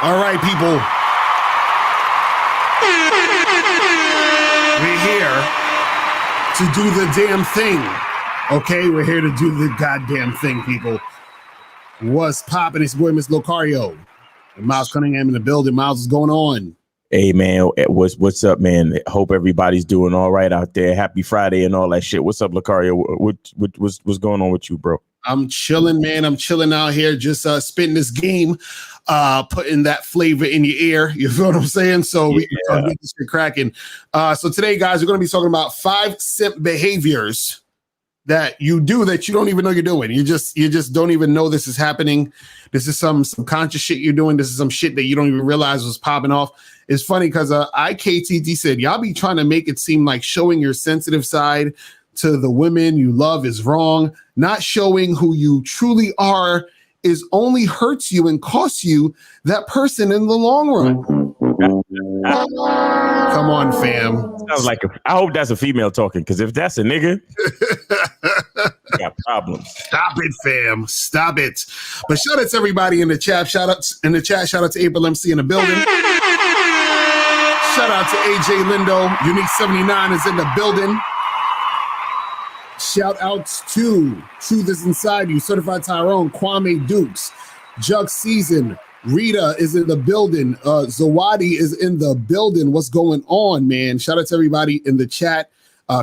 All right, people. We're here to do the damn thing. Okay, we're here to do the goddamn thing, people. What's poppin'? It's your boy, Miss Locario. And Miles Cunningham in the building. Miles, what's going on? Hey, man, what's up, man? Hope everybody's doing all right out there. Happy Friday and all that shit. What's up, Locario? What's going on with you, bro? I'm chilling, man. I'm chilling out here, just spitting this game, putting that flavor in your ear. You feel what I'm saying? So we can get this shit cracking. So today, guys, we're going to be talking about 5 simp behaviors that you do that you don't even know you're doing. You just don't even know this is happening. This is some subconscious shit you're doing. This is some shit that you don't even realize was popping off. It's funny because IKTT said, y'all be trying to make it seem like showing your sensitive side to the women you love is wrong. Not showing who you truly are is only hurts you and costs you that person in the long run. Come on, fam. Sounds like I hope that's a female talking, because if that's a nigga, you got problems. Stop it, fam. Stop it. But shout out to everybody in the chat. Shout out to April MC in the building. Shout out to AJ Lindo. Unique 79 is in the building. Shout outs to Truth is Inside You, Certified Tyrone, Kwame Dukes, Jug Season, Rita is in the building, Zawadi is in the building. What's going on, man? Shout out to everybody in the chat.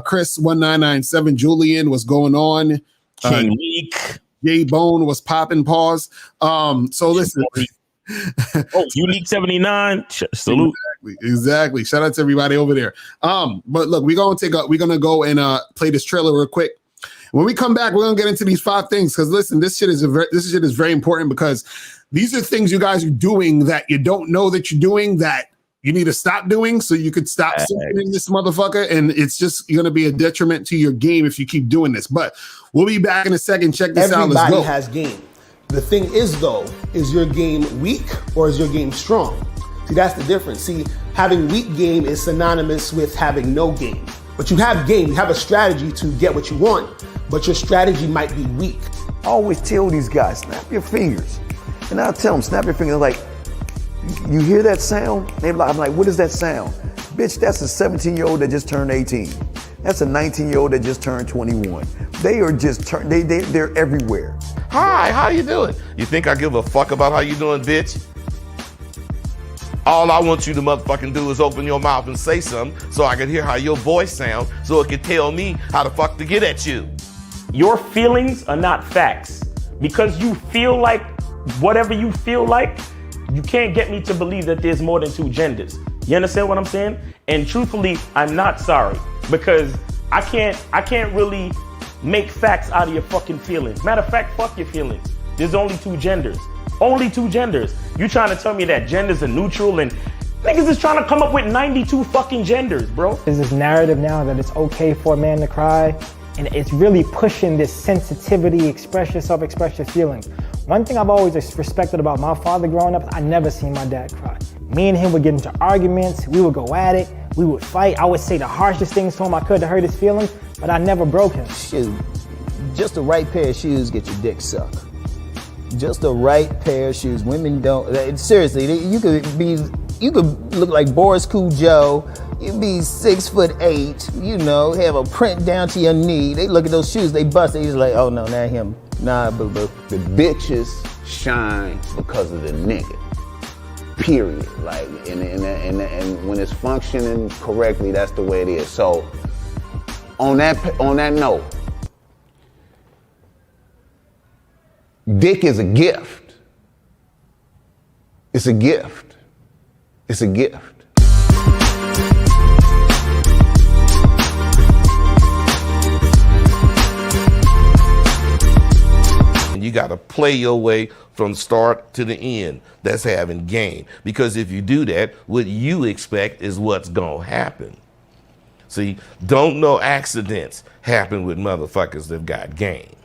Chris 1997, Julian, what's going on? King Meek, Jay Bone was popping pause. So listen. Unique 79, salute. Exactly. Shout out to everybody over there. But look, we're gonna go and play this trailer real quick. When we come back, we're gonna get into these 5 things, because listen, this shit is very important, because these are things you guys are doing that you don't know that you're doing, that you need to stop doing, so you could stop simping this motherfucker, and it's just gonna be a detriment to your game if you keep doing this. But we'll be back in a second. Check this out. Let's go. Everybody has game. The thing is, though, is your game weak or is your game strong? See, that's the difference. See, having weak game is synonymous with having no game. But you have game, you have a strategy to get what you want, but your strategy might be weak. I always tell these guys, snap your fingers. And I'll tell them, snap your fingers. Like, you hear that sound? I'm like, what is that sound? Bitch, that's a 17-year-old that just turned 18. That's a 19-year-old that just turned 21. They are just, they're everywhere. Hi, how you doing? You think I give a fuck about how you doing, bitch? All I want you to motherfucking do is open your mouth and say something so I can hear how your voice sounds, so it can tell me how the fuck to get at you. Your feelings are not facts. Because you feel like whatever you feel like, you can't get me to believe that there's more than 2 genders. You understand what I'm saying? And truthfully, I'm not sorry, because I can't really make facts out of your fucking feelings. Matter of fact, fuck your feelings. There's only 2 genders. Only 2 genders. You trying to tell me that genders are neutral, and niggas is trying to come up with 92 fucking genders, bro. There's this narrative now that it's okay for a man to cry, and it's really pushing this sensitivity, express yourself, express your feelings. One thing I've always respected about my father growing up, I never seen my dad cry. Me and him would get into arguments, we would go at it, we would fight. I would say the harshest things to him I could to hurt his feelings, but I never broke him. Shoot, just the right pair of shoes get your dick sucked. Just the right pair of shoes. Women don't, seriously, you could look like Boris Cujo, you'd be 6'8", you know, have a print down to your knee. They look at those shoes, they bust, they just like, oh no, not him. Nah, boo-boo. The bitches shine because of the nigga. Period. Like, and when it's functioning correctly, that's the way it is. So, on that note, dick is a gift. It's a gift. It's a gift. You got to play your way from start to the end. That's having game. Because if you do that, what you expect is what's going to happen. See, don't no accidents happen with motherfuckers that got game.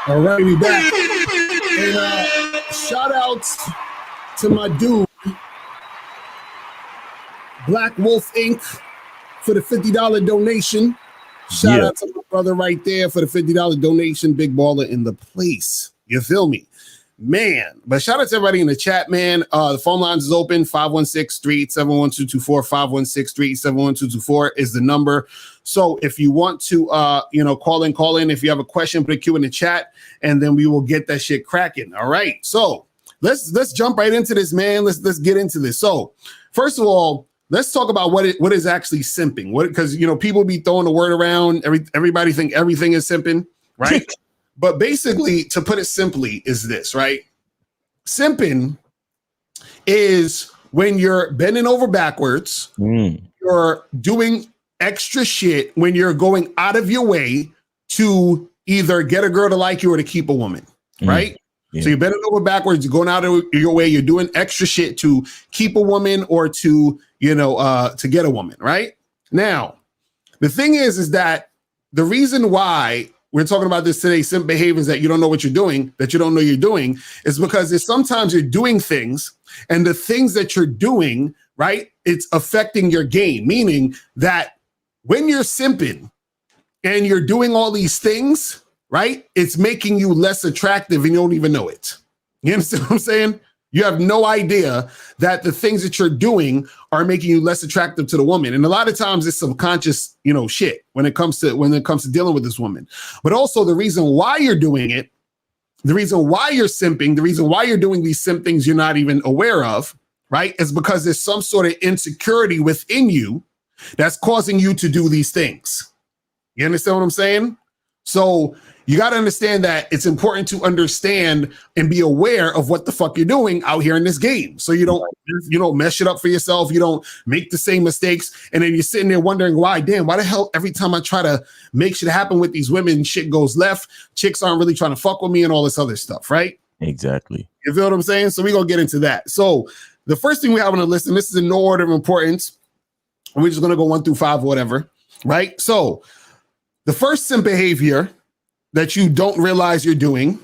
All right, we back. And shout outs to my dude, Black Wolf Inc., for the $50 donation. Shout out to my brother right there for the $50 donation. Big baller in the place. You feel me? Man, but shout out to everybody in the chat, man. The phone lines is open, 516-387-1224, 516-387-1224 is the number. So if you want to, call in. If you have a question, put a Q in the chat, and then we will get that shit cracking. All right. So let's jump right into this, man. Let's get into this. So first of all, let's talk about what is actually simping. Because people be throwing the word around. Everybody think everything is simping, right? But basically, to put it simply, is this, right? Simping is when you're bending over backwards, you're doing extra shit when you're going out of your way to either get a girl to like you or to keep a woman, right? Yeah. So you're bending over backwards, you're going out of your way, you're doing extra shit to keep a woman or to get a woman, right? Now, the thing is that the reason why we're talking about this today, simp behaviors that you don't know what you're doing, that you don't know you're doing, is because sometimes you're doing things, and the things that you're doing, right, it's affecting your game. Meaning that when you're simping and you're doing all these things, right, it's making you less attractive and you don't even know it. You understand what I'm saying? You have no idea that the things that you're doing are making you less attractive to the woman. And a lot of times it's subconscious, shit when it comes to dealing with this woman. But also the reason why you're doing it, the reason why you're simping, the reason why you're doing these simp things you're not even aware of, right, is because there's some sort of insecurity within you that's causing you to do these things. You understand what I'm saying? So you got to understand that it's important to understand and be aware of what the fuck you're doing out here in this game. So you don't mess it up for yourself. You don't make the same mistakes. And then you're sitting there wondering why the hell every time I try to make shit happen with these women, shit goes left. Chicks aren't really trying to fuck with me and all this other stuff, right? Exactly. You feel what I'm saying? So we're going to get into that. So the first thing we have on the list, and this is in no order of importance, we're just going to go 1 through 5 or whatever, right? So the first simp behavior that you don't realize you're doing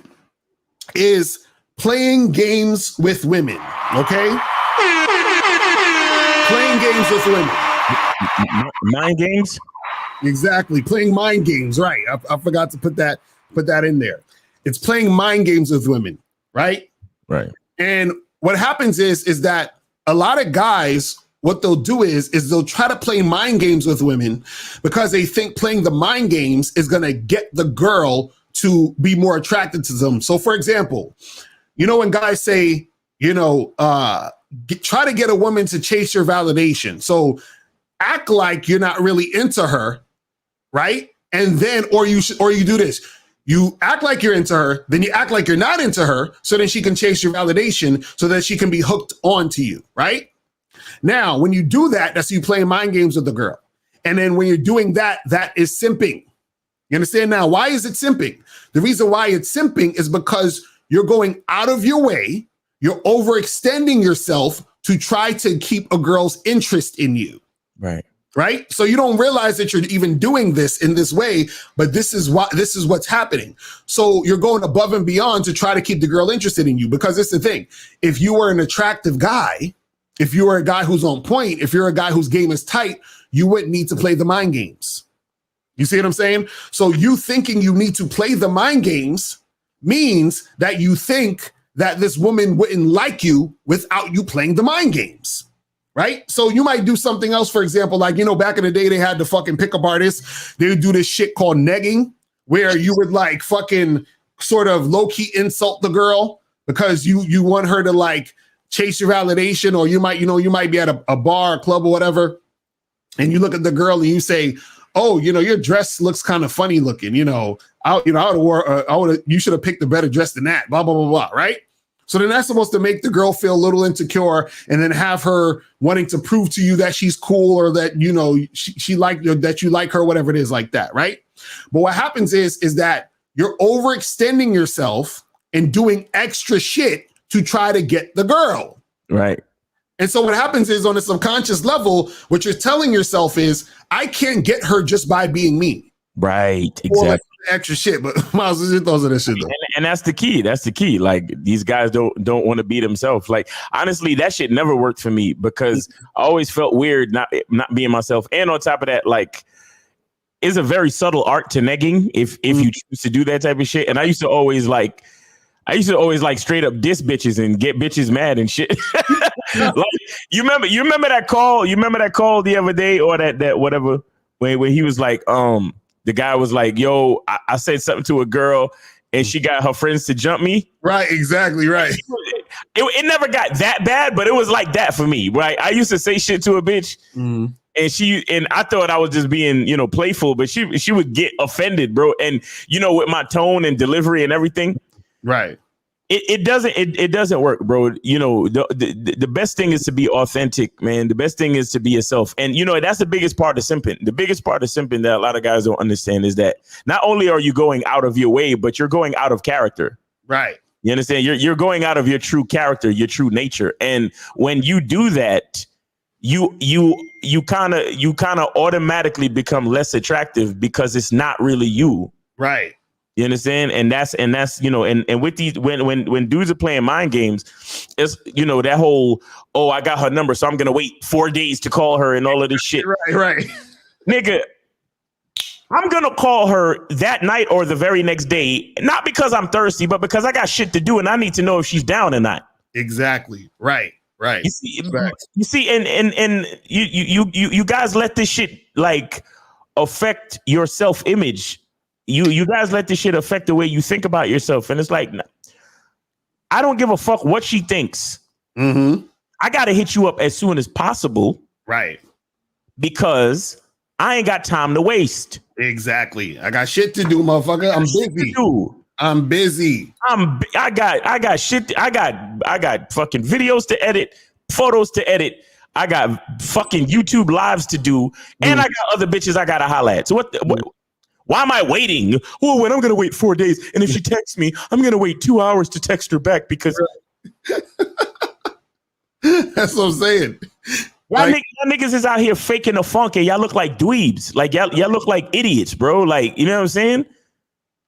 is playing games with women, okay? Playing games with women. Mind games? Exactly, playing mind games, right. I forgot to put that in there. It's playing mind games with women, right? Right. And what happens is that a lot of guys, what they'll do is they'll try to play mind games with women because they think playing the mind games is going to get the girl to be more attracted to them. So for example, when guys say, try to get a woman to chase your validation. So act like you're not really into her, right? And then, or you do this. You act like you're into her, then you act like you're not into her, so then she can chase your validation so that she can be hooked onto you, right? Now, when you do that, that's you playing mind games with the girl. And then when you're doing that, that is simping. You understand now? Why is it simping? The reason why it's simping is because you're going out of your way, you're overextending yourself to try to keep a girl's interest in you. Right. Right? So you don't realize that you're even doing this in this way, but this is what's happening. So you're going above and beyond to try to keep the girl interested in you, because it's the thing. If you were an attractive guy, if you were a guy who's on point, if you're a guy whose game is tight, you wouldn't need to play the mind games. You see what I'm saying? So you thinking you need to play the mind games means that you think that this woman wouldn't like you without you playing the mind games, right? So you might do something else, for example, like, back in the day, they had the fucking pickup artists. They would do this shit called negging, where you would like fucking sort of low-key insult the girl because you want her to like chase your validation, or you might be at a bar, or club or whatever, and you look at the girl and you say, oh, your dress looks kind of funny looking. You should have picked a better dress than that. Blah blah blah blah. Right. So then that's supposed to make the girl feel a little insecure, and then have her wanting to prove to you that she's cool, or that she like that you like her, whatever it is like that. Right. But what happens is that you're overextending yourself and doing extra shit to try to get the girl. Right. And so what happens is, on a subconscious level, what you're telling yourself is, I can't get her just by being me. Right. Exactly. extra shit, but Miles, what's your thoughts on that shit though? And that's the key. That's the key. Like these guys don't want to be themselves. Like honestly, that shit never worked for me because I always felt weird not being myself. And on top of that, like it's a very subtle art to negging if you choose to do that type of shit. And I used to always like straight up diss bitches and get bitches mad and shit. Like you remember that call? You remember that call the other day or that whatever when he was like, the guy was like, yo, I said something to a girl and she got her friends to jump me. Right, exactly, right. It never got that bad, but it was like that for me, right? I used to say shit to a bitch and I thought I was just being, playful, but she would get offended, bro. And, with my tone and delivery and everything. Right. It doesn't work, bro. The best thing is to be authentic, man. The best thing is to be yourself. And, that's the biggest part of simping. The biggest part of simping that a lot of guys don't understand is that not only are you going out of your way, but you're going out of character. Right. You understand? You're going out of your true character, your true nature. And when you do that, you kind of automatically become less attractive because it's not really you. Right. You understand? And that's and with these when dudes are playing mind games, it's that whole, oh, I got her number, so I'm gonna wait 4 days to call her and all of this shit. Right. Nigga, I'm gonna call her that night or the very next day, not because I'm thirsty, but because I got shit to do and I need to know if she's down or not. Exactly. Right. You see, and you guys let this shit like affect your self-image. You guys let this shit affect the way you think about yourself. And it's like, I don't give a fuck what she thinks. Mm-hmm. I got to hit you up as soon as possible. Right. Because I ain't got time to waste. Exactly. I got shit to do, motherfucker. I'm busy. I got shit. I got fucking videos to edit, photos to edit. I got fucking YouTube lives to do. And I got other bitches I got to holla at. So what why am I waiting? Well, when I'm going to wait 4 days. And if she texts me, I'm going to wait 2 hours to text her back because. That's what I'm saying. Y'all niggas is out here faking the funk and y'all look like dweebs. Like y'all look like idiots, bro. Like, you know what I'm saying?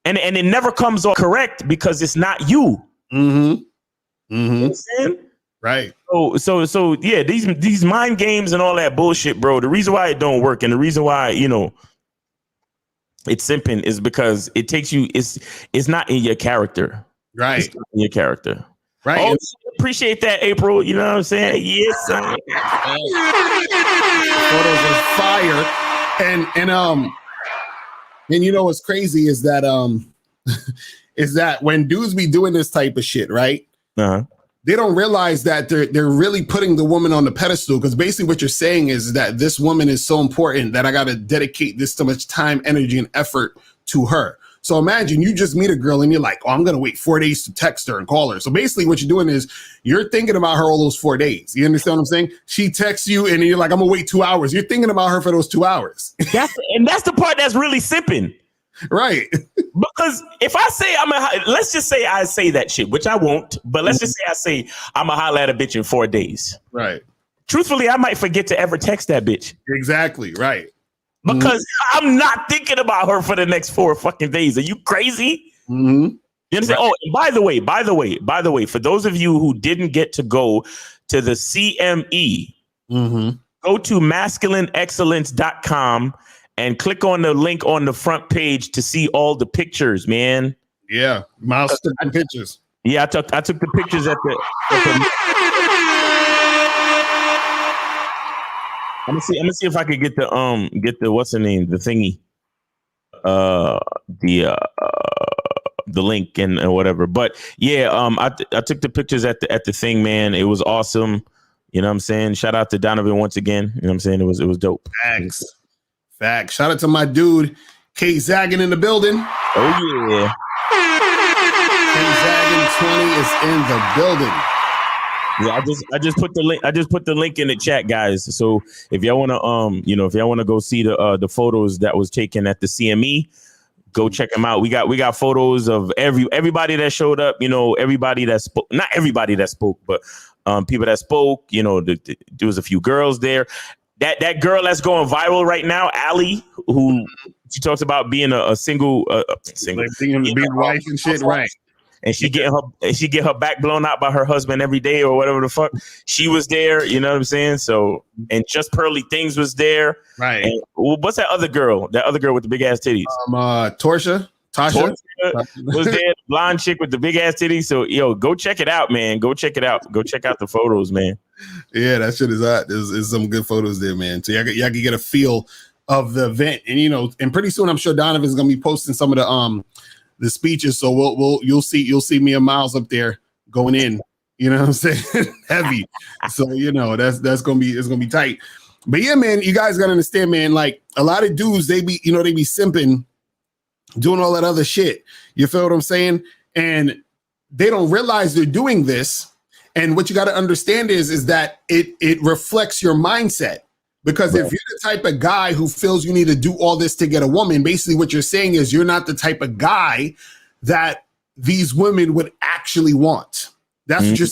And it never comes off correct because it's not you. Mm-hmm. Mm-hmm. You know what I'm saying? Right. So yeah, these mind games and all that bullshit, bro. The reason why it don't work and the reason why, it's simping is because it takes you, it's not in your character. Right. It's not in your character. Right. Oh, appreciate that, April. You know what I'm saying? Yes, sir. Photos of fire. And what's crazy is that is that when dudes be doing this type of shit, right? Uh-huh. They don't realize that they're really putting the woman on the pedestal, because basically what you're saying is that this woman is so important that I got to dedicate this so much time, energy, and effort to her. So imagine you just meet a girl and you're like, oh, I'm going to wait 4 days to text her and call her. So basically what you're doing is you're thinking about her all those 4 days. You understand what I'm saying? She texts you and you're like, I'm going to wait 2 hours. You're thinking about her for those 2 hours. That's the part that's really simping. Right. Because if I say let's just say I say that shit, which I won't, but let's just say I say I'm going to holler at a bitch in 4 days. Right. Truthfully, I might forget to ever text that bitch. Exactly. Right. Because I'm not thinking about her for the next 4 fucking days. Are you crazy? Mm-hmm. You understand? Right. Oh, and by the way, for those of you who didn't get to go to the CME, go to masculineexcellence.com and click on the link on the front page to see all the pictures, man. Yeah, Miles took the pictures. Yeah, I took the pictures at the I'm gonna see if I could get the what's the name, the thingy, the link and whatever. But yeah, I took the pictures at the thing, man. It was awesome. You know what I'm saying? Shout out to Donovan once again. You know what I'm saying? It was dope. Facts. Shout out to my dude, K Zaggin in the building. Oh yeah. K Zaggin 20 is in the building. Yeah, I just put the link. I just put the link in the chat, guys. So if y'all wanna if y'all wanna go see the photos that was taken at the CME, go check them out. We got photos of everybody that showed up. Everybody that spoke. Not everybody that spoke, but people that spoke. There was a few girls there. That girl that's going viral right now, Allie, who She talks about being a single, single, Like being wife and shit, right? And she get her back blown out by her husband every day or whatever the fuck. She was there, you know what I'm saying? So, and Just Pearly Things was there, right? And, what's that other girl? That other girl with the big ass titties? Tasha was there, blonde chick with the big ass titties. So, yo, go check it out, man. Go check it out. Go check out the photos, man. Yeah, that shit is hot. There's some good photos there, man. So y'all can get a feel of the event, and and pretty soon I'm sure Donovan's gonna be posting some of the speeches. So you'll see me and Miles up there going in. You know what I'm saying? Heavy. So that's gonna be tight. But yeah, man, you guys gotta understand, man. Like a lot of dudes, they be simping, doing all that other shit. You feel what I'm saying? And they don't realize they're doing this. And what you got to understand is that it reflects your mindset. Because if you're the type of guy who feels you need to do all this to get a woman, basically what you're saying is you're not the type of guy that these women would actually want. That's what you're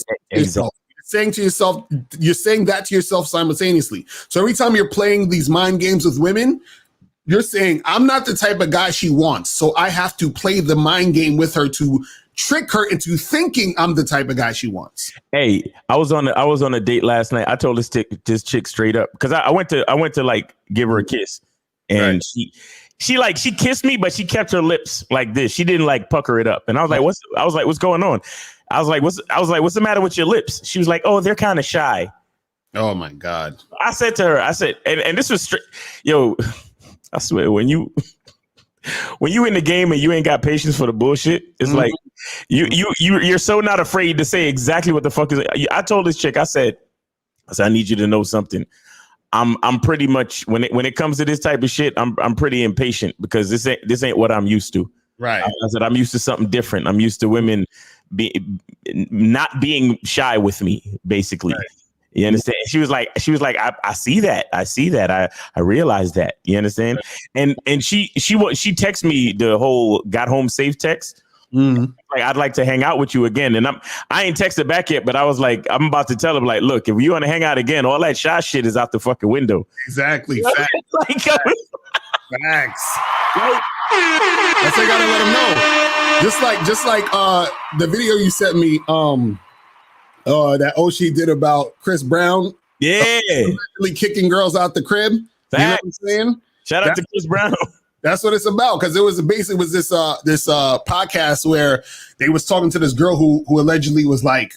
saying to yourself. You're saying that to yourself simultaneously. So every time you're playing these mind games with women, you're saying, I'm not the type of guy she wants. So I have to play the mind game with her to trick her into thinking I'm the type of guy she wants. Hey, I was on a date last night. I told this chick straight up because I went to like give her a kiss, and right. she kissed me, but she kept her lips like this. She didn't like pucker it up, and I was like, what's going on? I was like, what's the matter with your lips? She was like, oh, they're kind of shy. Oh my God. I said to her, and this was straight, yo. I swear, when you in the game and you ain't got patience for the bullshit, it's like you're so not afraid to say exactly what the fuck is. I told this chick, I said, I need you to know something. I'm pretty much when it comes to this type of shit, I'm pretty impatient because this ain't what I'm used to. Right. I said I'm used to something different. I'm used to women not being shy with me, basically. Right. You understand? She was like, I see that. I realize that. You understand? And she texted me the whole got home safe text. Like, I'd like to hang out with you again. And I ain't texted back yet, but I was like, I'm about to tell him, like, look, if you want to hang out again, all that shy shit is out the fucking window. Exactly. Facts. Facts. That's what I gotta let him know. Just like the video you sent me, that Oshie did about Chris Brown. Yeah. Really kicking girls out the crib. Facts. You know what I'm saying? Shout out to Chris Brown. That's what it's about. Because it was this podcast where they was talking to this girl who allegedly was like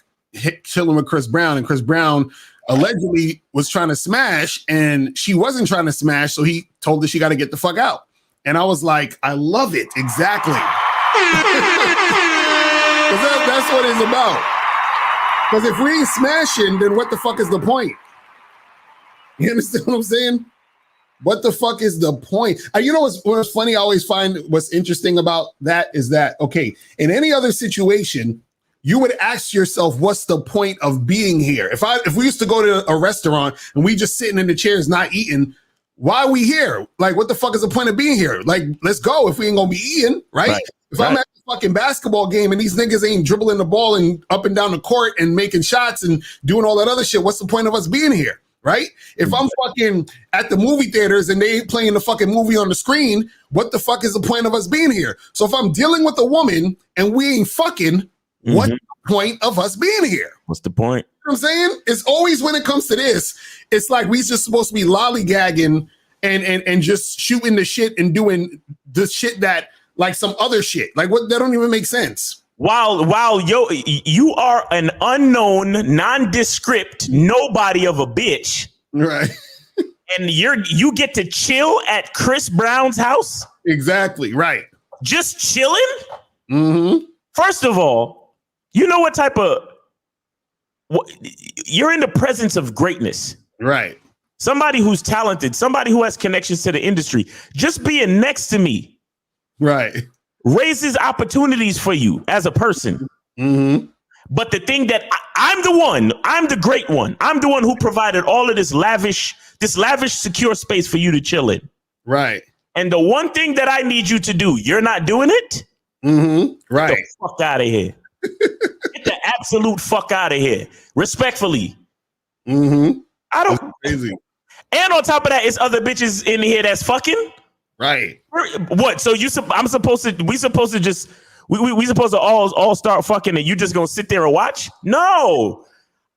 chilling with Chris Brown, and Chris Brown allegedly was trying to smash, and she wasn't trying to smash, so he told her she got to get the fuck out. And I was like, I love it. Exactly. That's what it's about. Because if we ain't smashing, then what the fuck is the point? You understand what I'm saying? What the fuck is the point? You know what's funny? I always find what's interesting about that is that, okay, in any other situation, you would ask yourself, what's the point of being here? If we used to go to a restaurant and we just sitting in the chairs not eating, why are we here? Like, what the fuck is the point of being here? Like, let's go if we ain't gonna be eating, right? If I'm at the fucking basketball game and these niggas ain't dribbling the ball and up and down the court and making shots and doing all that other shit, what's the point of us being here, right? If I'm fucking at the movie theaters and they ain't playing the fucking movie on the screen, what the fuck is the point of us being here? So if I'm dealing with a woman and we ain't fucking, what's the point of us being here? What's the point? You know what I'm saying? It's always when it comes to this, it's like we just supposed to be lollygagging and just shooting the shit and doing the shit that like some other shit. Like what that don't even make sense. While you are an unknown, nondescript, nobody of a bitch. Right. And you get to chill at Chris Brown's house? Exactly. Right. Just chilling? Mm-hmm. First of all, you know what type of you're in the presence of greatness. Right. Somebody who's talented, somebody who has connections to the industry. Just being next to me. Right. Raises opportunities for you as a person. Mm-hmm. But the thing that I'm the great one. I'm the one who provided all of this lavish, secure space for you to chill in. Right. And the one thing that I need you to do, you're not doing it? Mm-hmm. Right. Get the fuck out of here. Get the absolute fuck out of here. Respectfully. Mm-hmm. I don't. That's crazy. And on top of that, it's other bitches in here that's fucking. Right. What? So I'm supposed to? We supposed to just? We supposed to all start fucking and you just gonna sit there and watch? No,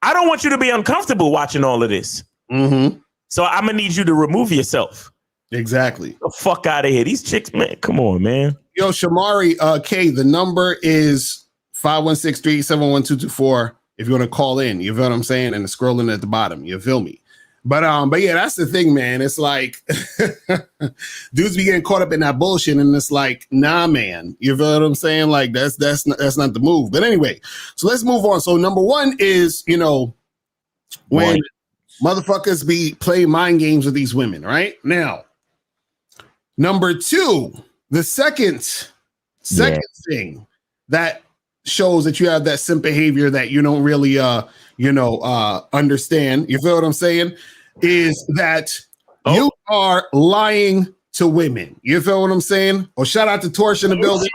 I don't want you to be uncomfortable watching all of this. Mm-hmm. So I'm gonna need you to remove yourself. Exactly. Get the fuck out of here. These chicks, man. Come on, man. Yo, Shamari K, the number is 516-387-1224 if you want to call in. You feel what I'm saying? And it's scrolling at the bottom. You feel me? But yeah, that's the thing, man. It's like dudes be getting caught up in that bullshit, and it's like, nah, man. You feel what I'm saying? Like that's not the move. But anyway, so let's move on. So number one is, when motherfuckers be playing mind games with these women, right? Now, number two, the second thing that shows that you have that simp behavior that you don't really understand. You feel what I'm saying? Is that you are lying to women. You feel what I'm saying? Oh, shout out to Torch in the building.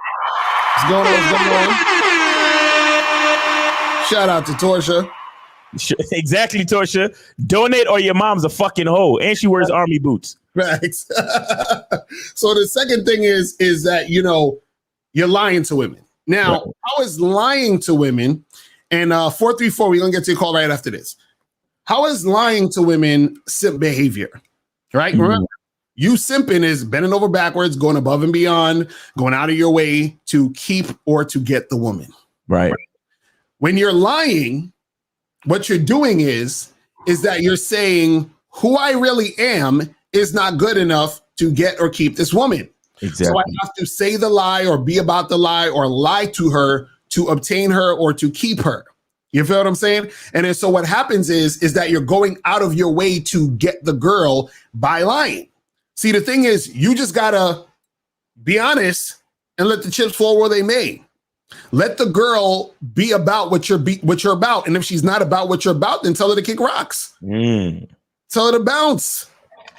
What's going on? Shout out to Torsha. Exactly, Torsha. Donate or your mom's a fucking hoe. And she wears army boots. Right. So the second thing is that, you're lying to women. Now, how is lying to women? And 434, we're going to get to your call right after this. How is lying to women simp behavior? Right? Mm-hmm. Remember, you simping is bending over backwards, going above and beyond, going out of your way to keep or to get the woman. Right. When you're lying, what you're doing is that you're saying who I really am is not good enough to get or keep this woman. Exactly. So I have to say the lie or be about the lie or lie to her to obtain her or to keep her. You feel what I'm saying? And then so what happens is that you're going out of your way to get the girl by lying. See, the thing is, you just gotta be honest and let the chips fall where they may. Let the girl be about what you're about. And if she's not about what you're about, then tell her to kick rocks. Tell her to bounce.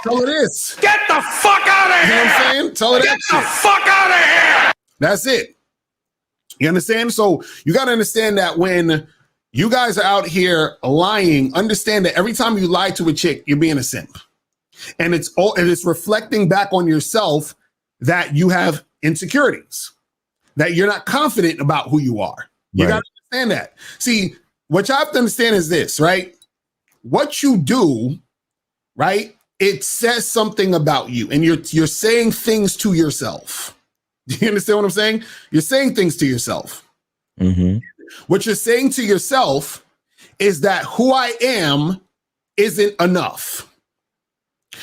Tell her this. Get the fuck out of here. You know what I'm saying? Tell her that shit. Get the fuck out of here. That's it. You understand? So you got to understand that when you guys are out here lying, understand that every time you lie to a chick, you're being a simp. And it's reflecting back on yourself that you have insecurities, that you're not confident about who you are. You got to understand that. See, what you have to understand is this, right? What you do, right? It says something about you, and you're saying things to yourself. Do you understand what I'm saying? You're saying things to yourself. Mm-hmm. What you're saying to yourself is that who I am isn't enough.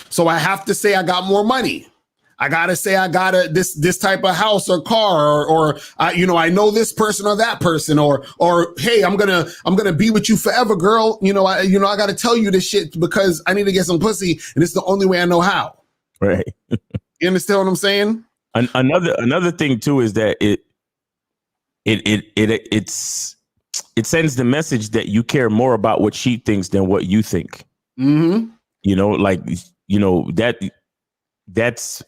So I have to say I got more money. I gotta say I got this type of house or car, or I know this person or that person, or hey, I'm gonna be with you forever, girl. I gotta tell you this shit because I need to get some pussy, and it's the only way I know how. Right. You understand what I'm saying? Another thing too is that it sends the message that you care more about what she thinks than what you think. Mm-hmm. That's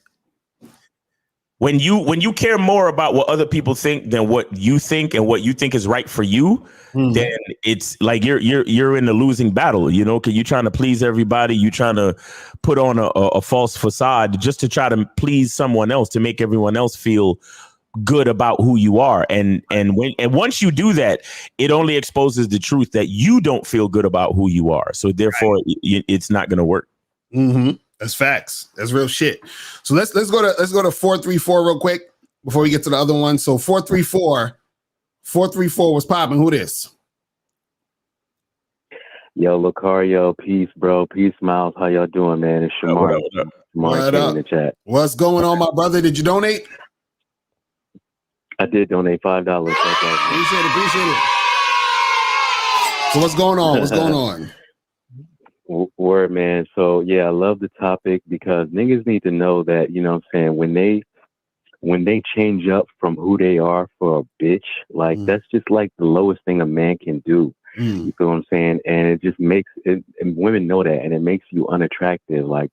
when you care more about what other people think than what you think and what you think is right for you, then it's like you're in a losing battle, because you're trying to please everybody. You're trying to put on a false facade just to try to please someone else, to make everyone else feel good about who you are. And once you do that, it only exposes the truth that you don't feel good about who you are. So therefore, it's not going to work. Mm-hmm. That's facts. That's real shit. So let's go to 434 real quick before we get to the other one. So 434 was popping. Who this? Yo, Locario, peace, bro. Peace, Miles. How y'all doing, man? It's Shamar. What up? In the chat. What's going on, my brother? Did you donate? I did donate $5. Appreciate it. So what's going on? Word, man. So yeah, I love the topic because niggas need to know that, you know what I'm saying, when they change up from who they are for a bitch, like that's just like the lowest thing a man can do. You feel what I'm saying? And it just makes it, and women know that, and it makes you unattractive. Like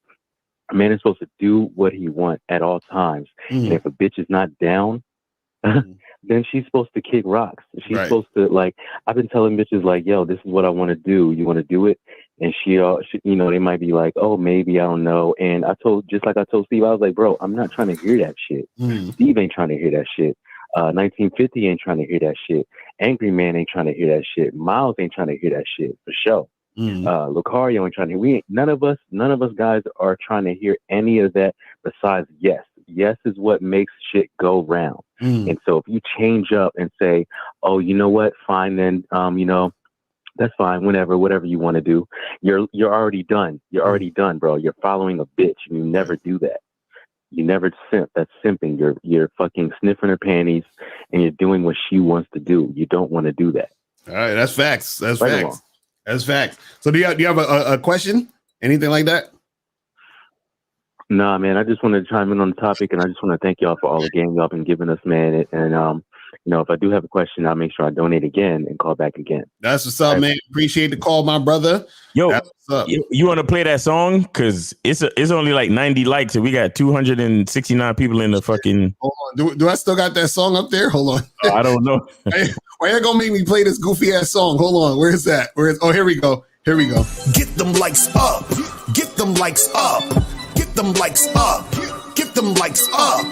a man is supposed to do what he wants at all times. And if a bitch is not down, then she's supposed to kick rocks. She's supposed to, like, I've been telling bitches, like, yo, this is what I want to do. You want to do it? And she, you know, they might be like, oh, maybe, I don't know. And just like I told Steve, I was like, bro, I'm not trying to hear that shit. Steve ain't trying to hear that shit. 1950 ain't trying to hear that shit. Angry Man ain't trying to hear that shit. Miles ain't trying to hear that shit, for sure. Locario ain't trying to hear. None of us guys are trying to hear any of that besides yes. Yes is what makes shit go round. And so if you change up and say, oh, you know what, fine then, you know, that's fine, whatever you want to do, you're already done. You're already done, bro. You're following a bitch, and you never do that. You never simp. That's simping. You're fucking sniffing her panties, and you're doing what she wants to do. You don't want to do that. All right, that's facts. That's facts. That's facts. So do you have a question? Anything like that? Nah, man, I just wanted to chime in on the topic, and I just want to thank y'all for all the game y'all been giving us, man. And you know, if I do have a question, I'll make sure I donate again and call back again. That's what's up, man. Appreciate the call, my brother. Yo, you want to play that song? Because it's only like 90 likes, and we got 269 people in the fucking. Hold on. Do I still got that song up there? Hold on. Oh, I don't know. Why you gonna make me play this goofy ass song? Hold on. Where's that? Oh, here we go. Here we go. Get them likes up. Get them likes up. Get them likes up. Get them likes up.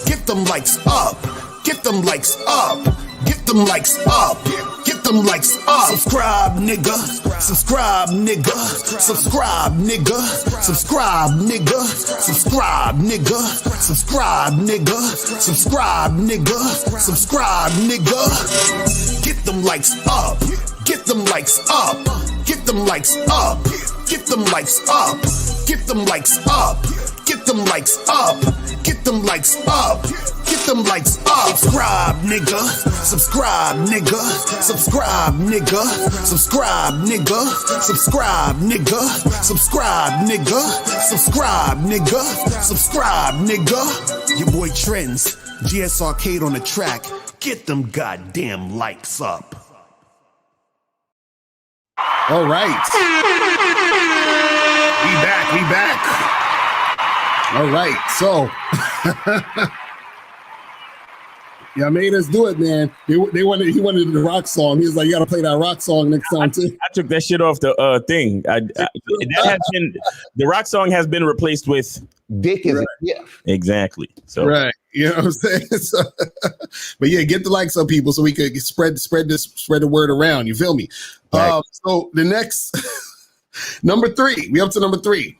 Get them likes up. Get them likes up. Get them likes up. Get them likes up. Subscribe, nigga. Subscribe, nigga. Subscribe, nigga. Subscribe, nigga. Subscribe, nigga. Subscribe, nigga. Subscribe, nigga. Subscribe, nigga. Get them likes up. Get them likes up. Get them likes up. Get them likes up. Get them likes up. Get them likes up. Get them likes up. Get them likes up. Subscribe, nigga. Subscribe, nigga. Subscribe, nigga. Subscribe, nigga. Subscribe, nigga. Subscribe, nigga. Subscribe, nigga. Subscribe, nigga. Your boy Trends. GS Arcade on the track. Get them goddamn likes up. All right. We back. All right. So yeah, made us do it, man. He wanted the rock song. He was like, you gotta play that rock song next time too. I took that shit off the thing. The rock song has been replaced with Dick is a gift. Exactly. So right. You know what I'm saying? So, but yeah, get the likes on people so we could spread the word around. You feel me? Right. So the next number 3, we up to number 3.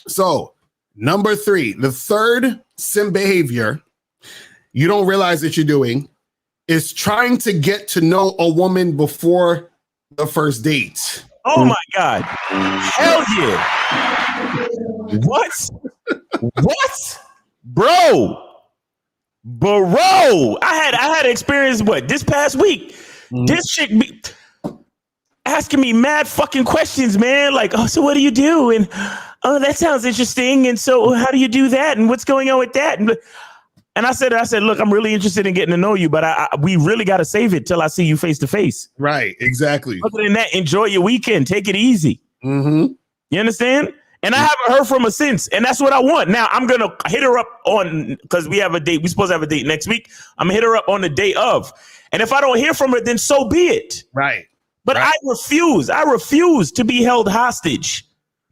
So number 3, the third simp behavior you don't realize that you're doing is trying to get to know a woman before the first date. Oh my God. Hell yeah. What? What? Bro. I had experience this past week. This chick be asking me mad fucking questions, man. Like, oh, so what do you do? And oh, that sounds interesting. And so how do you do that? And what's going on with that? And I said, look, I'm really interested in getting to know you, but we really got to save it till I see you face to face. Right. Exactly. Other than that, enjoy your weekend. Take it easy. Mm-hmm. You understand? And I haven't heard from her since. And that's what I want. Now I'm going to hit her up because we have a date. We're supposed to have a date next week. I'm going to hit her up on the day of. And if I don't hear from her, then so be it. Right. But right. I refuse to be held hostage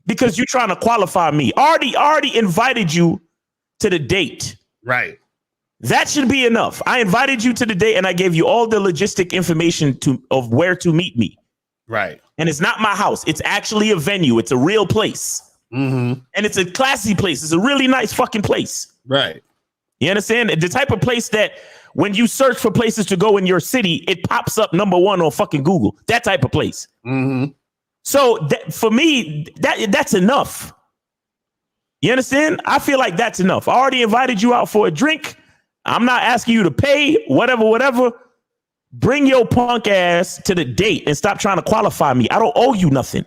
because you're trying to qualify me. Already invited you to the date. Right. That should be enough. I invited you to the date and I gave you all the logistic information of where to meet me. Right. And it's not my house. It's actually a venue. It's a real place. Mm-hmm. And it's a classy place. It's a really nice fucking place. Right. You understand? The type of place that when you search for places to go in your city, it pops up number 1 on fucking Google. That type of place. Mm-hmm. So for me, that's enough. You understand? I feel like that's enough. I already invited you out for a drink. I'm not asking you to pay, whatever. Bring your punk ass to the date and stop trying to qualify me. I don't owe you nothing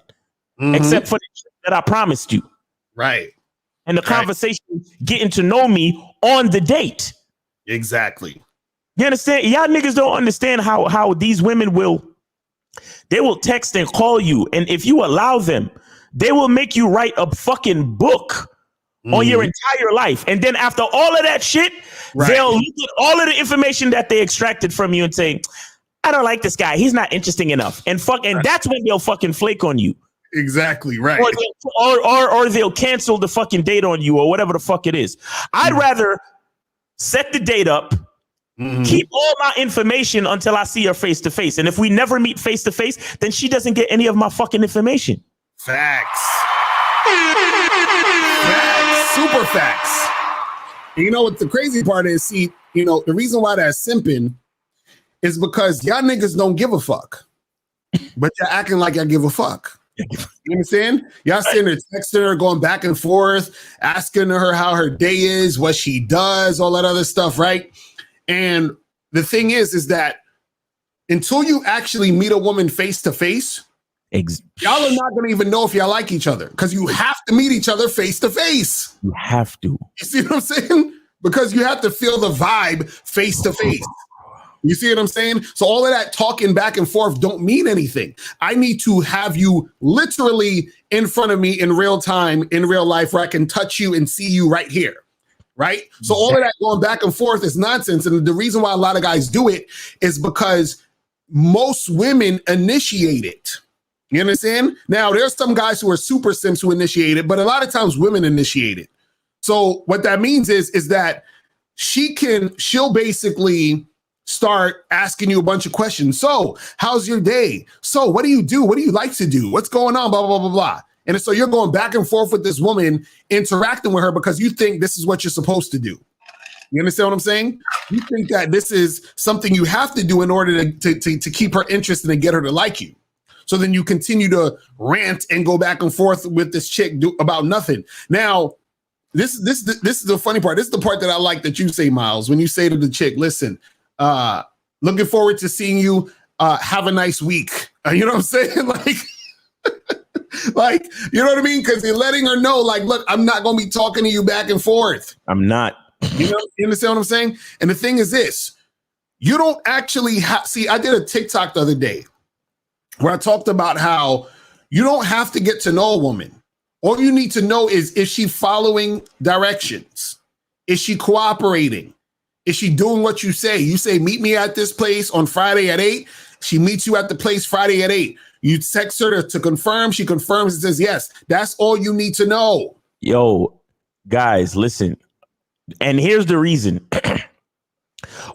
except for the shit that I promised you. Right. And the conversation, getting to know me on the date. Exactly. You understand? Y'all niggas don't understand how these women will text and call you. And if you allow them, they will make you write a fucking book on your entire life. And then after all of that shit, they'll look at all of the information that they extracted from you and say, I don't like this guy. He's not interesting enough. And that's when they'll fucking flake on you. Exactly, right. Or they'll cancel the fucking date on you or whatever the fuck it is. I'd rather set the date up, keep all my information until I see her face to face. And if we never meet face to face, then she doesn't get any of my fucking information. Facts. Facts. Super facts. And you know what the crazy part is? See, you know, the reason why that's simping is because y'all niggas don't give a fuck. But you're acting like y'all give a fuck. You understand? Y'all sitting there texting her, going back and forth, asking her how her day is, what she does, all that other stuff, right? And the thing is that until you actually meet a woman face to face, y'all are not going to even know if y'all like each other because you have to meet each other face to face. You have to. You see what I'm saying? Because you have to feel the vibe face to face. You see what I'm saying? So all of that talking back and forth don't mean anything. I need to have you literally in front of me in real time, in real life, where I can touch you and see you right here. Right? So all of that going back and forth is nonsense. And the reason why a lot of guys do it is because most women initiate it. You understand? Now, there's some guys who are super simps who initiate it, but a lot of times women initiate it. So what that means is that she'll basically start asking you a bunch of questions. So how's your day? So what do you do? What do you like to do? What's going on? Blah, blah, blah, blah, blah. And so you're going back and forth with this woman, interacting with her because you think this is what you're supposed to do. You understand what I'm saying? You think that this is something you have to do in order to keep her interested and get her to like you. So then you continue to rant and go back and forth with this chick about nothing. Now, this is the funny part. This is the part that I like that you say, Miles, when you say to the chick, listen, looking forward to seeing you. Have a nice week. You know what I'm saying? Like, you know what I mean? Because you're letting her know, like, look, I'm not going to be talking to you back and forth. I'm not. You understand what I'm saying? And the thing is this, you don't actually see, I did a TikTok the other day where I talked about how you don't have to get to know a woman. All you need to know is she following directions? Is she cooperating? Is she doing what you say? You say, meet me at this place on Friday at 8. She meets you at the place Friday at 8. You text her to confirm. She confirms and says, yes. That's all you need to know. Yo, guys, listen. And here's the reason.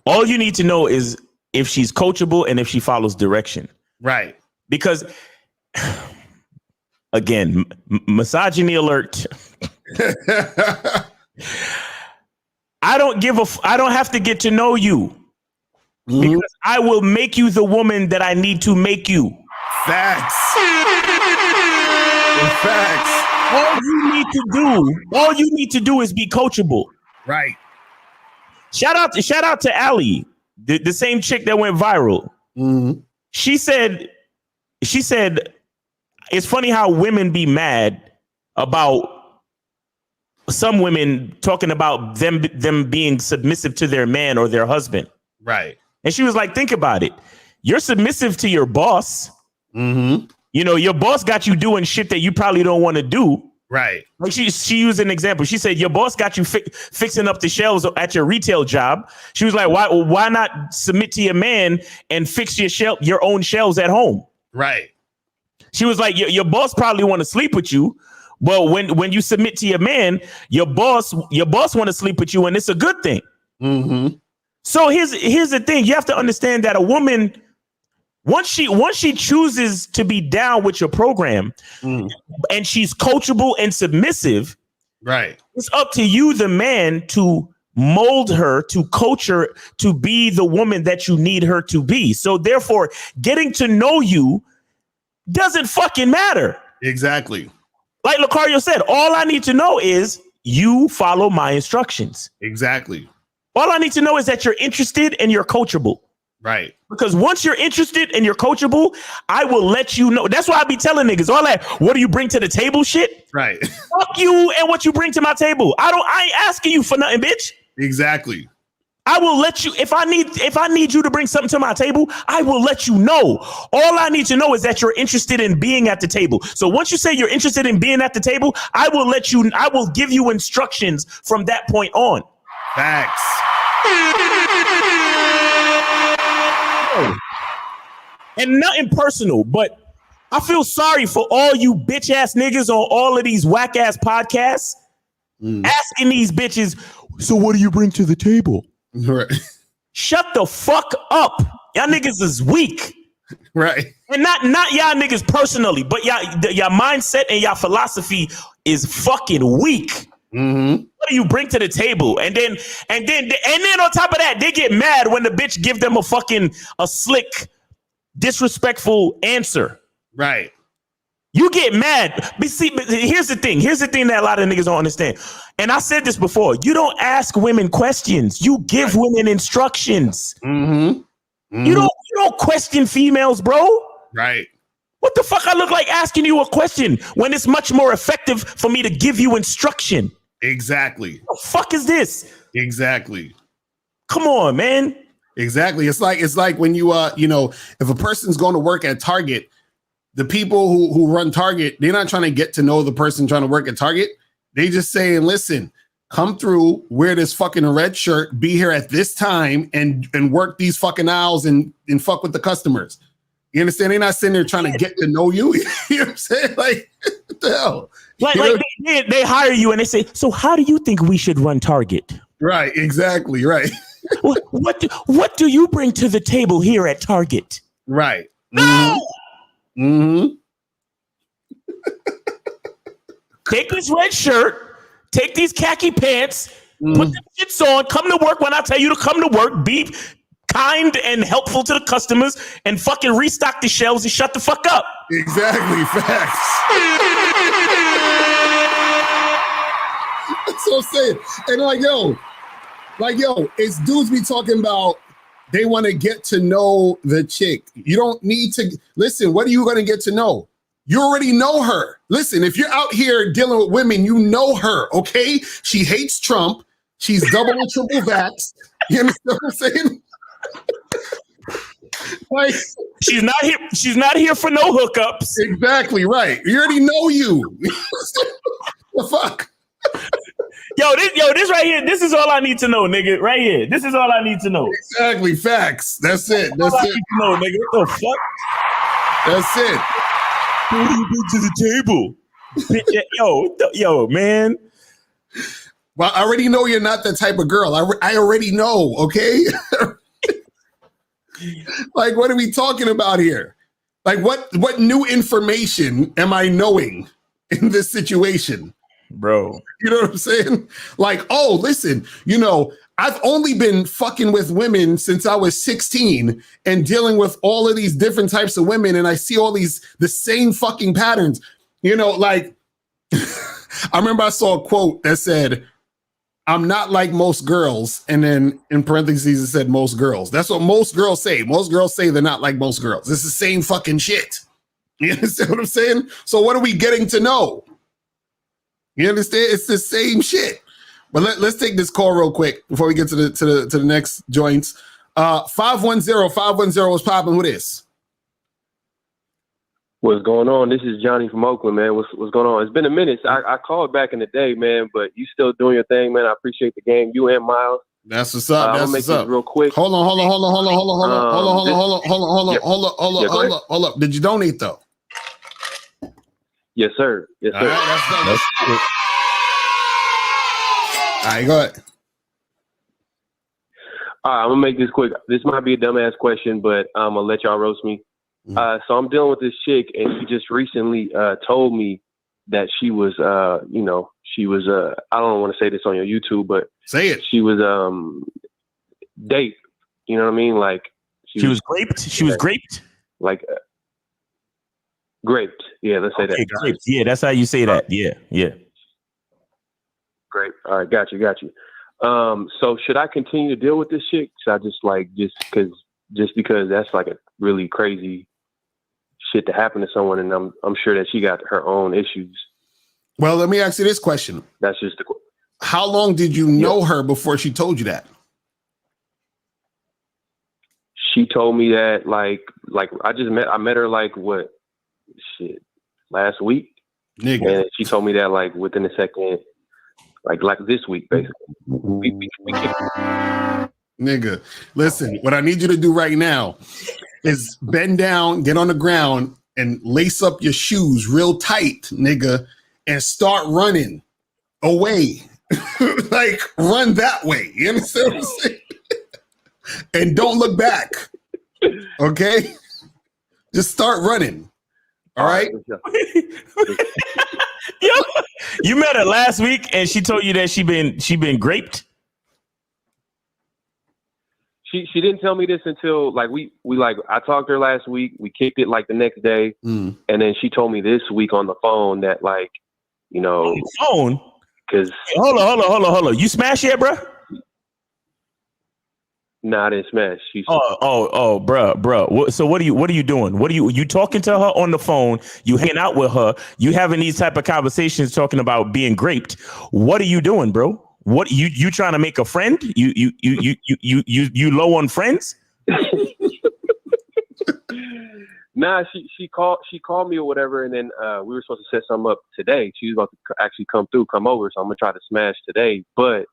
All you need to know is if she's coachable and if she follows direction. Right. Because, again, misogyny alert. I don't have to get to know you because I will make you the woman that I need to make you. Facts. Facts. All you need to do is be coachable. Right. Shout out to Allie, the same chick that went viral. Mm-hmm. She said it's funny how women be mad about some women talking about them being submissive to their man or their husband. Right. And she was like, think about it. You're submissive to your boss. Mm-hmm. You know, your boss got you doing shit that you probably don't want to do. Right. Like she used an example. She said, your boss got you fixing up the shelves at your retail job. She was like, why not submit to your man and fix your own shelves at home? Right. She was like, your boss probably want to sleep with you. Well, when you submit to your man, your boss want to sleep with you, and it's a good thing. Mm-hmm. So here's the thing: you have to understand that a woman, once she chooses to be down with your program, and she's coachable and submissive, right, it's up to you, the man, to mold her, to coach her to be the woman that you need her to be. So therefore, getting to know you doesn't fucking matter. Exactly. Like Locario said, all I need to know is you follow my instructions. Exactly. All I need to know is that you're interested and you're coachable. Right. Because once you're interested and you're coachable, I will let you know. That's why I be telling niggas all that, what do you bring to the table shit? Right. Fuck you and what you bring to my table. I ain't asking you for nothing, bitch. Exactly. I will let you, if I need you to bring something to my table, I will let you know. All I need to know is that you're interested in being at the table. So once you say you're interested in being at the table, I will give you instructions from that point on. Facts. And nothing personal, but I feel sorry for all you bitch ass niggas on all of these whack ass podcasts asking these bitches, so what do you bring to the table? Right. Shut the fuck up. Y'all niggas is weak. Right. And not y'all niggas personally, but y'all mindset and y'all philosophy is fucking weak. Mm-hmm. What do you bring to the table? And then on top of that, they get mad when the bitch give them a slick, disrespectful answer. Right. You get mad. But here's the thing. Here's the thing that a lot of niggas don't understand. And I said this before. You don't ask women questions. You give women instructions. Mm-hmm. Mm-hmm. You don't question females, bro. Right. What the fuck I look like asking you a question when it's much more effective for me to give you instruction? Exactly. What the fuck is this? Exactly. Come on, man. Exactly. It's like when you if a person's going to work at Target, the people who run Target, they're not trying to get to know the person trying to work at Target. They just saying, listen, come through, wear this fucking red shirt, be here at this time and work these fucking aisles and fuck with the customers. You understand? They're not sitting there trying to get to know you. You know what I'm saying? Like, what the hell? They hire you and they say, so how do you think we should run Target? Right. Exactly. Right. What do you bring to the table here at Target? Right. No. Mm-hmm. Take this red shirt, take these khaki pants, put the shits on, come to work when I tell you to come to work, be kind and helpful to the customers, and fucking restock the shelves and shut the fuck up. Exactly. Facts. That's what I'm saying. And like, yo, it's dudes be talking about they want to get to know the chick. You don't need to listen. What are you going to get to know? You already know her. Listen, if you're out here dealing with women, you know her. Okay, she hates Trump. She's double and triple vaxxed. You understand what I'm saying? Like, she's not here. She's not here for no hookups. Exactly right. You already know you. The fuck. This right here. This is all I need to know, nigga. Right here. This is all I need to know. Exactly. Facts. That's it. That's all I need to know, nigga. What the fuck? That's it. What do you bring to the table? Yo, man. Well, I already know you're not that type of girl. I already know. Okay. Like, what are we talking about here? Like, what new information am I knowing in this situation? Bro. You know what I'm saying? Like, oh, listen, I've only been fucking with women since I was 16 and dealing with all of these different types of women. And I see the same fucking patterns, like, I remember I saw a quote that said, I'm not like most girls. And then in parentheses, it said most girls. That's what most girls say. Most girls say they're not like most girls. It's the same fucking shit. You understand what I'm saying? So what are we getting to know? You understand? It's the same shit. But let's take this call real quick before we get to the next joints. 510 was popping. Who this? What's going on? This is Johnny from Oakland, man. What's going on? It's been a minute. I called back in the day, man, but you still doing your thing, man. I appreciate the game. You and Miles. That's what's up. That's what's up. Real quick. Hold up. Did you donate though? Yes, sir. Yes, sir. All right, that's good. All right, go ahead. All right, I'm gonna make this quick. This might be a dumbass question, but I'm gonna let y'all roast me. So I'm dealing with this chick, and she just recently told me that she was, I don't want to say this on your YouTube, but say it. She was date. You know what I mean? Like she was graped. She was graped. Like graped. Yeah, let's say that. Graped. Yeah, that's how you say that. Yeah. Great. All right, got you. So should I continue to deal with this chick? Should I just because that's like a really crazy shit to happen to someone, and I'm sure that she got her own issues. Well, let me ask you this question. That's just the question. How long did you know her before she told you that? she told me that like I met her like last week, nigga. and she told me that like within a second, like this week basically. We Nigga, listen, what I need you to do right now is bend down, get on the ground, and lace up your shoes real tight, nigga, and start running away. Like, run that way. You understand what I'm saying? And don't look back. Okay? Just start running. All right? Yo, you met her last week and she told you that she been raped? She didn't tell me this until like we like I talked to her last week. We kicked it like the next day, and then she told me this week on the phone that like, you know, on the phone. Because hold on. You smash yet, bro? Nah, I didn't smash. Bruh. So what are you doing? You talking to her on the phone? You hanging out with her? You having these type of conversations talking about being raped? What are you doing, bro? What you trying to make a friend? You low on friends? Nah, she called me or whatever, and then we were supposed to set something up today. She was about to actually come over, so I'm gonna try to smash today, but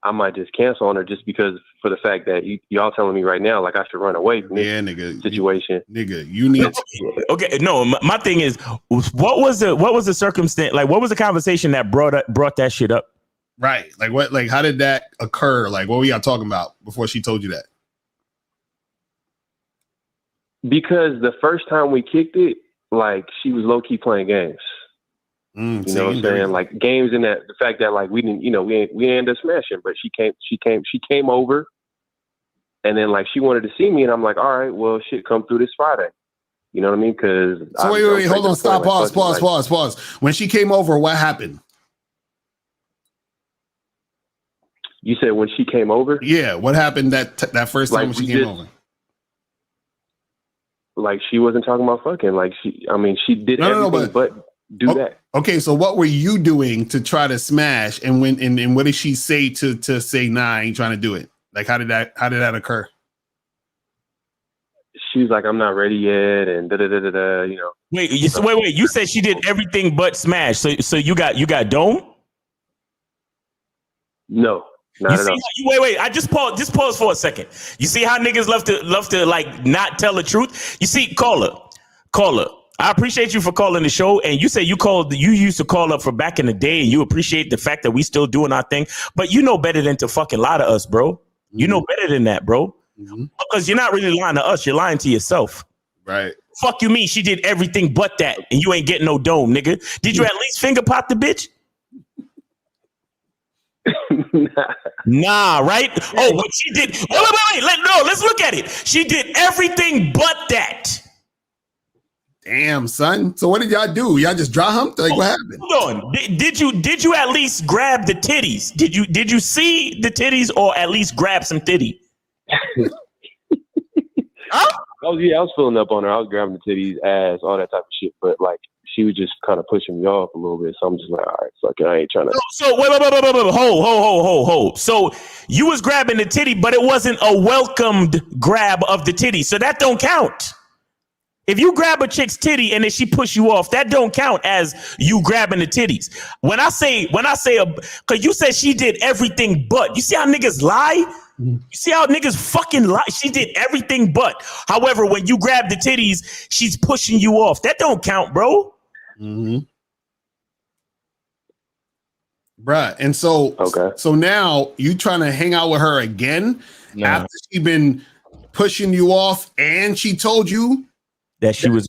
I might just cancel on her just because for the fact that y'all telling me right now like I should run away from this situation. You need to. Okay, no, my thing is, what was the circumstance? Like, what was the conversation that brought that shit up? Right. Like what? Like how did that occur? Like what were y'all talking about before she told you that? Because the first time we kicked it, like she was low key playing games. You know what I'm saying? Like games in that the fact that like we didn't, you know, we ended up smashing, but she came over, and then like she wanted to see me, and I'm like, all right, well, shit, come through this Friday. You know what I mean? Because so wait, hold on, stop, pause. When she came over, what happened? You said when she came over? Yeah, what happened that first time when she came over? Like she wasn't talking about fucking. Like she did everything but do that. Okay, so what were you doing to try to smash? And and what did she say to say nah, I ain't trying to do it? Like how did that occur? She's like, I'm not ready yet, and you know. Wait. You said she did everything but smash. So you got dome? No. Not at all. Wait. I just pause for a second. You see how niggas love to like not tell the truth? You see, caller. I appreciate you for calling the show. And you said you used to call up for back in the day, and you appreciate the fact that we still doing our thing. But you know better than to fucking lie to us, bro. You know better than that, bro. Because you're not really lying to us. You're lying to yourself. Right. Fuck you mean she did everything but that, and you ain't getting no dome, nigga. Did you at least finger pop the bitch? Nah, right? Oh, but she did. Wait. Let's look at it. She did everything but that. Damn, son. So what did y'all do? Y'all just dry humped? Like what happened? Hold on. Did you at least grab the titties? Did you see the titties or at least grab some titty? Huh? I was filling up on her. I was grabbing the titties, ass, all that type of shit. But like she was just kind of pushing me off a little bit. So I'm just like, all right, fuck it. I ain't trying to. So wait. Hold. So you was grabbing the titty, but it wasn't a welcomed grab of the titty. So that don't count. If you grab a chick's titty and then she push you off, that don't count as you grabbing the titties. When I say, because you said she did everything but. You see how niggas lie? You see how niggas fucking lie? She did everything but. However, when you grab the titties, she's pushing you off. That don't count, bro. Bruh. And so now you trying to hang out with her again after she been pushing you off and she told you that she was.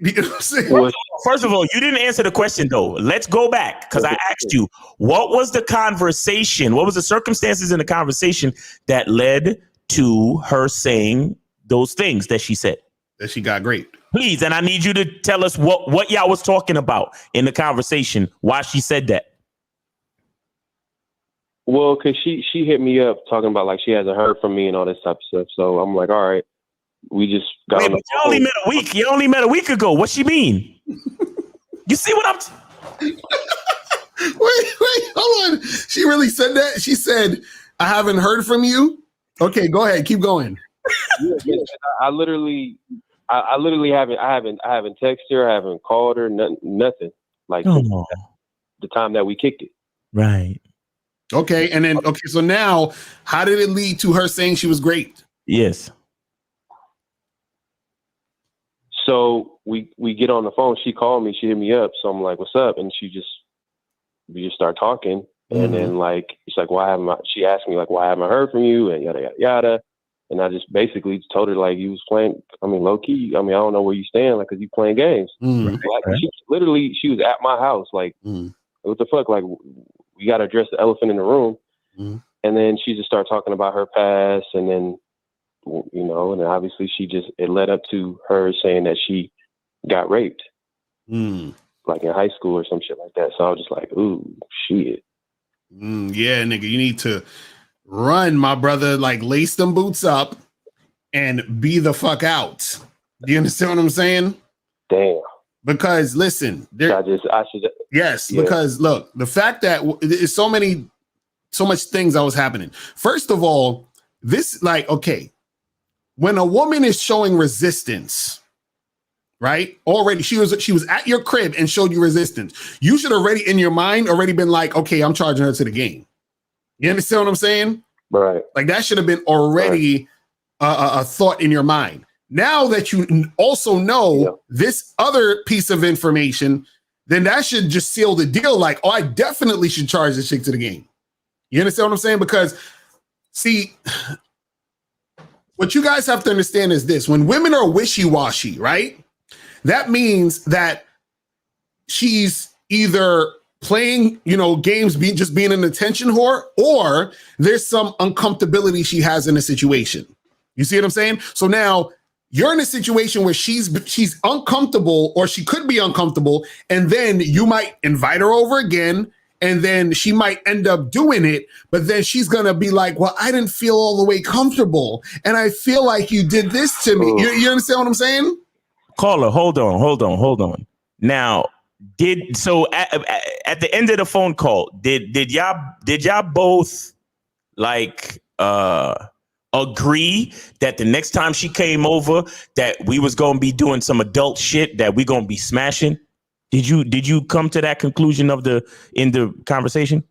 You know what I'm saying? First of all, you didn't answer the question though. Let's go back because I asked you, what was the conversation? What was the circumstances in the conversation that led to her saying those things that she said? That she got raped. Please, and I need you to tell us what y'all was talking about in the conversation, why she said that. Well, because she hit me up talking about like she hasn't heard from me and all this type of stuff. So I'm like, all right. We just got. Wait, but you only met a week. You only met a week ago. What she mean? You see what I'm? Wait, hold on. She really said that? She said, "I haven't heard from you." Okay, go ahead. Keep going. I literally haven't texted her, I haven't called her, nothing. Like the time that we kicked it. Right. Okay, and then so now, how did it lead to her saying she was great? Yes. So we get on the phone. She called me. She hit me up. So I'm like, "What's up?" And we just start talking. And then like she's like, she asked me like, "Why haven't I heard from you?" And yada yada yada. And I just basically told her like, "You was playing. I mean, low key. I mean, I don't know where you stand, like, cause you playing games." Like, she was at my house. Like, what the fuck? Like, we got to address the elephant in the room. And then she just started talking about her past, and then, you know, and then obviously it led up to her saying that she got raped, like in high school or some shit like that. So I was just like, ooh, shit. Yeah, nigga, you need to run, my brother, like lace them boots up and be the fuck out. Do you understand what I'm saying? Damn. Because listen, because look, the fact that there's so much things that was happening. First of all, this, like, okay, when a woman is showing resistance, right? Already, she was at your crib and showed you resistance. You should already in your mind already been like, okay, I'm charging her to the game. You understand what I'm saying? Right. Like that should have been already a thought in your mind. Now that you also know this other piece of information, then that should just seal the deal. Like, oh, I definitely should charge this chick to the game. You understand what I'm saying? Because, see, what you guys have to understand is this. When women are wishy-washy, right? That means that she's either playing, you know, games, just being an attention whore, or there's some uncomfortability she has in a situation. You see what I'm saying? So now you're in a situation where she's uncomfortable, or she could be uncomfortable, and then you might invite her over again, and then she might end up doing it, but then she's gonna be like, well, I didn't feel all the way comfortable, and I feel like you did this to me. You understand what I'm saying? Caller, hold on. Now, at the end of the phone call, did y'all both like agree that the next time she came over that we was gonna be doing some adult shit, that we gonna be smashing? Did you come to that conclusion in the conversation?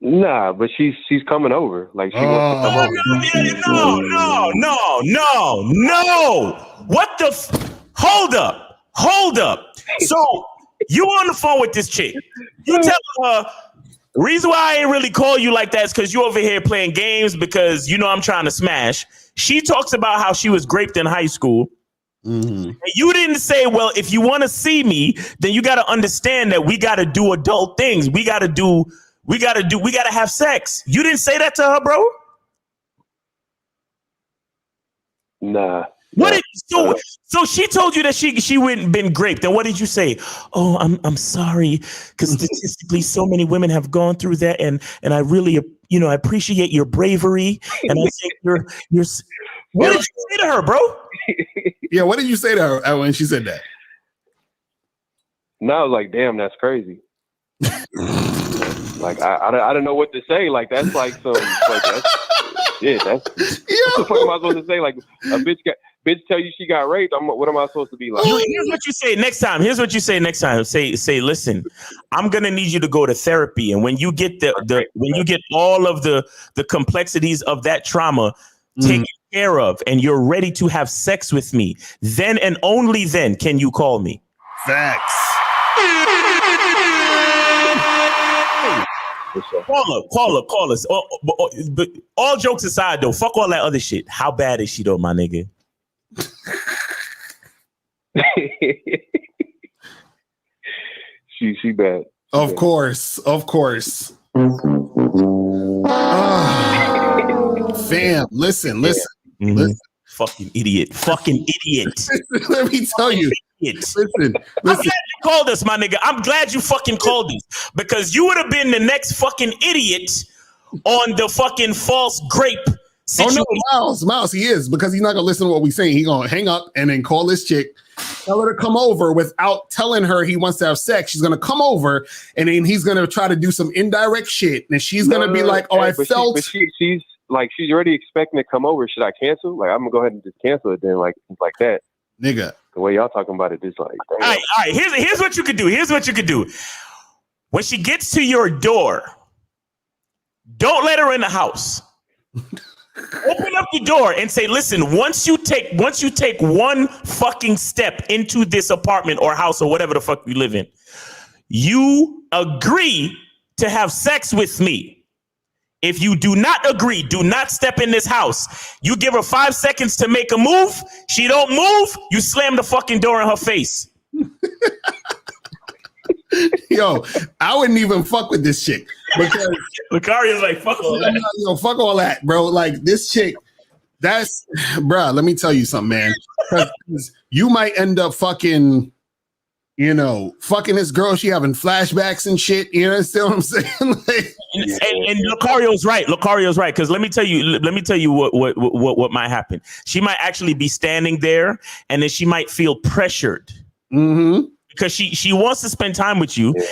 Nah, but she's coming over. Like she wants to come over. No. What the? Hold up. So you on the phone with this chick? You tell her the reason why I ain't really call you like that is because you over here playing games because you know I'm trying to smash. She talks about how she was raped in high school. And you didn't say, well, if you want to see me, then you got to understand that we got to do adult things. We got to have sex. You didn't say that to her, bro? Nah. What did so she told you that she wouldn't been raped. And what did you say? Oh, I'm sorry, because statistically so many women have gone through that, and I really, you know, I appreciate your bravery, and I think you're what did you say to her, bro? Yeah, what did you say to her when she said that? No, I was like, damn, that's crazy. Like I don't know what to say. Like that's like some like that's yeah, that's what the fuck am I supposed to say? Like a bitch tell you she got raped. What am I supposed to be like? Here's what you say next time. Say, listen, I'm gonna need you to go to therapy, and when you get when you get all of the complexities of that trauma taken care of, and you're ready to have sex with me, then and only then can you call me. Facts. Call us. But all jokes aside, though, fuck all that other shit. How bad is she, though, my nigga? She bad. Of course. Fam, listen. Fucking idiot. Let me tell you. Listen. I'm glad you called us, my nigga. I'm glad you fucking called us, because you would have been the next fucking idiot on the fucking false grape situation. Oh no, Miles, he is, because he's not gonna listen to what we saying. He gonna hang up and then call this chick, tell her to come over without telling her he wants to have sex. She's gonna come over and then he's gonna try to do some indirect shit, and she's gonna be like, "Oh, I felt." She's like she's already expecting to come over. Should I cancel? Like I'm gonna go ahead and just cancel it then, like that. Nigga. The way y'all talking about it, just like. All right. Here's what you could do. When she gets to your door, don't let her in the house. Open up the door and say, listen, once you take one fucking step into this apartment or house or whatever the fuck you live in, you agree to have sex with me. If you do not agree, do not step in this house. You give her 5 seconds to make a move. She don't move. You slam the fucking door in her face. Yo, I wouldn't even fuck with this chick because Locario's like, fuck all that. Yo, fuck all that, bro. Like this chick, bro. Let me tell you something, man. 'Cause you might end up fucking this girl. She having flashbacks and shit. You understand what I'm saying? Like, and Locario's right. Because let me tell you what might happen. She might actually be standing there, and then she might feel pressured. Mm-hmm. Because she wants to spend time with you. Yeah.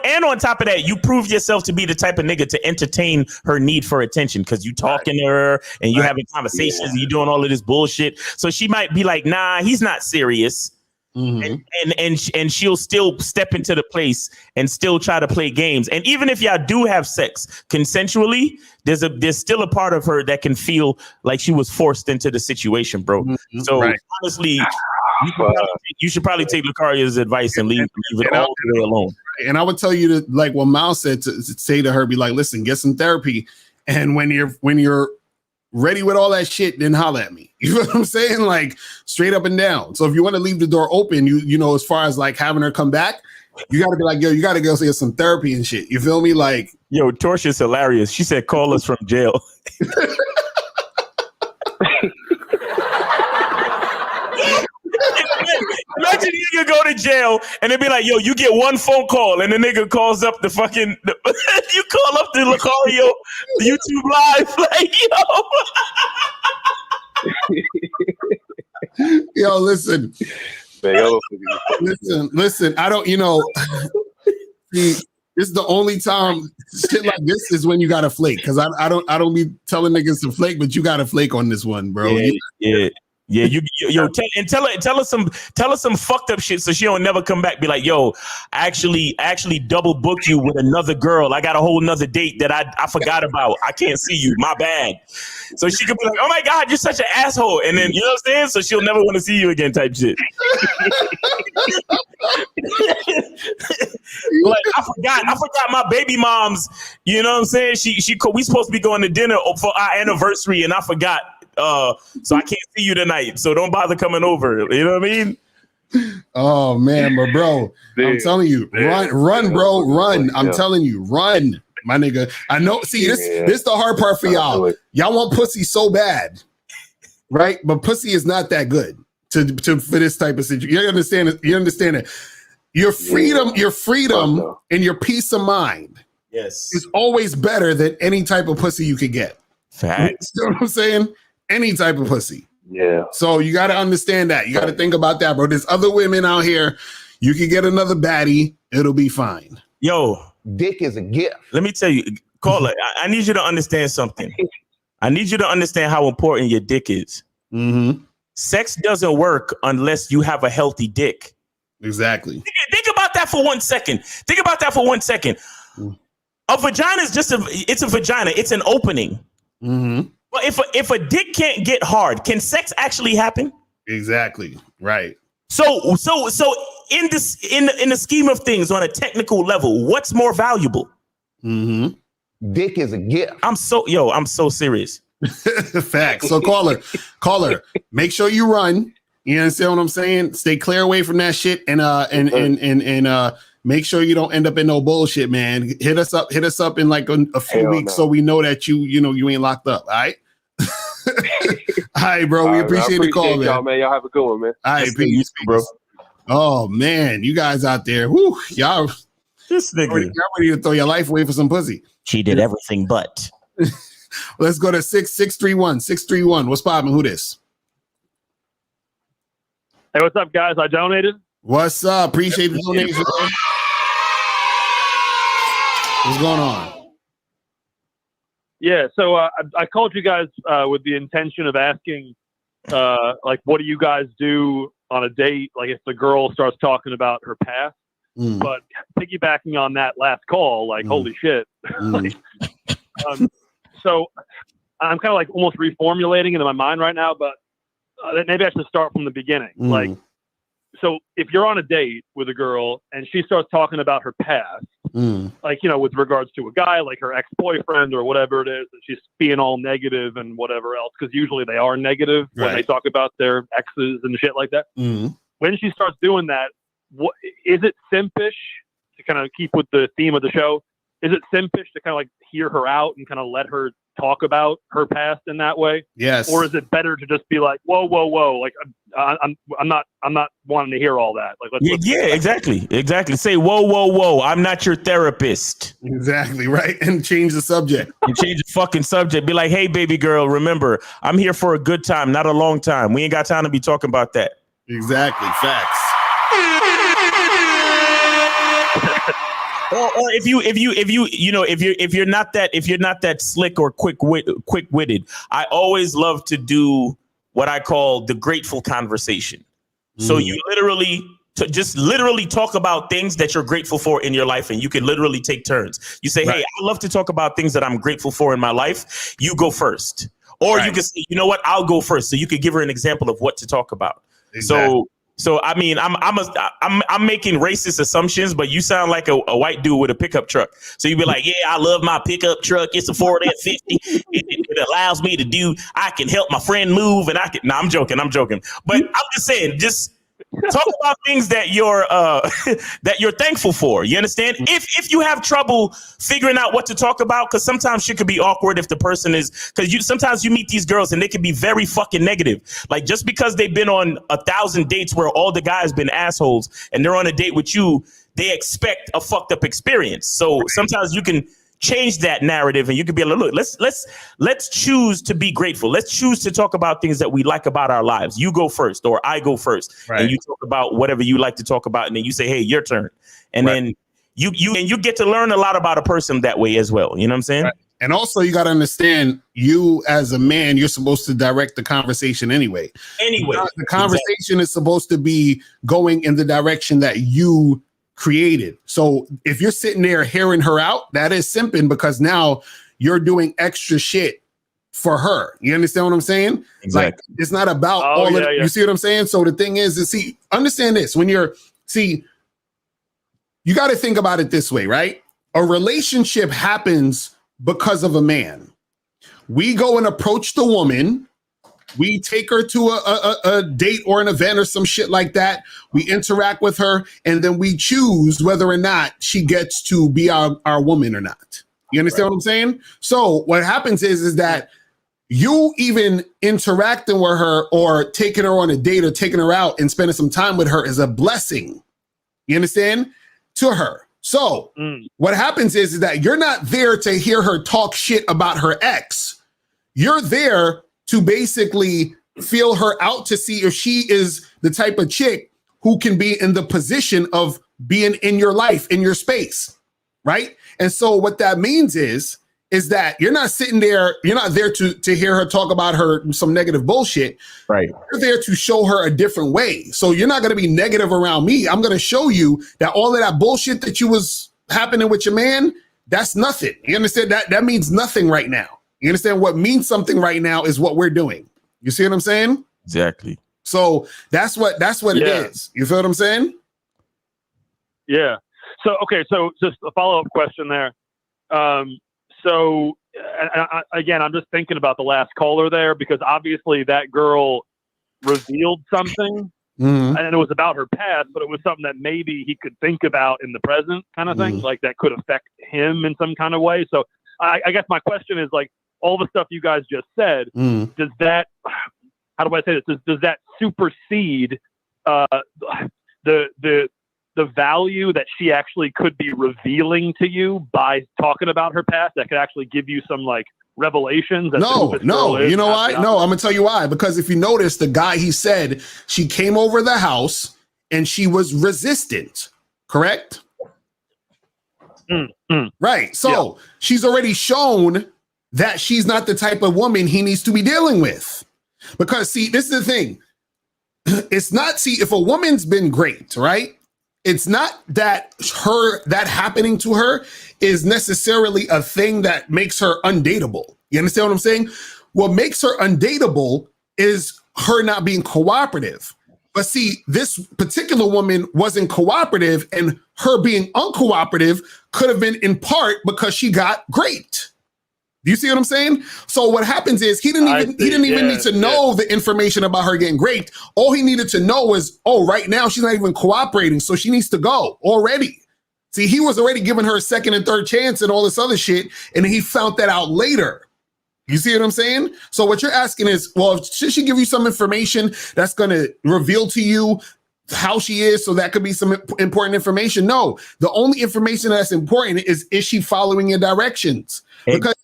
And on top of that, you prove yourself to be the type of nigga to entertain her need for attention because you talking to her and you having conversations and you doing all of this bullshit. So she might be like, nah, he's not serious. Mm-hmm. And she'll still step into the place and still try to play games. And even if y'all do have sex consensually, there's still a part of her that can feel like she was forced into the situation, bro. Mm-hmm. So honestly, you should probably take Locario's advice and leave it all the way alone. And I would tell you to, like what Miles said, to say to her, be like, listen, get some therapy. And when you're ready with all that shit, then holla at me. You know what I'm saying? Like straight up and down. So if you want to leave the door open, you know, as far as like having her come back, you got to be like, yo, you got to go get some therapy and shit. You feel me? Like, yo, Tortia's hilarious. She said, call us from jail. Imagine you go to jail and they be like, yo, you get one phone call and the nigga calls up you call up the Locario YouTube live, like, yo. Yo, listen. Listen, I don't, this is the only time shit like this is when you gotta flake. Cause I don't be telling niggas to flake, but you gotta flake on this one, bro. Yeah, tell us some fucked up shit so she don't never come back. Be like, yo, I actually double booked you with another girl. I got a whole nother date that I forgot about. I can't see you. My bad. So she could be like, oh my God, you're such an asshole. And then, you know what I'm saying? So she'll never want to see you again type shit. Like, I forgot my baby mom's, you know what I'm saying? We supposed to be going to dinner for our anniversary and I forgot. So I can't see you tonight. So don't bother coming over. You know what I mean? Oh man, but bro, I'm telling you, run, bro, run. I'm telling you, run, my nigga. I know. See, this is the hard part for y'all. Y'all want pussy so bad, right? But pussy is not that good to for this type of situation. You understand it? You understand it? Your freedom, and your peace of mind, is always better than any type of pussy you could get. Facts. You know what I'm saying? Any type of pussy. Yeah. So you got to understand that. You got to think about that, bro. There's other women out here. You can get another baddie. It'll be fine. Yo, dick is a gift. Let me tell you, caller, I need you to understand something. I need you to understand how important your dick is. Mm-hmm. Sex doesn't work unless you have a healthy dick. Exactly. Think about that for 1 second. A vagina is it's a vagina. It's an opening. Mm-hmm. But if a dick can't get hard, can sex actually happen? Exactly. Right. So in the scheme of things, on a technical level, what's more valuable? Mm-hmm. Dick is a gift. I'm so serious. Facts. So caller, make sure you run. You understand what I'm saying? Stay clear away from that shit and make sure you don't end up in no bullshit, man. Hit us up in like a few weeks so we know that you ain't locked up. All right. All right, bro. We appreciate the call, man. Man. Y'all have a good one, man. All right, peace, bro. Oh man, you guys out there, whoo, y'all. This nigga, y'all ready to throw your life away for some pussy? She did everything but. Let's go to 631. What's poppin'? Who this? Hey, what's up, guys? I donated. What's up? Appreciate the donation. What's going on? Yeah, so I called you guys with the intention of asking, like, what do you guys do on a date? Like, if the girl starts talking about her past, but piggybacking on that last call, like, holy shit. Like, so I'm kind of like almost reformulating it in my mind right now, but maybe I should start from the beginning. Like, so if you're on a date with a girl and she starts talking about her past, like, you know, with regards to a guy, like her ex-boyfriend or whatever it is, and she's being all negative and whatever else, because usually they are negative when they talk about their exes and shit like that. When she starts doing that, what is it simpish to kind of keep with the theme of the show? Is it simpish to kind of like hear her out and kind of let her talk about her past in that way? Yes. Or is it better to just be like, whoa, like I'm not wanting to hear all that. Like, let's exactly. Say, whoa, I'm not your therapist. Exactly, right. And change the subject. And change the fucking subject. Be like, hey, baby girl, remember, I'm here for a good time, not a long time. We ain't got time to be talking about that. Exactly. Facts. Or if you're not that slick or quick-witted, I always love to do what I call the grateful conversation. So you literally talk about things that you're grateful for in your life, and you can literally take turns. You say, hey, I love to talk about things that I'm grateful for in my life. You go first. Or you can say, you know what, I'll go first. So you could give her an example of what to talk about. Exactly. So I mean, I'm making racist assumptions, but you sound like a white dude with a pickup truck. So you'd be like, yeah, I love my pickup truck. It's a Ford F-50. It allows me to I can help my friend move, and I'm joking. But I'm just saying, just talk about things that you're thankful for. You understand? If you have trouble figuring out what to talk about, because sometimes shit could be awkward if the person is, because sometimes you meet these girls and they can be very fucking negative. Like, just because they've been on 1,000 dates where all the guys been assholes and they're on a date with you, they expect a fucked up experience. So sometimes you can change that narrative, and you could be like, look, let's choose to be grateful. Let's choose to talk about things that we like about our lives. You go first, or I go first, and you talk about whatever you like to talk about, and then you say, hey, your turn. And then you get to learn a lot about a person that way as well. You know what I'm saying? And also, you got to understand, you as a man, you're supposed to direct the conversation anyway. The conversation is supposed to be going in the direction that you created. So if you're sitting there hearing her out, that is simping, because now you're doing extra shit for her. You understand what I'm saying? Exactly. Like, it's not about all of it. You see what I'm saying? So the thing is understand this. When you got to think about it this way, right? A relationship happens because of a man. We go and approach the woman. We take her to a date or an event or some shit like that. We interact with her, and then we choose whether or not she gets to be our woman or not. You understand what I'm saying? So what happens is that you even interacting with her or taking her on a date or taking her out and spending some time with her is a blessing. You understand? To her. So what happens is that you're not there to hear her talk shit about her ex. You're there to basically feel her out to see if she is the type of chick who can be in the position of being in your life, in your space, right? And so what that means is that you're not sitting there, you're not there to hear her talk about some negative bullshit. Right. You're there to show her a different way. So you're not going to be negative around me. I'm going to show you that all of that bullshit that you was happening with your man, that's nothing. You understand? That means nothing right now. You understand? What means something right now is what we're doing. You see what I'm saying? Exactly. So that's what it is. You feel what I'm saying? Yeah. So, okay. So just a follow-up question there. So again, I'm just thinking about the last caller there, because obviously that girl revealed something, and it was about her past, but it was something that maybe he could think about in the present, kind of thing, like that could affect him in some kind of way. So I guess my question is, like, all the stuff you guys just said, does that, how do I say this? Does that supersede the value that she actually could be revealing to you by talking about her past, that could actually give you some like revelations? No. You know why? No, I'm gonna tell you why. Because if you notice, the guy, he said she came over the house and she was resistant, correct? Right. So she's already shown that she's not the type of woman he needs to be dealing with. Because see, this is the thing. It's not, see, if a woman's been great, right? It's not that that happening to her is necessarily a thing that makes her undateable. You understand what I'm saying? What makes her undateable is her not being cooperative. But see, this particular woman wasn't cooperative, and her being uncooperative could have been in part because she got great. Do you see what I'm saying? So what happens is he didn't even need to know the information about her getting great. All he needed to know was, oh, right now she's not even cooperating, so she needs to go already. See, he was already giving her a second and third chance and all this other shit, and he found that out later. You see what I'm saying? So what you're asking is, well, should she give you some information that's going to reveal to you how she is, so that could be some important information? No, the only information that's important is she following your directions? Because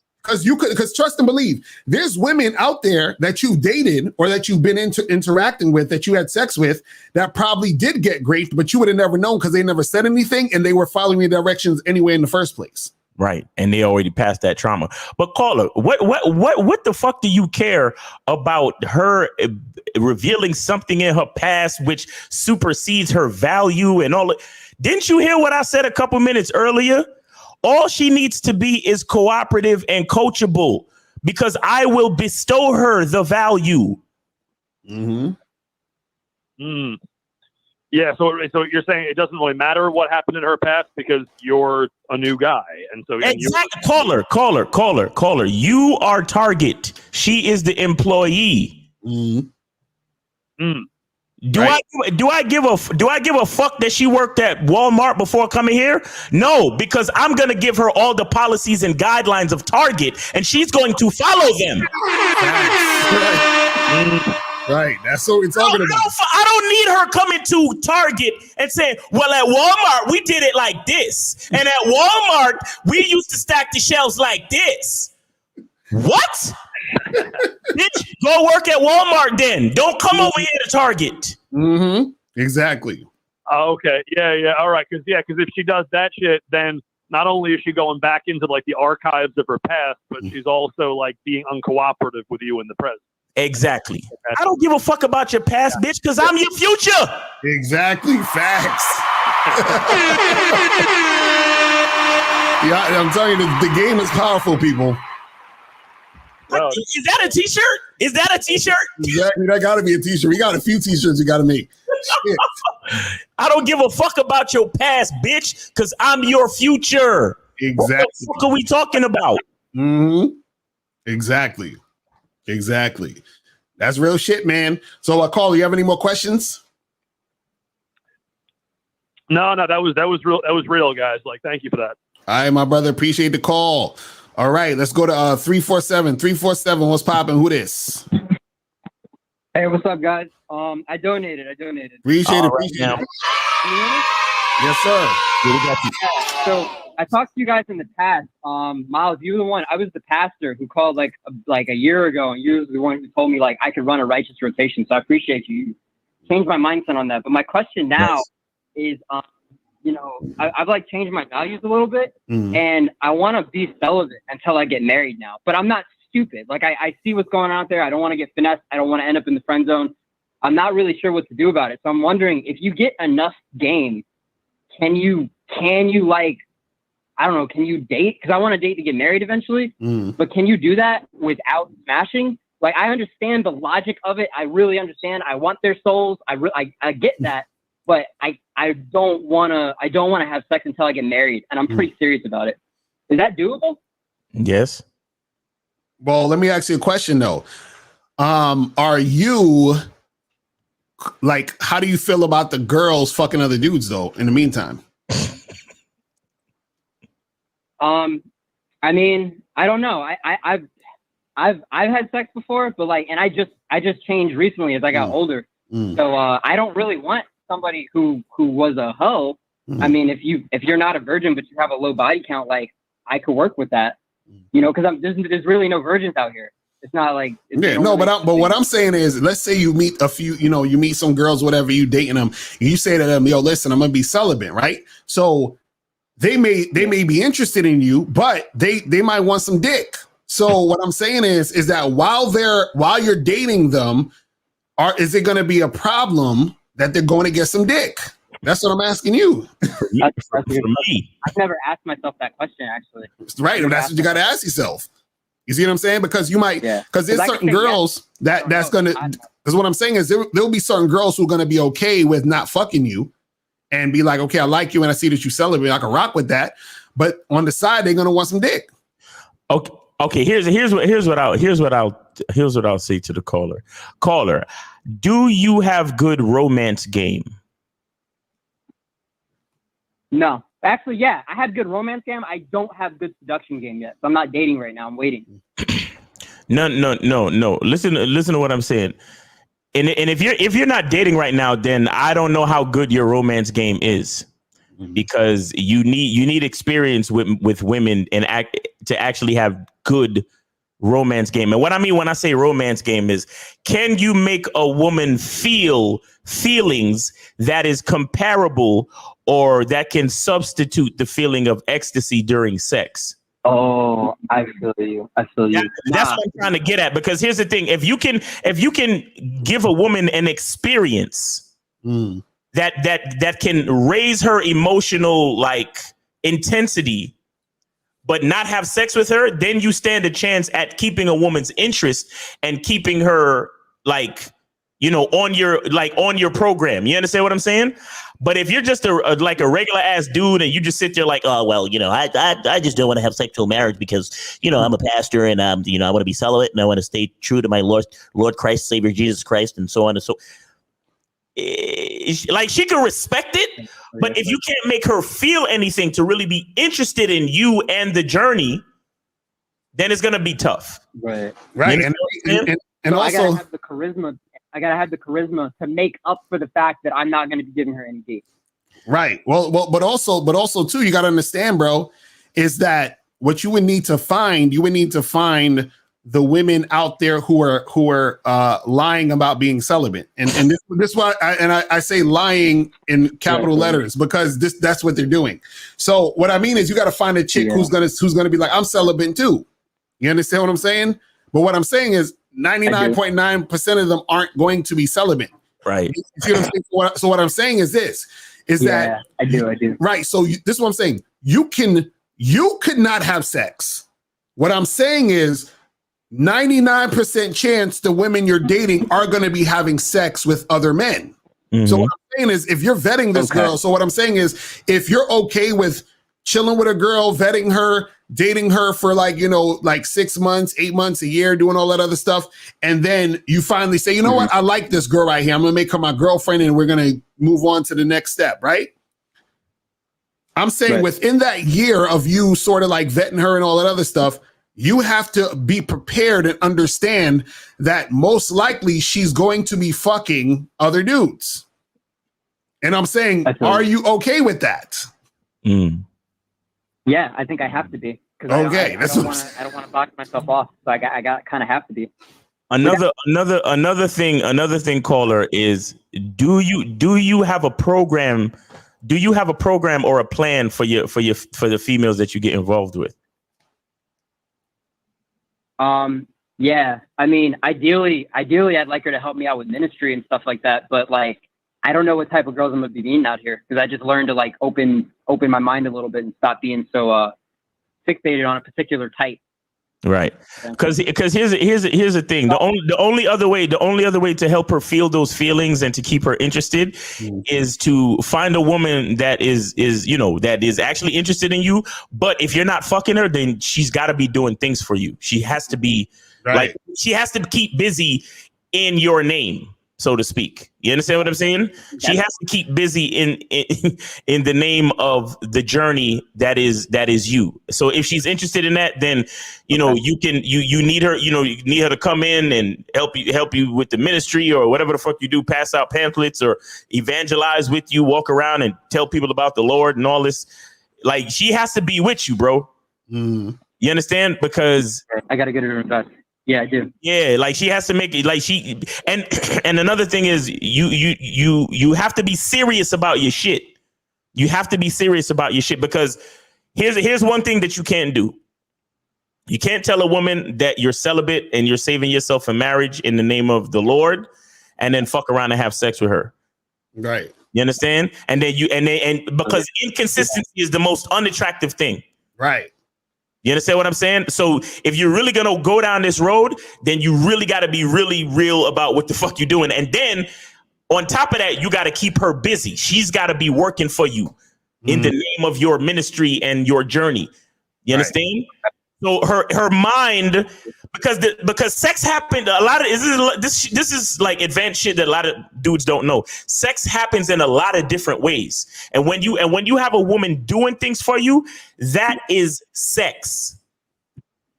trust and believe, there's women out there that you've dated or that you've been interacting with, that you had sex with, that probably did get great, but you would have never known because they never said anything and they were following your directions anyway in the first place. Right. And they already passed that trauma. But caller, what the fuck do you care about her revealing something in her past which supersedes her value and all? Didn't you hear what I said a couple minutes earlier? All she needs to be is cooperative and coachable, because I will bestow her the value. Mm-hmm. Yeah, so you're saying it doesn't really matter what happened in her past because you're a new guy, and so exactly. Caller. You are target. She is the employee. Do I give a fuck that she worked at Walmart before coming here? No, because I'm gonna give her all the policies and guidelines of Target, and she's going to follow them. Right, that's what we're talking about. I don't need her coming to Target and saying, well, at Walmart, we did it like this. And at Walmart, we used to stack the shelves like this. What? Bitch, go work at Walmart then. Don't come over here to Target. Exactly. Oh, okay. Yeah. All right. Because if she does that shit, then not only is she going back into like the archives of her past, but she's also like being uncooperative with you in the present. Exactly. I don't give a fuck about your past, bitch, because I'm your future. Exactly. Facts. Yeah, I'm telling you, the game is powerful, people. Is that a t-shirt? Is that a t-shirt? Exactly. That got to be a t-shirt. We got a few t-shirts you got to make. Shit. I don't give a fuck about your past, bitch, because I'm your future. Exactly. What the fuck are we talking about? Exactly. That's real shit, man. So, Carl, you have any more questions? No, that was real. That was real, guys. Like, thank you for that. All right, my brother. Appreciate the call. All right, let's go to 347. 347, what's popping? Who this? Hey, what's up, guys? I donated. Appreciate it. Yes, sir. So I talked to you guys in the past. Miles, you were the one. I was the pastor who called like a year ago, and you were the one who told me like I could run a righteous rotation. So I appreciate you. You changed my mindset on that. But my question now is, I've like changed my values a little bit, and I want to be celibate until I get married now. But I'm not stupid. Like I see what's going on out there. I don't want to get finessed. I don't want to end up in the friend zone. I'm not really sure what to do about it. So I'm wondering if you get enough game, can you like, I don't know, can you date? Because I want to date to get married eventually. But can you do that without smashing? Like, I understand the logic of it. I really understand. I want their souls. I get that. But I don't want to have sex until I get married, and I'm pretty serious about it. Is that doable? Yes. Well, let me ask you a question though. Are you like, how do you feel about the girls fucking other dudes though? In the meantime, I mean, I don't know. I've had sex before, but like, and I just changed recently as I got older. So I don't really want somebody who was a hoe. I mean, if you're not a virgin but you have a low body count, like I could work with that, because there's really no virgins out here. It's not like but what I'm saying is, let's say you meet a few, you meet some girls, whatever, you dating them, and you say to them, yo, listen, I'm gonna be celibate, right? So they may be interested in you, but they might want some dick. So what I'm saying is that while you're dating them, is it going to be a problem that they're going to get some dick? That's what I'm asking you. For me, I've never asked myself that question actually. Right, that's what you got to ask yourself. You see what I'm saying? Because you might, because there's certain girls that's gonna. Because what I'm saying is there'll be certain girls who are gonna be okay with not fucking you, and be like, okay, I like you, and I see that you celebrate. I can rock with that. But on the side, they're gonna want some dick. Okay. Here's what I'll say to the caller. Caller, do you have good romance game? No. Actually, yeah, I have good romance game. I don't have good seduction game yet. So I'm not dating right now. I'm waiting. No. Listen to what I'm saying. And if you're not dating right now, then I don't know how good your romance game is, because you need experience with women and to actually have good romance game. And what I mean when I say romance game is, can you make a woman feel feelings that is comparable or that can substitute the feeling of ecstasy during sex? Oh, I feel you. That's what I'm trying to get at, because here's the thing. If you can give a woman an experience that can raise her emotional like intensity, but not have sex with her, then you stand a chance at keeping a woman's interest and keeping her like, on your program. You understand what I'm saying? But if you're just a regular ass dude and you just sit there like, oh, well, I just don't want to have sexual marriage because, I'm a pastor and, I want to be celibate and I want to stay true to my Lord Christ, Savior Jesus Christ, and so on and so. Like, she can respect it, but if you can't make her feel anything to really be interested in you and the journey, then it's going to be tough. Right. And also, I gotta have the charisma. I gotta have the charisma to make up for the fact that I'm not going to be giving her any dates. Right. Well, but also too, you got to understand, bro, is that what you would need to find the women out there who are lying about being celibate, and this why I say lying in capital letters, because that's what they're doing. So what I mean is, you got to find a chick who's gonna be like, I'm celibate too. You understand what I'm saying? But what I'm saying is 99.9% of them aren't going to be celibate. Right. You see what I'm saying? So what I'm saying is this: that I do. Right. So this is what I'm saying. You could not have sex. What I'm saying is 99% chance the women you're dating are going to be having sex with other men. Mm-hmm. So what I'm saying is, if you're vetting this girl, so what I'm saying is, if you're okay with chilling with a girl, vetting her, dating her for like 6 months, 8 months, a year, doing all that other stuff, and then you finally say, you know what, I like this girl right here, I'm going to make her my girlfriend and we're going to move on to the next step, right? I'm saying within that year of you sort of like vetting her and all that other stuff, you have to be prepared and understand that most likely she's going to be fucking other dudes. And I'm saying, are you okay with that? Yeah, I think I have to be. Okay, I don't want to box myself off. So I kind of have to be. Another thing, caller, is do you have a program? Do you have a program or a plan for the females that you get involved with? Yeah, I mean, ideally, I'd like her to help me out with ministry and stuff like that. But like, I don't know what type of girls I'm gonna be meeting out here, because I just learned to like open my mind a little bit and stop being so fixated on a particular type. Right. Because here's the thing. The only other way to help her feel those feelings and to keep her interested is to find a woman that is actually interested in you. But if you're not fucking her, then she's got to be doing things for you. She has to be like, she has to keep busy in your name, so to speak. You understand what I'm saying? She has to keep busy in the name of the journey that is you. So if she's interested in that, then you need her. You need her to come in and help you with the ministry or whatever the fuck you do. Pass out pamphlets or evangelize with you. Walk around and tell people about the Lord and all this. Like, she has to be with you, bro. You understand? Because I gotta get her to invest. Yeah, I do. Yeah, like she has to make it like she and another thing is you have to be serious about your shit. You have to be serious about your shit, because here's one thing that you can't do. You can't tell a woman that you're celibate and you're saving yourself for marriage in the name of the Lord, and then fuck around and have sex with her. Right. You understand? And then because inconsistency is the most unattractive thing. Right. You understand what I'm saying? So if you're really going to go down this road, then you really got to be really real about what the fuck you're doing. And then on top of that, you got to keep her busy. She's got to be working for you in the name of your ministry and your journey. You understand? So her mind, because sex happened a lot of this is like advanced shit that a lot of dudes don't know. Sex happens in a lot of different ways, and when you have a woman doing things for you, that is sex.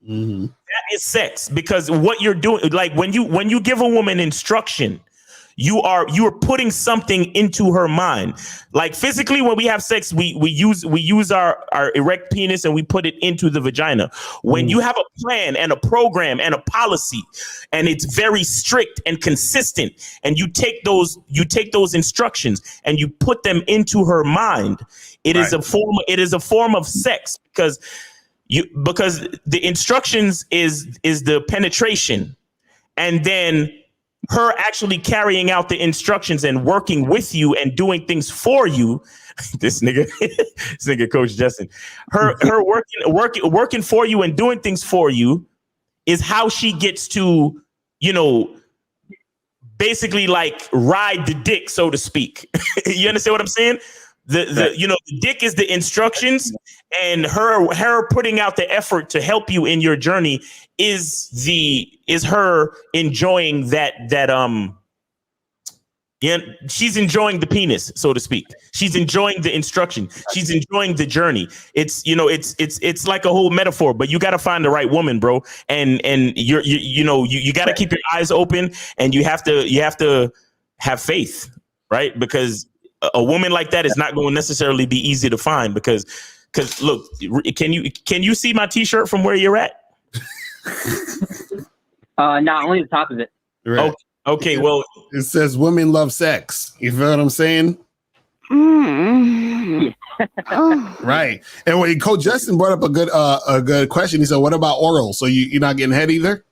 That is sex, because what you're doing, like when you give a woman instruction, you are putting something into her mind. Like physically, when we have sex, we use our erect penis and we put it into the vagina. When you have a plan and a program and a policy, and it's very strict and consistent, and you take those instructions and you put them into her mind, it is a form of sex, because the instructions is the penetration, and then her actually carrying out the instructions and working with you and doing things for you. This nigga, Coach Justin, her working for you and doing things for you is how she gets to, basically like ride the dick, so to speak. You understand what I'm saying? The dick is the instructions, and her putting out the effort to help you in your journey is her enjoying that she's enjoying the penis, so to speak. She's enjoying the instruction. She's enjoying the journey. It's like a whole metaphor, but you got to find the right woman, bro. And you got to keep your eyes open, and you have to have faith, right? Because a woman like that is not going to necessarily be easy to find, because look, can you see my t-shirt from where you're at? Not only the top of it. Right. Okay, well, it says women love sex. You feel what I'm saying? Right. And when Coach Justin brought up a good question, he said, "What about oral? So you're not getting head either?"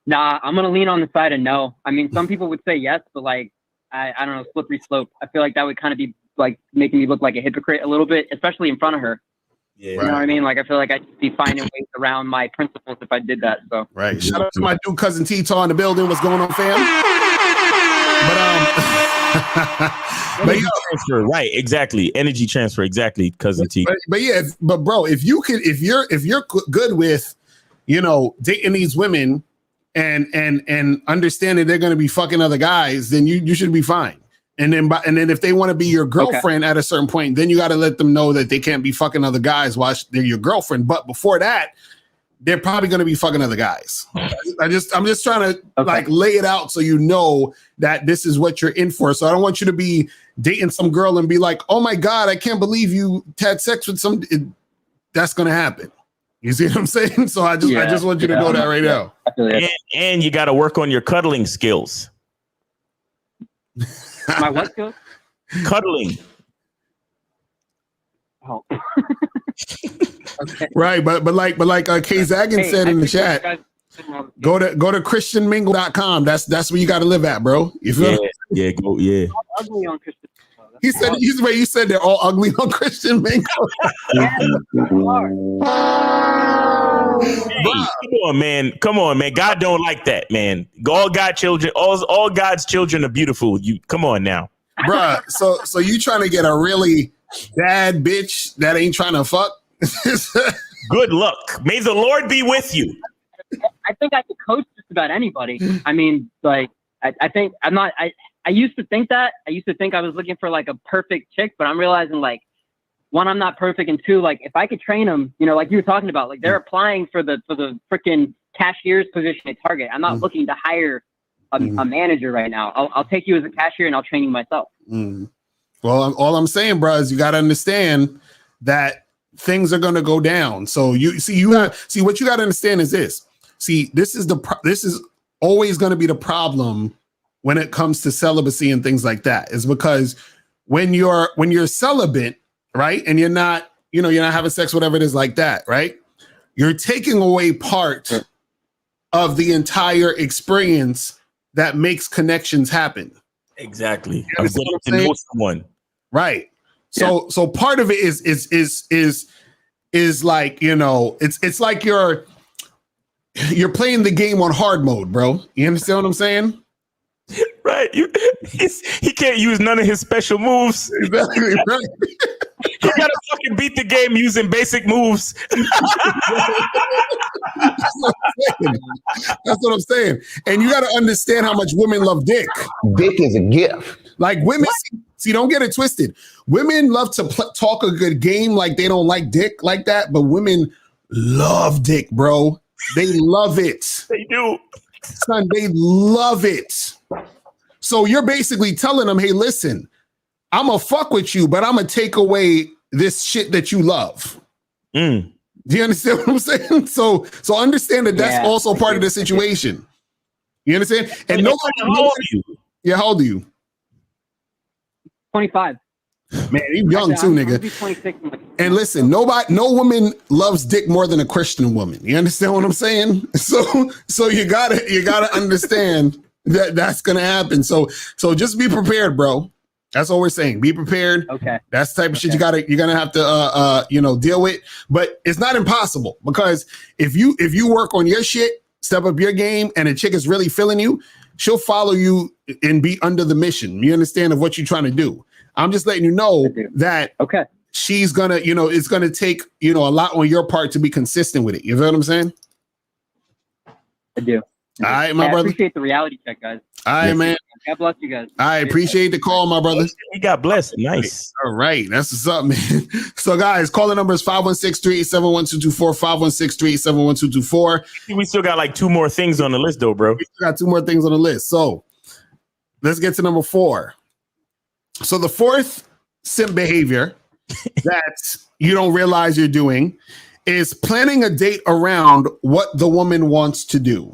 Nah, I'm gonna lean on the side of no. I mean, some people would say yes, but like I don't know, slippery slope. I feel like that would kind of be like making me look like a hypocrite a little bit, especially in front of her. Yeah, you know what I mean? Like I feel like I'd be finding ways around my principles if I did that. So right. Shout out to my dude cousin T-Taw in the building. What's going on, fam? But transfer, right? Exactly. Energy transfer, exactly. Cousin T. But bro, if you're good with, dating these women and understanding they're going to be fucking other guys, then you should be fine. And then if they want to be your girlfriend at a certain point, then you got to let them know that they can't be fucking other guys while they're your girlfriend. But before that, they're probably going to be fucking other guys. I'm just trying to like lay it out so you know that this is what you're in for. So I don't want you to be dating some girl and be like, "Oh my God, I can't believe you had sex with some." That's going to happen. You see what I'm saying? So I just want you to know that right now. And you got to work on your cuddling skills. My what skills? Cuddling. Oh. Okay. Right, but like K Zagan said in the chat, go to christianmingle.com. That's where you got to live at, bro. You feel me? Yeah, go, yeah. Ugly on Christian. You said they're all ugly on Christian Mingle. Hey, come on, man. God don't like that, man. All God's children are beautiful. You come on now, bruh. So you trying to get a really bad bitch that ain't trying to fuck? Good luck. May the Lord be with you. I think I could coach just about anybody. I mean, like I think I'm not. I used to think that. I used to think I was looking for like a perfect chick, but I'm realizing like, one, I'm not perfect, and two, like if I could train them, like you were talking about, like they're applying for the freaking cashier's position at Target. I'm not looking to hire a manager right now. I'll take you as a cashier and I'll train you myself. Well, all I'm saying, bro, is you got to understand that things are going to go down. So what you got to understand is this. See, this is always going to be the problem when it comes to celibacy and things like that, is because when you're celibate, right, and you're not having sex, whatever it is like that, right, you're taking away part of the entire experience that makes connections happen. Exactly. I'm getting to know someone. Right. So part of it is like, you know, it's like you're playing the game on hard mode, bro. You understand what I'm saying? Right. He can't use none of his special moves. Exactly right. He gotta fucking beat the game using basic moves. That's what I'm saying. And you got to understand how much women love dick. Dick is a gift. Like women, see, don't get it twisted. Women love to talk a good game like they don't like dick like that, but women love dick, bro. They love it. They do. Son, they love it. So you're basically telling them, hey, listen, I'm going to fuck with you, but I'm going to take away this shit that you love. Do you understand what I'm saying? So understand that that's also part of the situation. You understand? And nobody. Yeah, how old are you? 25. Man, you young too, nigga. 26. And listen, no woman loves dick more than a Christian woman. You understand what I'm saying? So you gotta understand that that's gonna happen. So just be prepared, bro. That's all we're saying. Be prepared. Okay. That's the type of shit you're gonna have to deal with. But it's not impossible, because if you work on your shit, step up your game, and a chick is really feeling you, she'll follow you and be under the mission. You understand of what you're trying to do. I'm just letting you know that she's gonna, it's gonna take, a lot on your part to be consistent with it. You know what I'm saying? I do. All right, my brother. I appreciate the reality check, guys. All right, man. God bless you guys. I appreciate the call, my brother. We got blessed. Nice. All right. That's what's up, man. So, guys, calling number is 516-387-1224, 516-387-1224. We still got like 2 more things on the list, though, bro. We still got 2 more things on the list. So, let's get to number 4. So, the fourth simp behavior that you don't realize you're doing is planning a date around what the woman wants to do.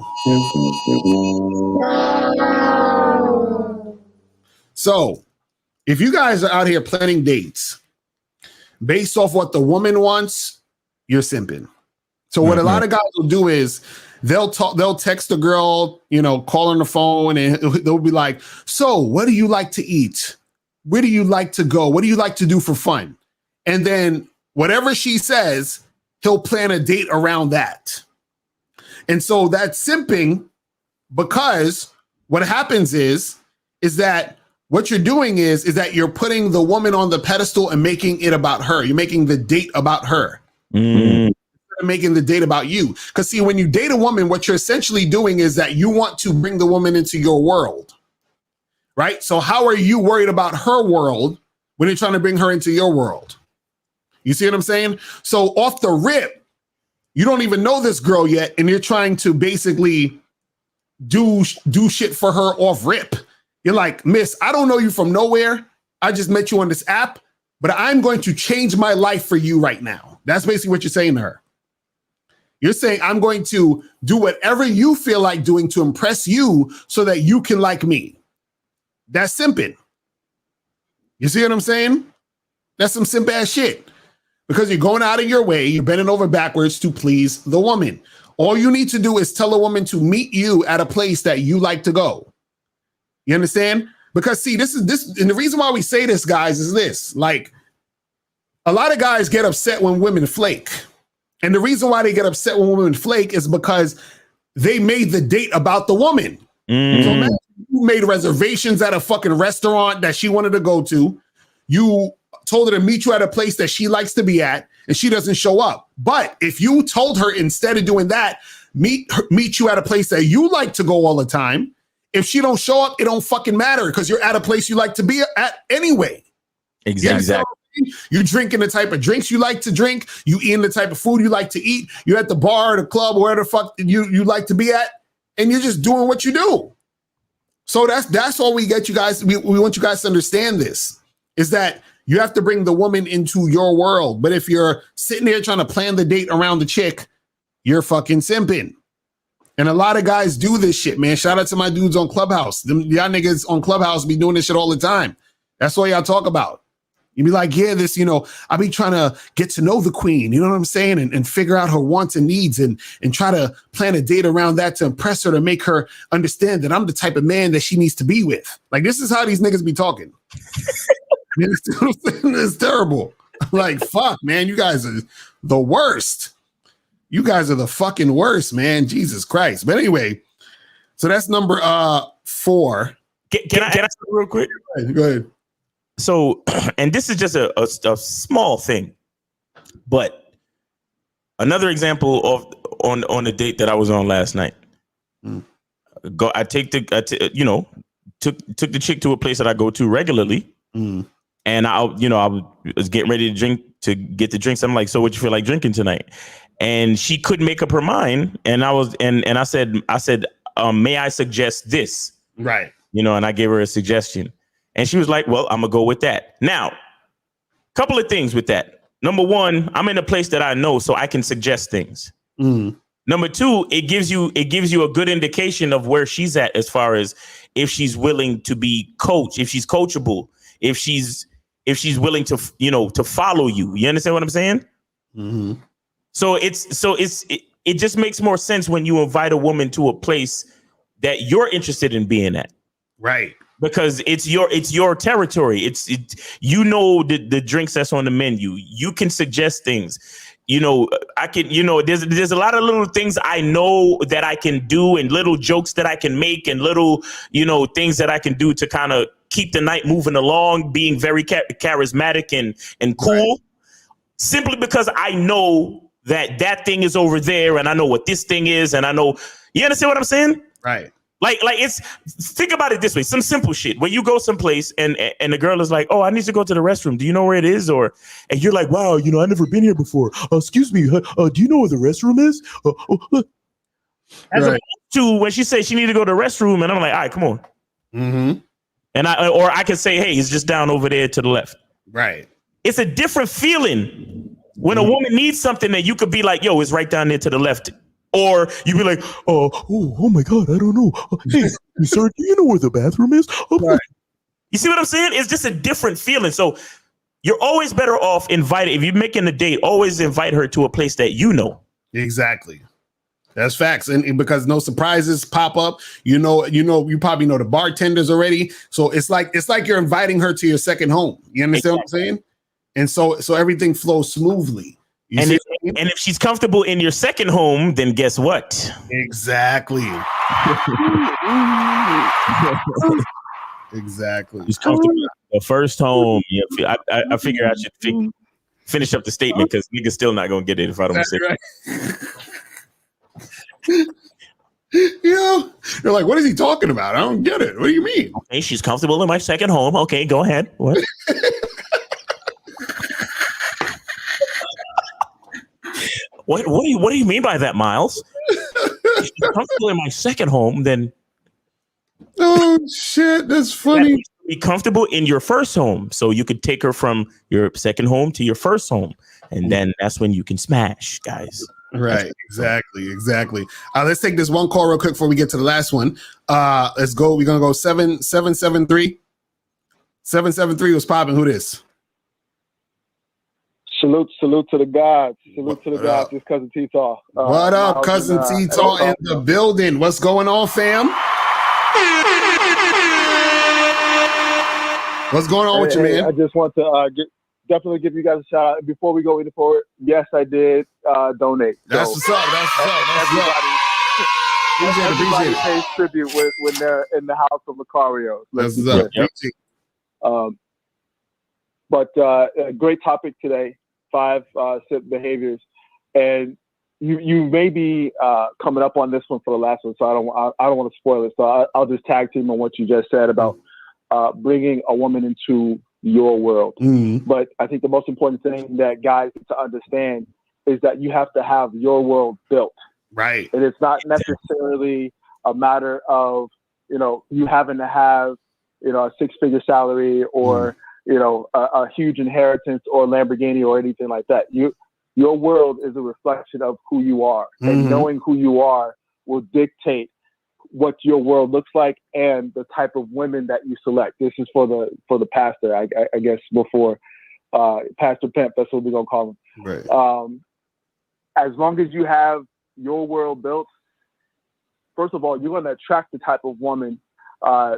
So, if you guys are out here planning dates based off what the woman wants, you're simping. So what a lot of guys will do is they'll text a girl, call on the phone, and they'll be like, so what do you like to eat? Where do you like to go? What do you like to do for fun? And then whatever she says, he'll plan a date around that. And so that's simping, because what happens is that what you're doing is that you're putting the woman on the pedestal and making it about her. You're making the date about her. Instead of making the date about you. Because see, when you date a woman, what you're essentially doing is that you want to bring the woman into your world. Right? So how are you worried about her world when you're trying to bring her into your world? You see what I'm saying? So off the rip, you don't even know this girl yet, and you're trying to basically do shit for her off rip. You're like, miss, I don't know you from nowhere. I just met you on this app, but I'm going to change my life for you right now. That's basically what you're saying to her. You're saying, I'm going to do whatever you feel like doing to impress you so that you can like me. That's simping. You see what I'm saying? That's some simp ass shit. Because you're going out of your way, you're bending over backwards to please the woman. All you need to do is tell a woman to meet you at a place that you like to go. You understand? Because see, this, and the reason why we say this, guys, is this. Like, a lot of guys get upset when women flake. And the reason why they get upset when women flake is because they made the date about the woman. So imagine you made reservations at a fucking restaurant that she wanted to go to. You told her to meet you at a place that she likes to be at, and she doesn't show up. But if you told her, instead of doing that, meet you at a place that you like to go all the time, if she don't show up, it don't fucking matter, because you're at a place you like to be at anyway. Exactly. You're drinking the type of drinks you like to drink. You eating the type of food you like to eat. You're at the bar or the club or wherever the fuck you like to be at, and you're just doing what you do. So that's all we get you guys. We want you guys to understand this, is that you have to bring the woman into your world. But if you're sitting there trying to plan the date around the chick, you're fucking simping. And a lot of guys do this shit, man. Shout out to my dudes on Clubhouse. Y'all niggas on Clubhouse be doing this shit all the time. That's all y'all talk about. You'd be like, yeah, this, I'll be trying to get to know the queen, you know what I'm saying? And figure out her wants and needs and try to plan a date around that to impress her, to make her understand that I'm the type of man that she needs to be with. Like, this is how these niggas be talking. It's terrible. Like, fuck, man, you guys are the worst. You guys are the fucking worst, man. Jesus Christ. But anyway, so that's number 4. Can I ask real quick? Go ahead. So, and this is just a small thing, but another example of on a date that I was on last night. I took the chick to a place that I go to regularly, and I was getting ready to get the drinks. I'm like, so what you feel like drinking tonight? And she couldn't make up her mind, and I said, may I suggest this? Right. And I gave her a suggestion. And she was like, well, I'm going to go with that. Now, couple of things with that. Number one, I'm in a place that I know, so I can suggest things. Number two, it gives you a good indication of where she's at as far as if she's willing to be coached, if she's coachable, if she's willing to, to follow you. You understand what I'm saying? So it just makes more sense when you invite a woman to a place that you're interested in being at. Right. Because it's your territory. The drinks that's on the menu. You can suggest things. I can, there's a lot of little things I know that I can do, and little jokes that I can make, and little, things that I can do to kind of keep the night moving along, being very charismatic and cool. Right. Simply because I know that thing is over there, and I know what this thing is, and I know, you understand what I'm saying? Right. Like think about it this way. Some simple shit where you go someplace and the girl is like, oh, I need to go to the restroom. Do you know where it is? And you're like, wow, I've never been here before. Excuse me. Do you know where the restroom is? As opposed to when she says she need to go to the restroom, and I'm like, all right, come on. And I can say, hey, it's just down over there to the left. Right. It's a different feeling when a woman needs something that you could be like, yo, it's right down there to the left. Or you'd be like, oh my God, I don't know. Hey, sir, do you know where the bathroom is? Right. You see what I'm saying? It's just a different feeling. So you're always better off inviting. If you're making a date, always invite her to a place that you know. Exactly. That's facts. And because no surprises pop up, you probably know the bartenders already. So it's like you're inviting her to your second home. You understand what I'm saying? And so everything flows smoothly. And if she's comfortable in your second home, then guess what? Exactly. Exactly. She's comfortable in the first home. Yeah, I figure I should finish up the statement because niggas still not gonna get it if I don't say it. They're like, what is he talking about? I don't get it. What do you mean? Okay, she's comfortable in my second home. Okay, go ahead. What? What do you mean by that, Miles? If she's comfortable in my second home, then oh shit, that's funny. Be comfortable in your first home, so you could take her from your second home to your first home, and then that's when you can smash, guys. Right, exactly. Let's take this one call real quick before we get to the last one. Let's go. We're gonna go 773. 773 was popping. Who this? Salute to the gods. Salute to the gods. It's Cousin T-Taw. What up, Cousin T-Taw in the building? What's going on, fam? What's going on with you, man? I just want to definitely give you guys a shout out. Before we go any forward, yes, I did donate. That's what's up. Everybody pays tribute when they're in the house of Locario. That's what's up. But a great topic today. 5 SIMP behaviors, and you may be coming up on this one for the last one, so I don't want to spoil it. So I'll just tag team on what you just said about bringing a woman into your world. But I think the most important thing that guys need to understand is that you have to have your world built. Right. And it's not necessarily a matter of you having to have a 6-figure salary or a huge inheritance or Lamborghini or anything like that. Your world is a reflection of who you are, and knowing who you are will dictate what your world looks like and the type of women that you select. This is for the pastor, I guess, before Pastor Pimp. That's what we're gonna call him. Right. As long as you have your world built, first of all, you're gonna attract the type of woman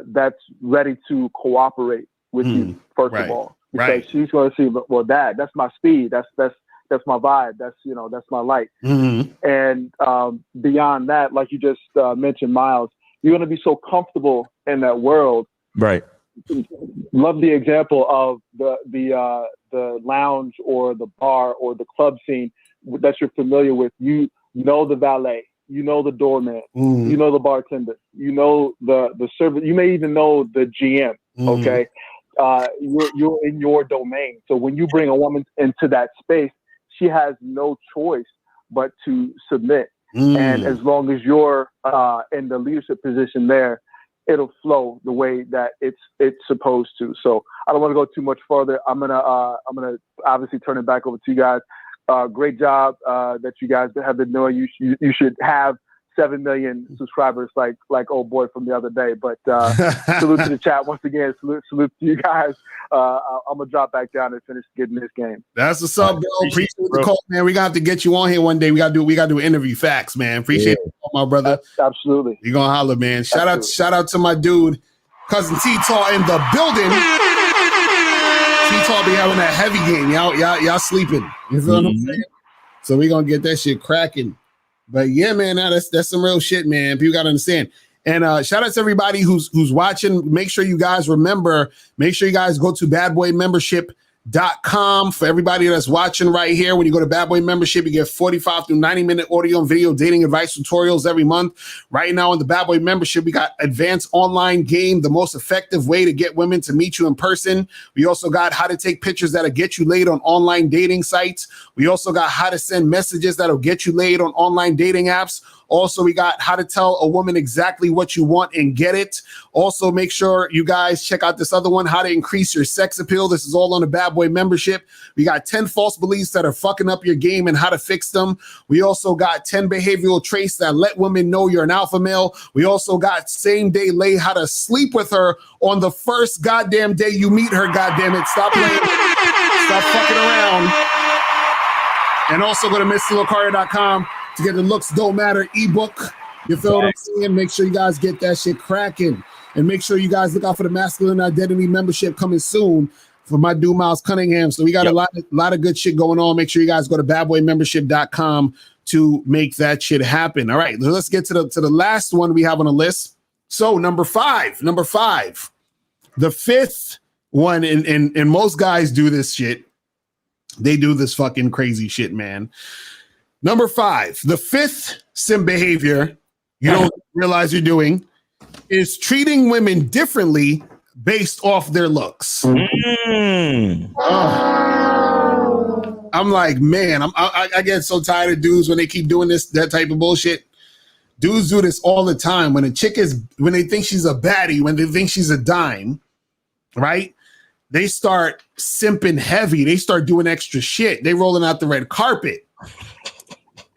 that's ready to cooperate with you. First of all, because she's gonna see, well, Dad, that's my speed. That's my vibe. That's my light. And beyond that, like you just mentioned, Miles, you're gonna be so comfortable in that world. Right. Love the example of the lounge or the bar or the club scene that you're familiar with. You know the valet, you know the doorman, you know the bartender, you know the server. You may even know the GM. Okay, you're in your domain. So when you bring a woman into that space, she has no choice but to submit. And as long as you're in the leadership position there, it'll flow the way that it's supposed to. So I don't want to go too much further. I'm gonna obviously turn it back over to you guys. Great job that you guys have been doing. You should have 7 million subscribers like old boy from the other day. But salute to the chat once again. Salute to you guys. I'm gonna drop back down and finish getting this game. That's what's up, bro. Appreciate the call, man. We got to get you on here one day. We gotta do an interview. Facts, man. Appreciate it, my brother. Absolutely. You gonna holler, man. Shout out to my dude, cousin T-Taw in the building. T-Taw be having that heavy game. Y'all sleeping. You feel what I'm saying? So we gonna get that shit cracking. But yeah, man, that's some real shit, man. People gotta understand. And shout out to everybody who's watching. Make sure you guys go to badboymembership.com. For everybody that's watching right here, when you go to Bad Boy Membership, you get 45 through 90-minute audio and video dating advice tutorials every month. Right now in the Bad Boy Membership, we got advanced online game, the most effective way to get women to meet you in person. We also got how to take pictures that'll get you laid on online dating sites. We also got how to send messages that'll get you laid on online dating apps. Also, we got how to tell a woman exactly what you want and get it. Also, make sure you guys check out this other one, how to increase your sex appeal. This is all on the Bad Boy Membership. We got 10 false beliefs that are fucking up your game and how to fix them. We also got 10 behavioral traits that let women know you're an alpha male. We also got same day lay, how to sleep with her on the first goddamn day you meet her. Goddamn it. Stop playing. Stop fucking around. And also go to MrLocario.com to get the Looks Don't Matter ebook. You feel what I'm saying? Make sure you guys get that shit cracking. And make sure you guys look out for the Masculine Identity membership coming soon for my dude Miles Cunningham. So we got a lot of good shit going on. Make sure you guys go to badboymembership.com to make that shit happen. All right, let's get to the last one we have on the list. So number five, the fifth one, and most guys do this shit. They do this fucking crazy shit, man. Number 5, the fifth SIMP behavior you don't realize you're doing is treating women differently based off their looks. I'm like, man, I get so tired of dudes when they keep doing that type of bullshit. Dudes do this all the time. When they think she's a baddie, when they think she's a dime, right? They start simping heavy. They start doing extra shit. They rolling out the red carpet.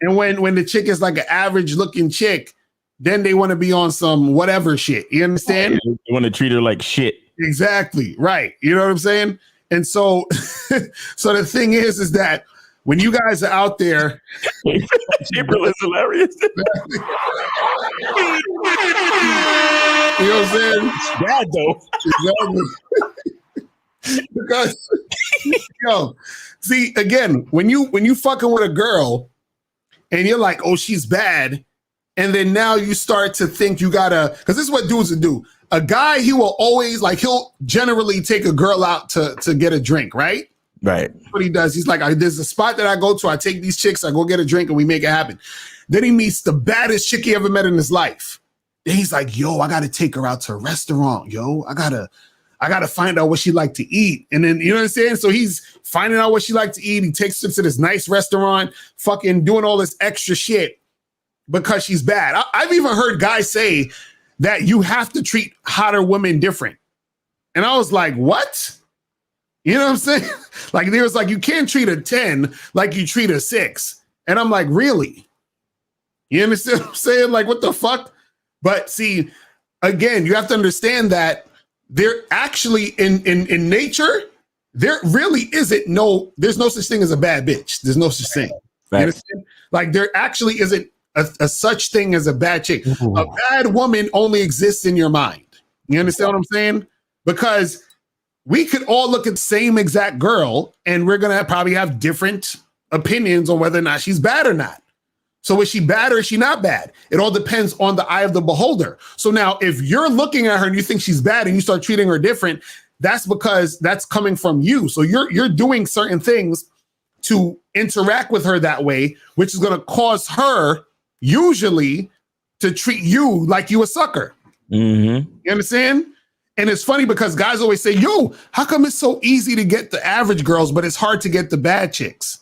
And when the chick is like an average looking chick, then they want to be on some whatever shit. You understand? They want to treat her like shit. Exactly. Right. You know what I'm saying? And so, so the thing is that when you guys are out there, April is hilarious. You know what I'm saying? It's bad though. Exactly. Because see, again, when you fucking with a girl and you're like, oh, she's bad, and then now you start to think you gotta, because this is what dudes would do. A guy, he will always, like, he'll generally take a girl out to get a drink, right? Right. That's what he does. He's like, there's a spot that I go to, I take these chicks, I go get a drink, and we make it happen. Then he meets the baddest chick he ever met in his life. Then he's like, yo, I gotta take her out to a restaurant, yo. I gotta find out what she like to eat. And then, you know what I'm saying? So he's finding out what she like to eat. He takes her to this nice restaurant, fucking doing all this extra shit because she's bad. I've even heard guys say that you have to treat hotter women different. And I was like, what? You know what I'm saying? Like, there was like, you can't treat a 10 like you treat a 6. And I'm like, really? You understand what I'm saying? Like, what the fuck? But see, again, you have to understand that they're actually in nature, there really isn't there's no such thing as a bad bitch. There's no such thing. You understand? Like there actually isn't a such thing as a bad chick. Ooh. A bad woman only exists in your mind. You understand what I'm saying? Because we could all look at the same exact girl and we're going to probably have different opinions on whether or not she's bad or not. So is she bad or is she not bad? It all depends on the eye of the beholder. So now if you're looking at her and you think she's bad and you start treating her different, that's because that's coming from you. So you're doing certain things to interact with her that way, which is going to cause her usually to treat you like you a sucker. Mm-hmm. You understand? And it's funny because guys always say, yo, how come it's so easy to get the average girls, but it's hard to get the bad chicks?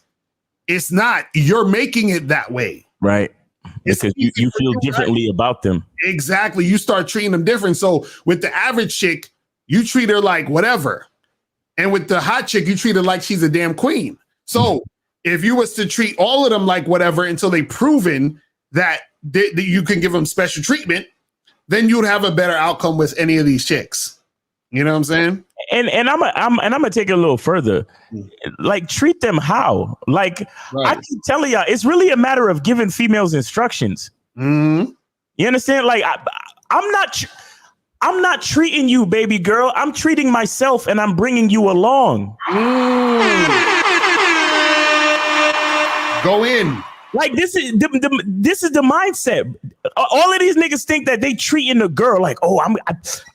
It's not. You're making it that way. Right. Because you feel differently about them. Exactly. You start treating them different. So with the average chick, you treat her like whatever. And with the hot chick, you treat her like she's a damn queen. So if you was to treat all of them like whatever until they proven that you can give them special treatment, then you'd have a better outcome with any of these chicks. You know what I'm saying? And I'm gonna take it a little further. Like, treat them how? Like, right. I keep telling y'all, it's really a matter of giving females instructions. Mm-hmm. You understand? Like, I'm not treating you, baby girl. I'm treating myself, and I'm bringing you along. Go in. Like, this is the mindset. All of these niggas think that they treating the girl like, oh, I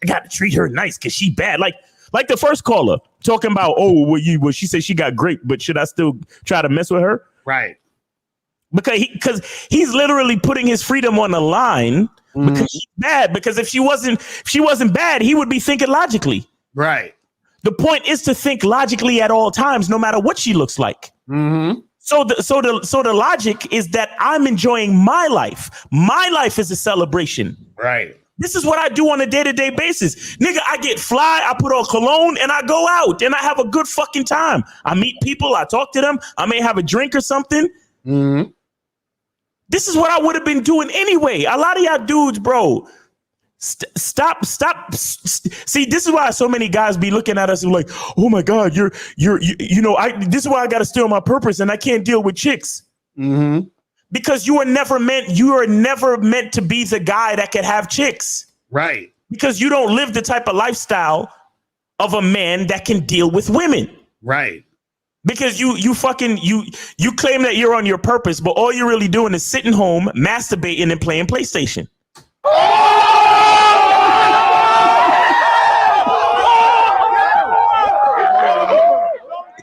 got to treat her nice because she bad. Like the first caller talking about, well, she said she got great, but should I still try to mess with her? Right. Because he's literally putting his freedom on the line because she's bad. Because if she wasn't bad, he would be thinking logically. Right. The point is to think logically at all times, no matter what she looks like. Mm-hmm. So the logic is that I'm enjoying my life. My life is a celebration. Right. This is what I do on a day-to-day basis. Nigga, I get fly, I put on cologne, and I go out, and I have a good fucking time. I meet people, I talk to them, I may have a drink or something. Mm-hmm. This is what I would have been doing anyway. A lot of y'all dudes, bro, stop. See, this is why so many guys be looking at us and like, oh my God, this is why I got to steal my purpose and I can't deal with chicks. Mm-hmm. Because you are never meant to be the guy that could have chicks. Right. Because you don't live the type of lifestyle of a man that can deal with women. Right. Because you claim that you're on your purpose, but all you're really doing is sitting home, masturbating and playing PlayStation.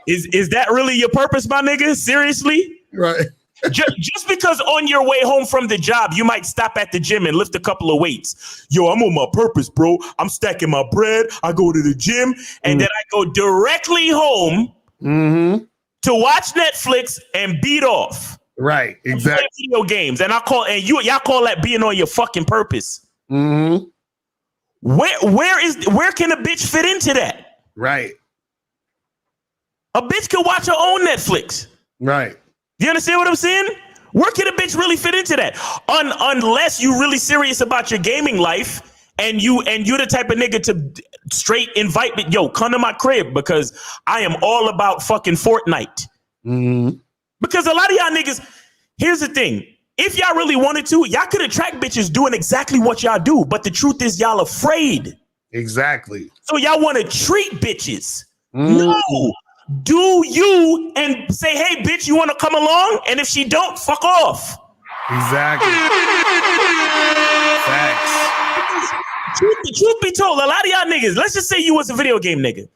Is that really your purpose, my nigga? Seriously? Right. Just because on your way home from the job, you might stop at the gym and lift a couple of weights. Yo, I'm on my purpose, bro. I'm stacking my bread. I go to the gym and then I go directly home to watch Netflix and beat off. Right. Exactly. Video games. And y'all call that being on your fucking purpose. Mm-hmm. Where can a bitch fit into that? Right. A bitch can watch her own Netflix. Right. You understand what I'm saying? Where can a bitch really fit into that? Unless you're really serious about your gaming life and you're the type of nigga to straight invite me, yo, come to my crib because I am all about fucking Fortnite. Mm-hmm. Because a lot of y'all niggas, here's the thing. If y'all really wanted to, y'all could attract bitches doing exactly what y'all do. But the truth is y'all afraid. Exactly. So y'all want to treat bitches. No. Do you and say, hey, bitch, you want to come along? And if she don't, fuck off. Exactly. Facts. Truth be told, a lot of y'all niggas, let's just say you was a video game nigga,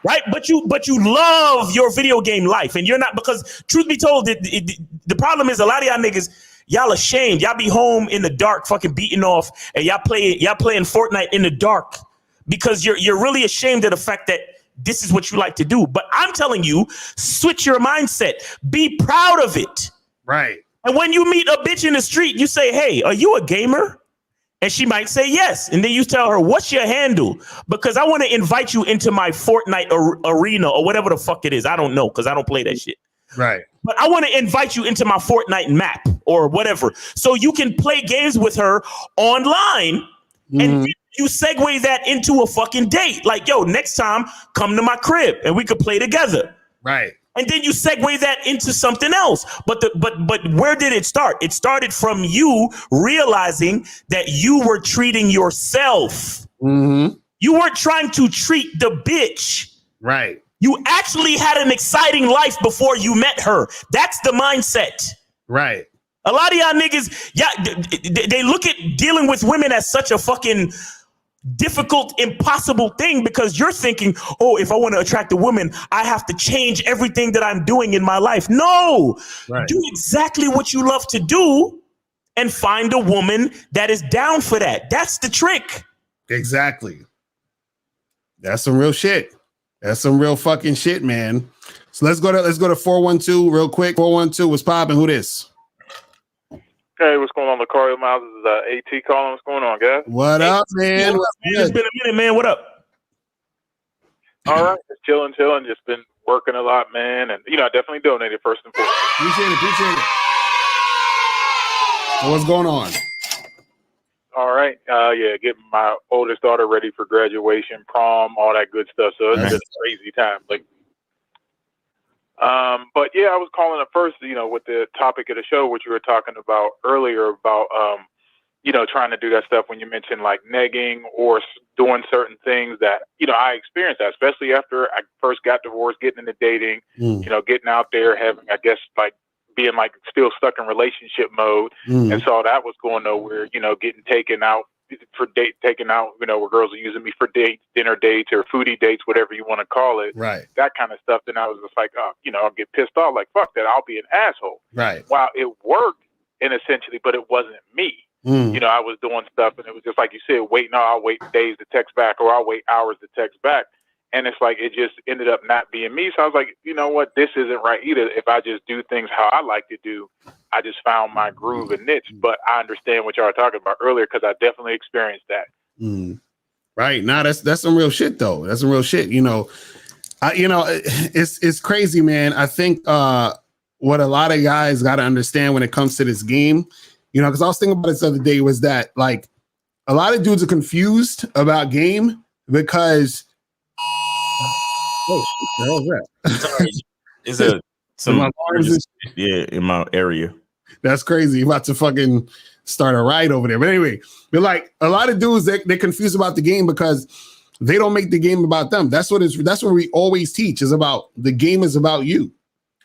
right? But you love your video game life, and you're not, because truth be told, the problem is a lot of y'all niggas, y'all ashamed. Y'all be home in the dark, fucking beating off, and y'all playing Fortnite in the dark because you're really ashamed of the fact that this is what you like to do. But I'm telling you, switch your mindset. Be proud of it. Right. And when you meet a bitch in the street, you say, hey, are you a gamer? And she might say yes. And then you tell her, what's your handle? Because I want to invite you into my Fortnite arena or whatever the fuck it is. I don't know because I don't play that shit. Right. But I want to invite you into my Fortnite map or whatever. So you can play games with her online. And you segue that into a fucking date. Like, yo, next time, come to my crib and we could play together. Right. And then you segue that into something else. But where did it start? It started from you realizing that you were treating yourself. Mm-hmm. You weren't trying to treat the bitch. Right. You actually had an exciting life before you met her. That's the mindset. Right. A lot of y'all niggas, they look at dealing with women as such a fucking difficult, impossible thing because you're thinking, oh, if I want to attract a woman, I have to change everything that I'm doing in my life. No, do exactly what you love to do and find a woman that is down for that. That's the trick. Exactly. That's some real shit. That's some real fucking shit, man. So let's go to 412 real quick. 412, what's popping? Who this? Hey, what's going on, Locario? Miles, this is AT calling. What's going on, guys? What up, man? It's been a minute, man. What up? All right, just chilling. Just been working a lot, man. And, I definitely donated first and foremost. Appreciate it. So what's going on? All right. Getting my oldest daughter ready for graduation, prom, all that good stuff. So it's been a crazy time. But I was calling at first, with the topic of the show, which you were talking about earlier about, trying to do that stuff when you mentioned like negging or doing certain things that, I experienced that, especially after I first got divorced, getting into dating, getting out there, having, I guess, like being like still stuck in relationship mode and saw that was going nowhere, getting taken out where girls are using me for dates, dinner dates or foodie dates, whatever you want to call it. Right. That kind of stuff. Then I was just like, I'll get pissed off. Like, fuck that. I'll be an asshole. Right. Wow. It worked essentially, but it wasn't me. I was doing stuff and it was just like you said, I'll wait days to text back or I'll wait hours to text back. And it's like, it just ended up not being me. So I was like, you know what? This isn't right either. If I just do things how I like to do, I just found my groove and niche. But I understand what y'all were talking about earlier because I definitely experienced that. Right. Now that's some real shit though. That's some real shit. It's crazy, man. I think what a lot of guys got to understand when it comes to this game, because I was thinking about this the other day was that like a lot of dudes are confused about game because Is it some in my area? That's crazy. You're about to fucking start a riot over there. But anyway, but like a lot of dudes, they're confused about the game because they don't make the game about them. That's what we always teach is about the game is about you.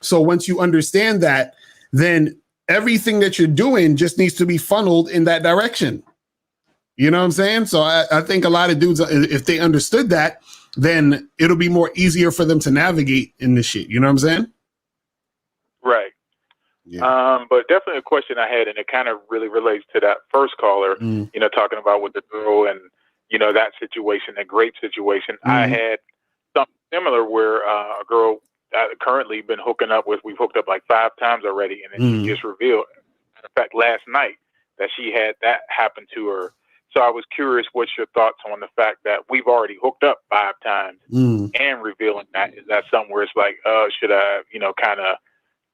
So once you understand that, then everything that you're doing just needs to be funneled in that direction. You know what I'm saying? So I think a lot of dudes, if they understood that, then it'll be more easier for them to navigate in this shit. You know what I'm saying? Right. Yeah. But definitely a question I had, and it kind of really relates to that first caller, talking about with the girl and, that situation, that grape situation. I had something similar where a girl currently been hooking up with, we've hooked up like 5 times already. And then she just revealed, matter of fact, last night that she had that happen to her. So I was curious, what's your thoughts on the fact that we've already hooked up 5 times and revealing that? Is that something where it's like, should I, kind of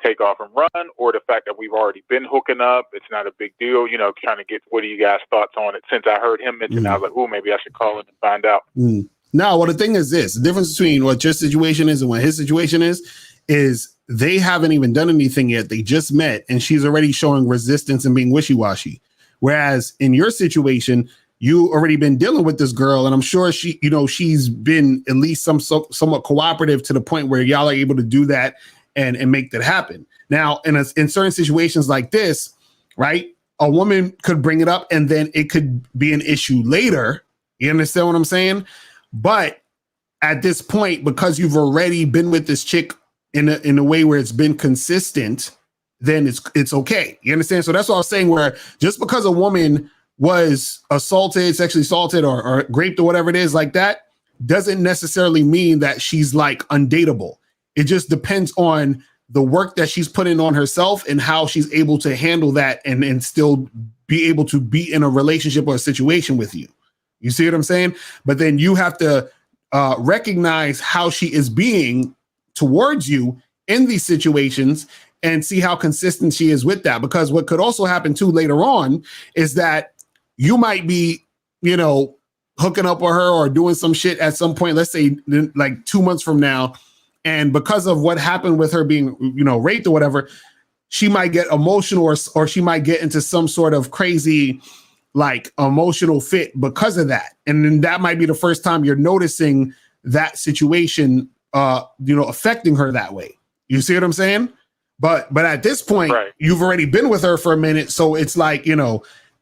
take off and run, or the fact that we've already been hooking up, it's not a big deal, trying to get, what are you guys' thoughts on it? Since I heard him mention, I was like, oh, maybe I should call in and find out. No, well, the thing is this, the difference between what your situation is and what his situation is they haven't even done anything yet. They just met and she's already showing resistance and being wishy-washy. Whereas in your situation, you already been dealing with this girl, and I'm sure she's been at least somewhat cooperative to the point where y'all are able to do that and make that happen. Now, in certain situations like this, right, a woman could bring it up and then it could be an issue later. You understand what I'm saying? But at this point, because you've already been with this chick in a way where it's been consistent, then it's okay. You understand? So that's what I was saying, where just because a woman was assaulted, sexually assaulted or raped or whatever it is like that, doesn't necessarily mean that she's like undateable. It just depends on the work that she's putting on herself and how she's able to handle that and still be able to be in a relationship or a situation with you. You see what I'm saying? But then you have to recognize how she is being towards you in these situations and see how consistent she is with that. Because what could also happen too later on is that you might be, hooking up with her or doing some shit at some point, let's say like 2 months from now, and because of what happened with her being, raped or whatever, she might get emotional or she might get into some sort of crazy like emotional fit because of that. And then that might be the first time you're noticing that situation, affecting her that way. You see what I'm saying? But at this point, you've already been with her for a minute. So it's like,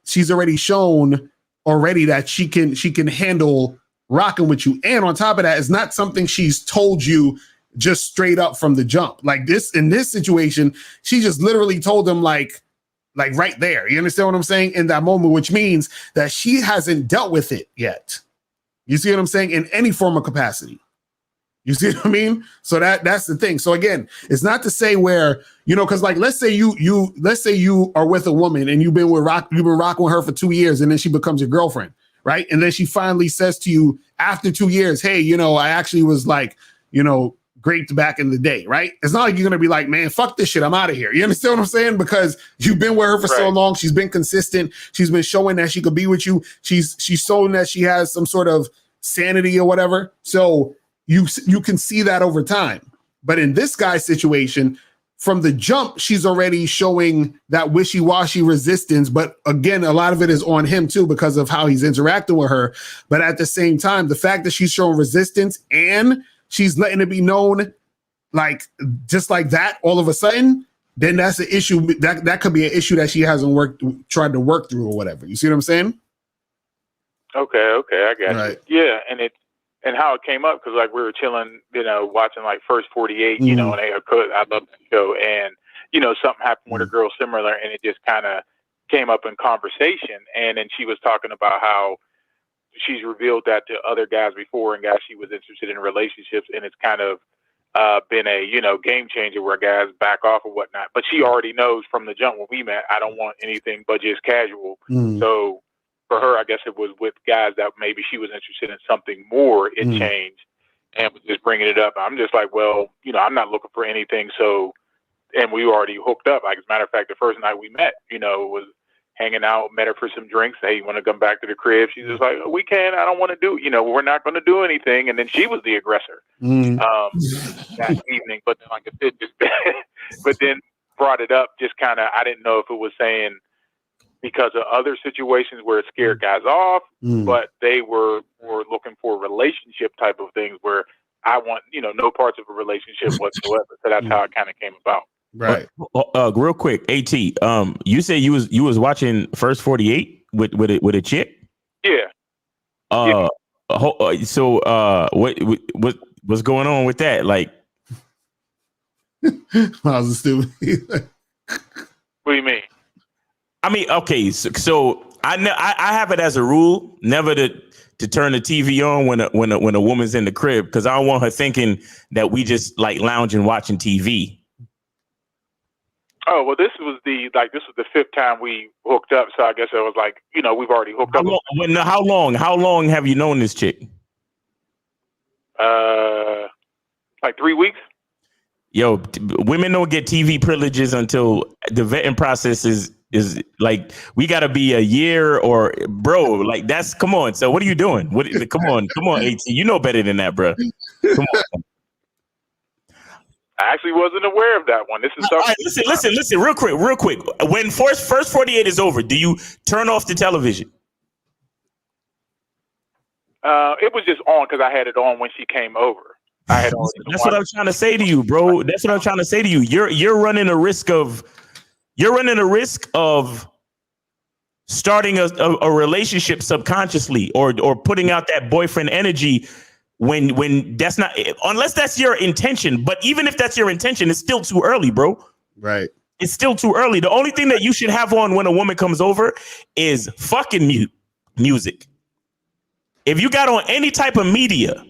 she's already shown already that she can handle rocking with you. And on top of that, it's not something she's told you just straight up from the jump. Like this, in this situation, she just literally told him like right there. You understand what I'm saying? In that moment, which means that she hasn't dealt with it yet. You see what I'm saying? In any form of capacity. You see what I mean? So that's the thing. So again, it's not to say where, because like let's say you are with a woman and you've been rocking with her for 2 years and then she becomes your girlfriend, right? And then she finally says to you after 2 years, hey, I actually was like, great back in the day, right? It's not like you're gonna be like, man, fuck this shit, I'm out of here. You understand what I'm saying? Because you've been with her for so long, she's been consistent, she's been showing that she could be with you, she's showing that she has some sort of sanity or whatever. So you can see that over time. But in this guy's situation, from the jump, she's already showing that wishy-washy resistance. But again, a lot of it is on him too because of how he's interacting with her. But at the same time, the fact that she's showing resistance and she's letting it be known, like just like that, all of a sudden, then that's an issue. That could be an issue that she hasn't tried to work through or whatever. You see what I'm saying? Okay, I got you. Yeah, and how it came up because like we were chilling, watching like First 48, and I love that show, and something happened with a girl similar, and it just kind of came up in conversation, and then she was talking about how she's revealed that to other guys before and guys she was interested in relationships, and it's kind of been a game changer where guys back off or whatnot. But she already knows from the jump when we met, I don't want anything but just casual. So for her, I guess it was with guys that maybe she was interested in something more. It changed and was just bringing it up. I'm just like, well, I'm not looking for anything. So, and we already hooked up. Like as a matter of fact, the first night we met, was hanging out, met her for some drinks. Hey, you want to come back to the crib? She's just like, we can. I don't want to do, we're not going to do anything. And then she was the aggressor that evening. But then, like I said, but then brought it up. Just kind of, I didn't know if it was saying because of other situations where it scared guys off, but they were looking for relationship type of things where I want, no parts of a relationship whatsoever. So that's how it kind of came about. Right. Real quick, AT. You said you was watching First 48 with a chick. Yeah. So what's going on with that? Like, Miles is stupid. What do you mean? I mean, okay. So I have it as a rule never to turn the TV on when a woman's in the crib because I don't want her thinking that we just like lounging watching TV. Oh, well, this was the fifth time we hooked up. So I guess it was like, we've already hooked up. How long have you known this chick? Like 3 weeks. Yo, women don't get TV privileges until the vetting process is like, we got to be a year or bro, like that's, come on. So what are you doing? Come on, AT. You know better than that, bro. Come on. I actually wasn't aware of that one. This is something. Right, listen, real quick. When first 48 is over, do you turn off the television? It was just on because I had it on when she came over. I had on. That's what I'm trying to say to you, bro. That's what I'm trying to say to you. You're running a risk of starting a relationship subconsciously or putting out that boyfriend energy. When that's not, unless that's your intention, but even if that's your intention, it's still too early, bro. Right. It's still too early. The only thing that you should have on when a woman comes over is fucking music. If you got on any type of media,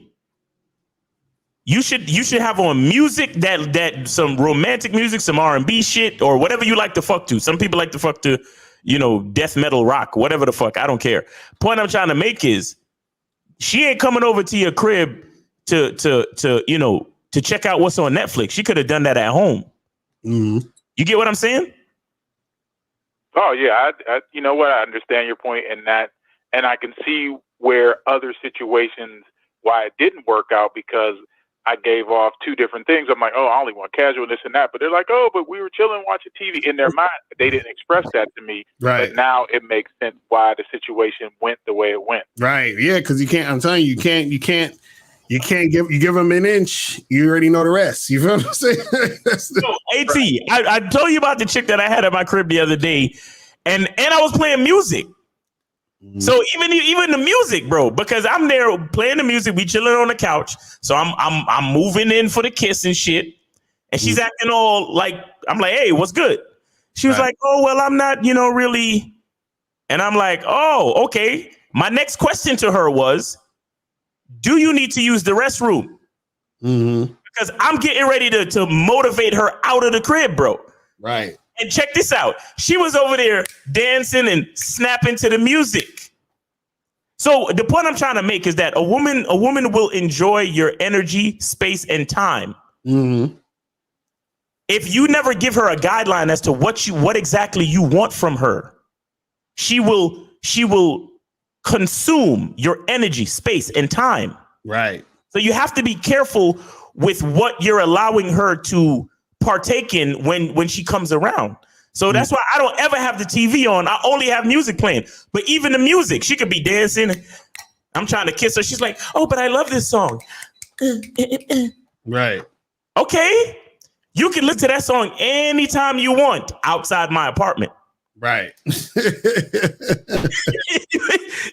you should have on music that some romantic music, some R&B shit, or whatever you like to fuck to. Some people like to fuck to, death metal rock, whatever the fuck. I don't care. Point I'm trying to make is, she ain't coming over to your crib to check out what's on Netflix. She could have done that at home. You get what I'm saying? Oh yeah, I you know what? I understand your point in that, and I can see where other situations, why it didn't work out, because I gave off two different things. I'm like, oh, I only want casual, this and that. But they're like, oh, but we were chilling, watching TV. In their mind, they didn't express that to me. Right. But now it makes sense why the situation went the way it went. Right. Yeah, because you can't. I'm telling you, you can't give them an inch. You already know the rest. You feel what I'm saying? I told you about the chick that I had at my crib the other day, and I was playing music. So even the music, bro, because I'm there playing the music, we chilling on the couch. So I'm moving in for the kiss and shit. And she's acting all like, I'm like, hey, what's good? She was like, oh, well, I'm not, really. And I'm like, oh, okay. My next question to her was, do you need to use the restroom? Because I'm getting ready to motivate her out of the crib, bro. Right. And check this out. She was over there dancing and snapping to the music. So the point I'm trying to make is that a woman will enjoy your energy, space, and time. If you never give her a guideline as to what exactly you want from her, she will consume your energy, space, and time. Right. So you have to be careful with what you're allowing her to partake in when she comes around. So that's why I don't ever have the TV on. I only have music playing. But even the music, she could be dancing. I'm trying to kiss her. She's like, oh, but I love this song. Right. Okay. You can listen to that song anytime you want outside my apartment. Right.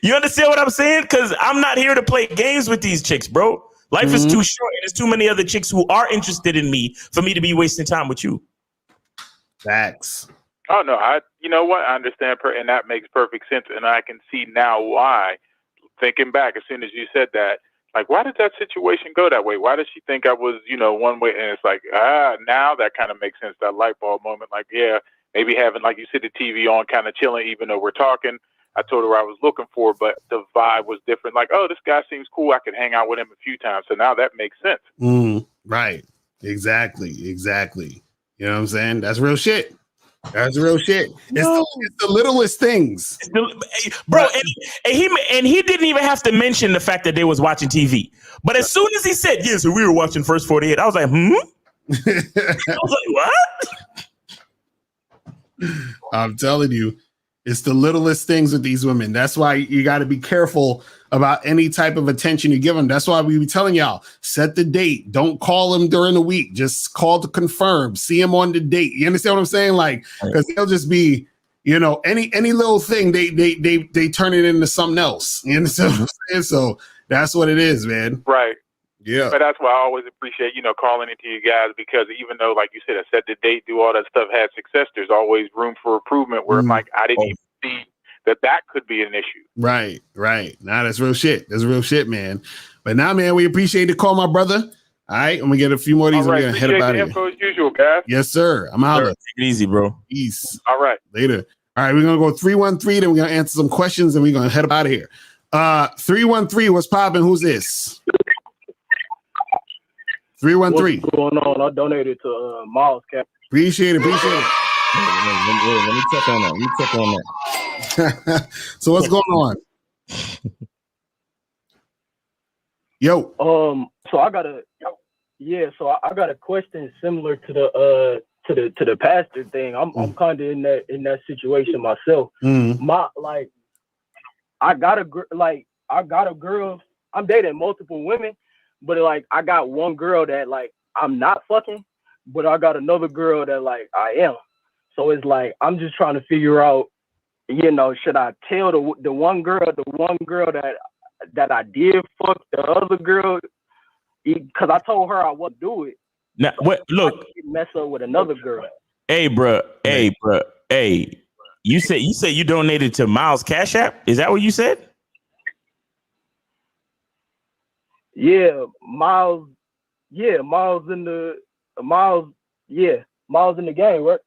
You understand what I'm saying? Because I'm not here to play games with these chicks, bro. Life is too short. And there's too many other chicks who are interested in me for me to be wasting time with you. Facts. Oh, no, you know what? I understand, and that makes perfect sense. And I can see now why, thinking back, as soon as you said that, like, why did that situation go that way? Why did she think I was, one way? And it's like, now that kind of makes sense, that light bulb moment. Like, yeah, maybe having, like you said, the TV on, kind of chilling, even though we're talking. I told her I was looking for, but the vibe was different. Like, oh, this guy seems cool. I could hang out with him a few times. So now that makes sense. Right. Exactly. You know what I'm saying? That's real shit. That's real shit. It's the littlest things. Bro, and he didn't even have to mention the fact that they was watching TV. But as soon as he said, yeah, so we were watching First 48, I was like, I was like, what? I'm telling you, it's the littlest things with these women. That's why you got to be careful about any type of attention you give them. That's why we be telling y'all, set the date. Don't call them during the week. Just call to confirm. See them on the date. You understand what I'm saying? Like, because they'll just be, any little thing, they turn it into something else. You understand what I'm saying? So that's what it is, man. Right. Yeah. But that's why I always appreciate, calling into you guys, because even though, like you said, I set the date, do all that stuff, had success, there's always room for improvement where I'm like, I didn't even see that could be an issue. Right. Nah, that's real shit. That's real shit, man. But now, man, we appreciate the call, my brother. All right, I'm going to get a few more of these. All right, we're going to head up out of here. Info as usual, guys. Yes, sir. I'm out. Take it easy, bro. Peace. All right. Later. All right, we're going to go 313, then we're going to answer some questions, and we're going to head up out of here. 313, what's popping? Who's this? 313. What's going on? I donated to Miles Cap. Appreciate it. Let me check on that. So what's going on? Yo. So I got a question similar to the pastor thing. I'm kind of in that situation myself. I got a girl. I'm dating multiple women, but I got one girl that I'm not fucking, but I got another girl that I am. So it's I'm just trying to figure out, should I tell the one girl that I did fuck the other girl, because I told her I wouldn't do it. Now, look, mess up with another girl. Hey, bro. You said you donated to Miles Cash App. Is that what you said? Yeah, Miles in the game, right?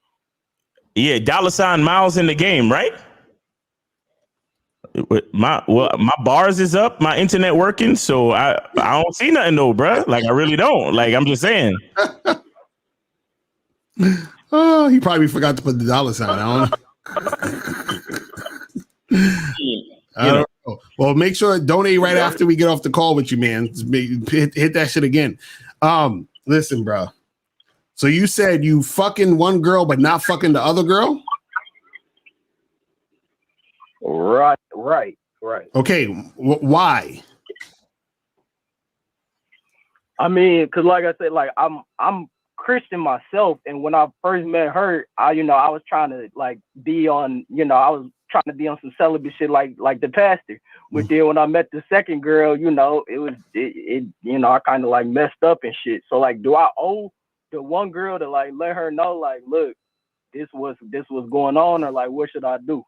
Yeah, $ Miles in the game, right? My bars is up, my internet working, so I don't see nothing though, bro. I really don't. I'm just saying. Oh, he probably forgot to put the $. I don't know. I don't know. Well, make sure donate right after we get off the call with you, man. Hit that shit again. Listen, bro. So you said you fucking one girl, but not fucking the other girl? Right. Okay, why? I mean, cause like I said, like I'm Christian myself, and when I first met her, I was trying to like be on, I was trying to be on some celibate shit like the pastor. But then when I met the second girl, I kind of like messed up and shit. So like, do I owe the one girl to like let her know, like, look, this was going on, or like, what should I do?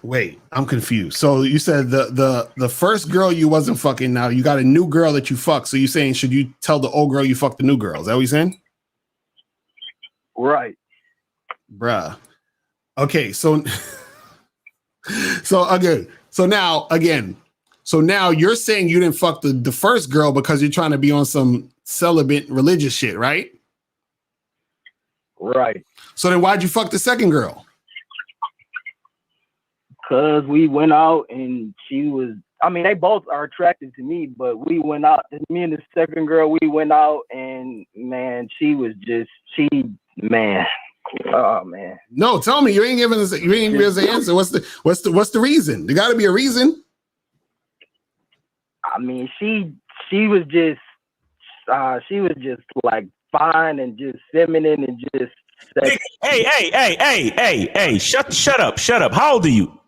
Wait, I'm confused. So you said the first girl you wasn't fucking, now you got a new girl that you fucked. So you saying, should you tell the old girl you fucked the new girl? Is that what you're saying? Right. Bruh. Okay, so now you're saying you didn't fuck the first girl because you're trying to be on some celibate religious shit, right? Right. So then why'd you fuck the second girl? Cause we went out and she was, I mean, they both are attractive to me, but we went out, me and the second girl, we went out and man, oh man. No, tell me, you ain't giving us the answer. What's the reason? There gotta be a reason. I mean, she was just like fine and just feminine and just sexy. Hey, shut up. How old are you?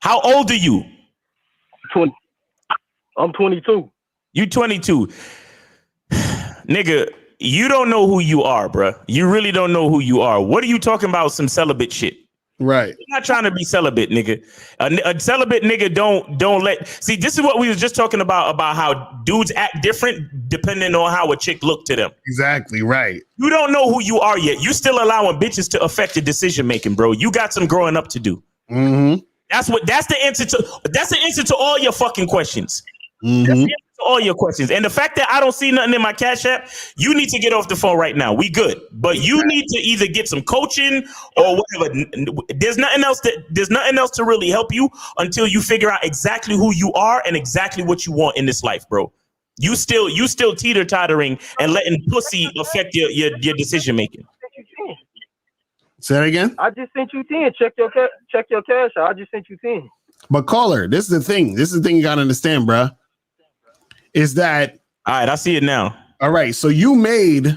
How old are you? 20. I'm 22. You 22. Nigga, you don't know who you are, bruh. You really don't know who you are. What are you talking about? Some celibate shit. Right. You're not trying to be celibate, nigga. A celibate nigga don't let. See, this is what we was just talking about how dudes act different depending on how a chick look to them. Exactly, right. You don't know who you are yet. You still allowing bitches to affect your decision making, bro. You got some growing up to do. Mm-hmm. That's the answer to all your fucking questions. Mm-hmm. That's the answer to all your questions. And the fact that I don't see nothing in my Cash App, you need to get off the phone right now. We good. But you need to either get some coaching or whatever. There's nothing else to really help you until you figure out exactly who you are and exactly what you want in this life, bro. You still teeter-tottering and letting pussy affect your decision making. Say that again. I just sent you 10. Check your cash out. I just sent you 10. But caller, this is the thing. This is the thing you gotta understand, bruh. Is that all right? I see it now. All right. So you made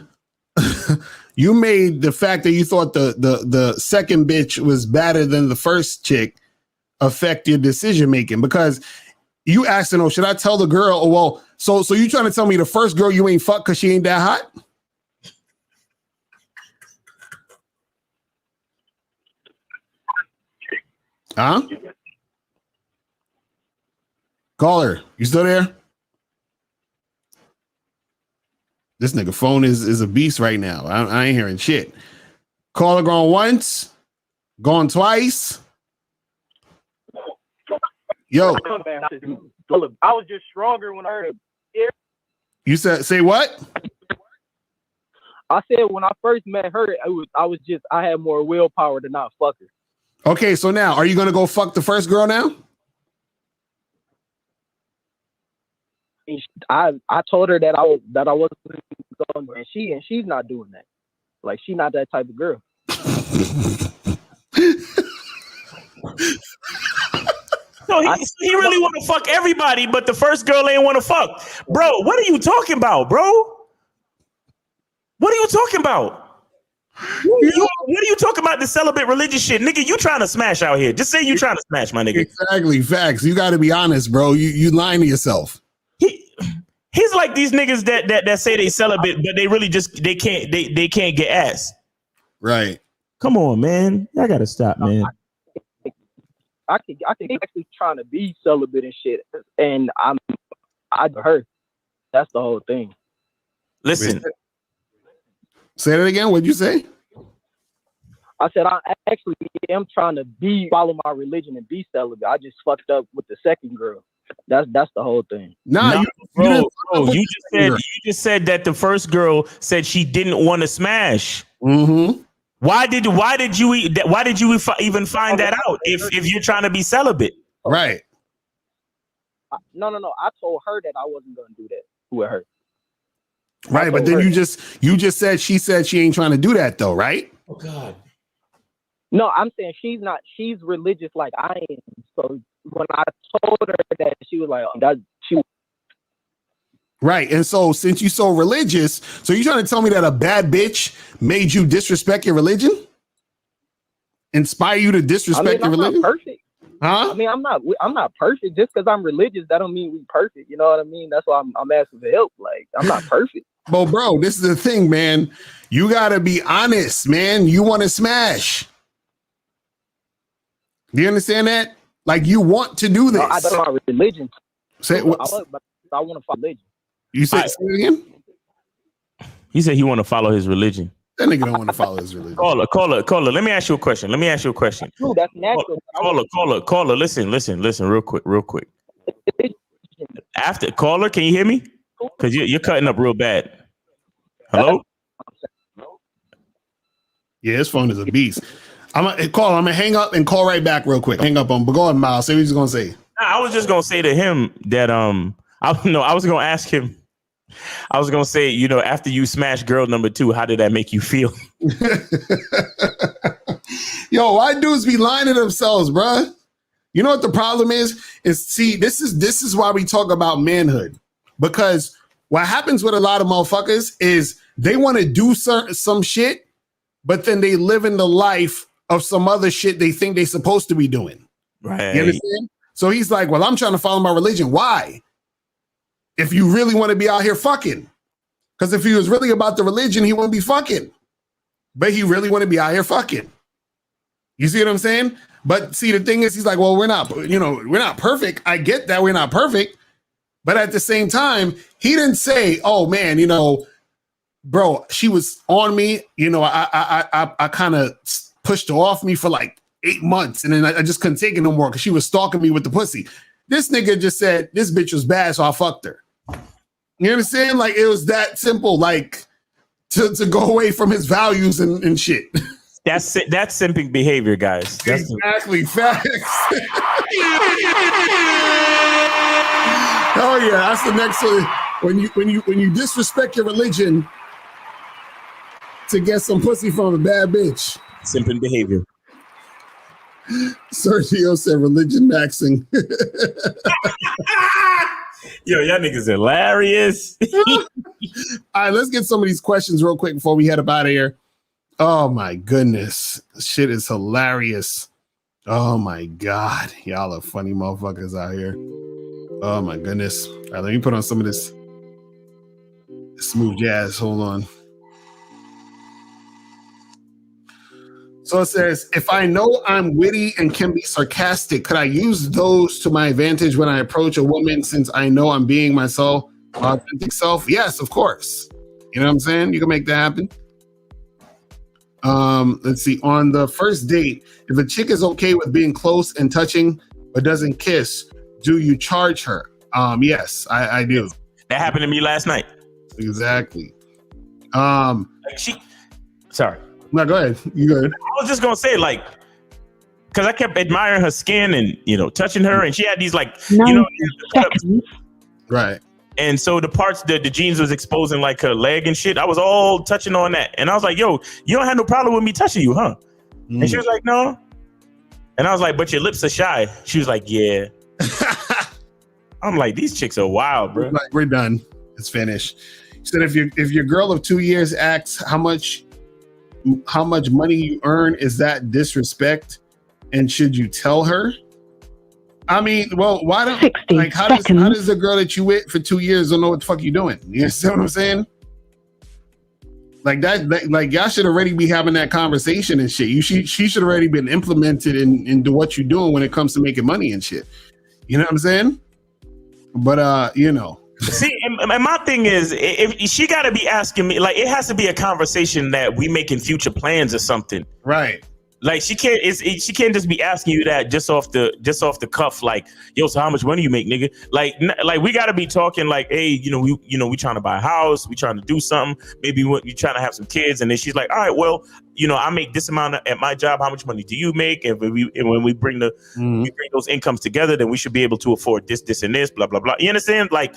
the fact that you thought the second bitch was better than the first chick affect your decision making, because you asked her, should I tell the girl? Oh, well, so you trying to tell me the first girl you ain't fuck because she ain't that hot? Huh? Caller, you still there? This nigga phone is a beast right now. I ain't hearing shit. Caller gone once, gone twice. Yo. I was just stronger when I heard it. You say what? I said when I first met her, I had more willpower to not fuck her. Okay, so now are you gonna go fuck the first girl now? I told her that I wasn't going, and she's not doing that. Like, she's not that type of girl. So he really want to fuck everybody, but the first girl ain't want to fuck. Bro, what are you talking about, bro? What are you talking about? What are you talking about, the celibate religious shit? Nigga, you trying to smash out here. Just say you trying to smash, my nigga. Exactly, facts. You got to be honest, bro. You lying to yourself. He's like these niggas that say they celibate, but they really just they can't get ass. Right. Come on, man. I gotta stop, man. I can actually trying to be celibate and shit, and I hurt. That's the whole thing. Listen. Say that again. What'd you say? I said I actually am trying to follow my religion and be celibate. I just fucked up with the second girl. That's the whole thing. You just said that the first girl said she didn't want to smash. Mm-hmm. Why did you even find that out if you're trying to be celibate? Right. No. I told her that I wasn't going to do that with her. Right, but then you just said she ain't trying to do that though, right? Oh God. No, I'm saying she's not. She's religious like I am. So when I told her that, she was like, Right, and so since you're so religious, so you trying to tell me that a bad bitch made you disrespect your religion? Inspire you to disrespect your religion? I'm not perfect. Huh? I mean, I'm not perfect. Just because I'm religious, that don't mean we perfect. You know what I mean? That's why I'm asking for help. Like, I'm not perfect. Well, bro, this is the thing, man. You gotta be honest, man. You want to smash. Do you understand that? Like, you want to do this. No, I don't know religion. Say what? I want to follow religion. You say it again? He said he want to follow his religion. That nigga don't want to follow his religion. Caller. Let me ask you a question. True, that's natural. Caller. Listen, real quick. After caller, can you hear me? Because you're cutting up real bad. Hello? Yeah, his phone is a beast. I'm gonna hang up and call right back real quick. Hang up on, but go ahead, Miles. Say what he's gonna say. I was just gonna say to him that I was gonna ask him. I was gonna say, after you smash girl number 2, how did that make you feel? Yo, why dudes be lying to themselves, bruh? You know what the problem is? See, this is why we talk about manhood. Because what happens with a lot of motherfuckers is they want to do some shit, but then they live in the life of some other shit they think they're supposed to be doing. Right. You understand? So he's like, well, I'm trying to follow my religion. Why? If you really want to be out here fucking. Because if he was really about the religion, he wouldn't be fucking. But he really want to be out here fucking. You see what I'm saying? But see, the thing is, he's like, well, we're not perfect. I get that we're not perfect. But at the same time, he didn't say, oh man, bro, she was on me. I kind of pushed her off me for like 8 months. And then I just couldn't take it no more because she was stalking me with the pussy. This nigga just said this bitch was bad, so I fucked her. You understand? Like, it was that simple, like to go away from his values and shit. That's simping behavior, guys. That's exactly. Facts. Oh yeah, that's the next one. When you disrespect your religion to get some pussy from a bad bitch. Simping behavior. Sergio said religion maxing. Yo, y'all niggas hilarious. All right, let's get some of these questions real quick before we head up out of here. Oh my goodness. Shit is hilarious. Oh my God. Y'all are funny motherfuckers out here. Oh my goodness. All right, let me put on some of this smooth jazz. Hold on. So it says, if I know I'm witty and can be sarcastic, could I use those to my advantage when I approach a woman since I know I'm being myself, authentic self? Yes, of course. You know what I'm saying? You can make that happen. Let's see. On the first date, if a chick is okay with being close and touching but doesn't kiss, do you charge her? Yes, I do. That happened to me last night. Exactly. Sorry. No, go ahead. You go ahead. I was just gonna say, like, because I kept admiring her skin and touching her, and she had these right. And so the parts that the jeans was exposing, like her leg and shit, I was all touching on that, and I was like, "Yo, you don't have no problem with me touching you, huh?" And she was like, "No," and I was like, "But your lips are shy." She was like, "Yeah." I'm like, these chicks are wild, bro. Like, we're done. It's finished. She said, if your girl of 2 years asks how much money you earn, is that disrespect? And should you tell her? I mean, well, why don't how does the girl that you with for 2 years don't know what the fuck you doing? You see what I'm saying? Like that like y'all should already be having that conversation and shit. She should already been implemented into what you're doing when it comes to making money and shit. You know what I'm saying? But See, and my thing is, if she got to be asking me, like, it has to be a conversation that we making future plans or something, right? Like she can't. She can't just be asking you that just off the cuff. Like, yo, so how much money you make, nigga? Like we got to be talking like, hey, we trying to buy a house, we trying to do something. Maybe we trying to have some kids, and then she's like, all right, well, I make this amount at my job. How much money do you make? And when we bring those incomes together, then we should be able to afford this, and this, blah blah blah. You understand? Like,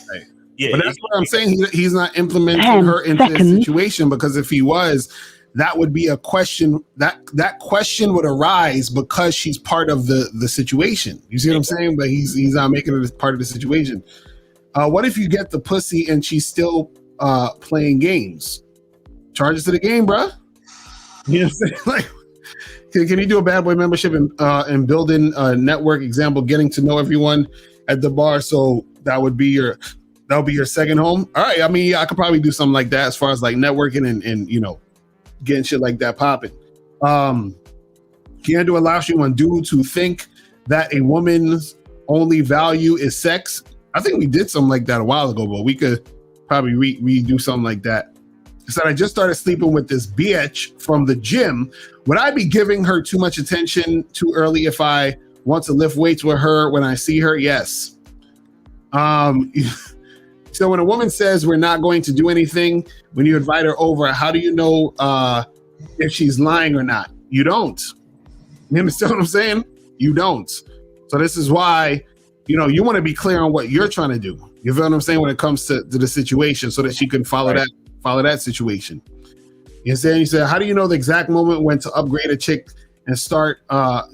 yeah. But that's what I'm saying. He's not implementing her into this situation, because if he was, that would be a question. That question would arise because she's part of the situation. You see what I'm saying? But he's not making it as part of the situation. What if you get the pussy and she's still playing games? Charges to the game, bruh. You know what I'm saying? Like, can you do a bad boy membership and building a network? Example, getting to know everyone at the bar. So that would be your second home. All right. I mean, I could probably do something like that as far as like networking and getting shit like that popping. Can't allows you on dudes who think that a woman's only value is sex. I think we did something like that a while ago, but we could probably redo something like that. He said, I just started sleeping with this bitch from the gym. Would I be giving her too much attention too early if I want to lift weights with her when I see her? Yes. So when a woman says we're not going to do anything, when you invite her over, how do you know if she's lying or not? You don't. You understand what I'm saying? You don't. So this is why, you want to be clear on what you're trying to do. You feel what I'm saying when it comes to the situation, so that she can follow that situation. You know what I'm saying? You said, how do you know the exact moment when to upgrade a chick and start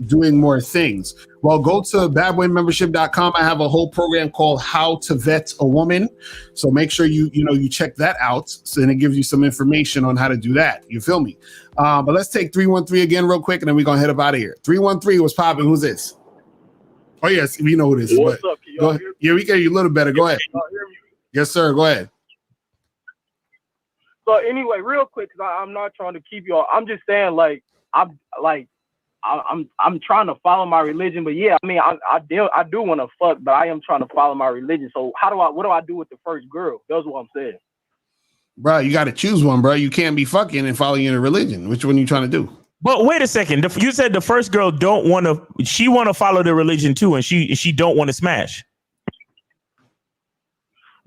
doing more things? Well, go to badboymembership.com. I have a whole program called How to Vet a Woman. So make sure you check that out. So then it gives you some information on how to do that. You feel me? But let's take 313 again real quick, and then we're going to head up out of here. 313 was popping. Who's this? Oh, yes. We know who this is. What's up? Go ahead. Yeah, we get you a little better. Go ahead. Yes, sir. Go ahead. So anyway, real quick, because I'm not trying to keep you all. I'm just saying, I'm trying to follow my religion, but yeah, I mean, I do want to fuck, but I am trying to follow my religion. So what do I do with the first girl? That's what I'm saying. Bro, you got to choose one, bro. You can't be fucking and following your religion. Which one are you trying to do? But wait a second. You said the first girl she want to follow the religion too, and she don't want to smash.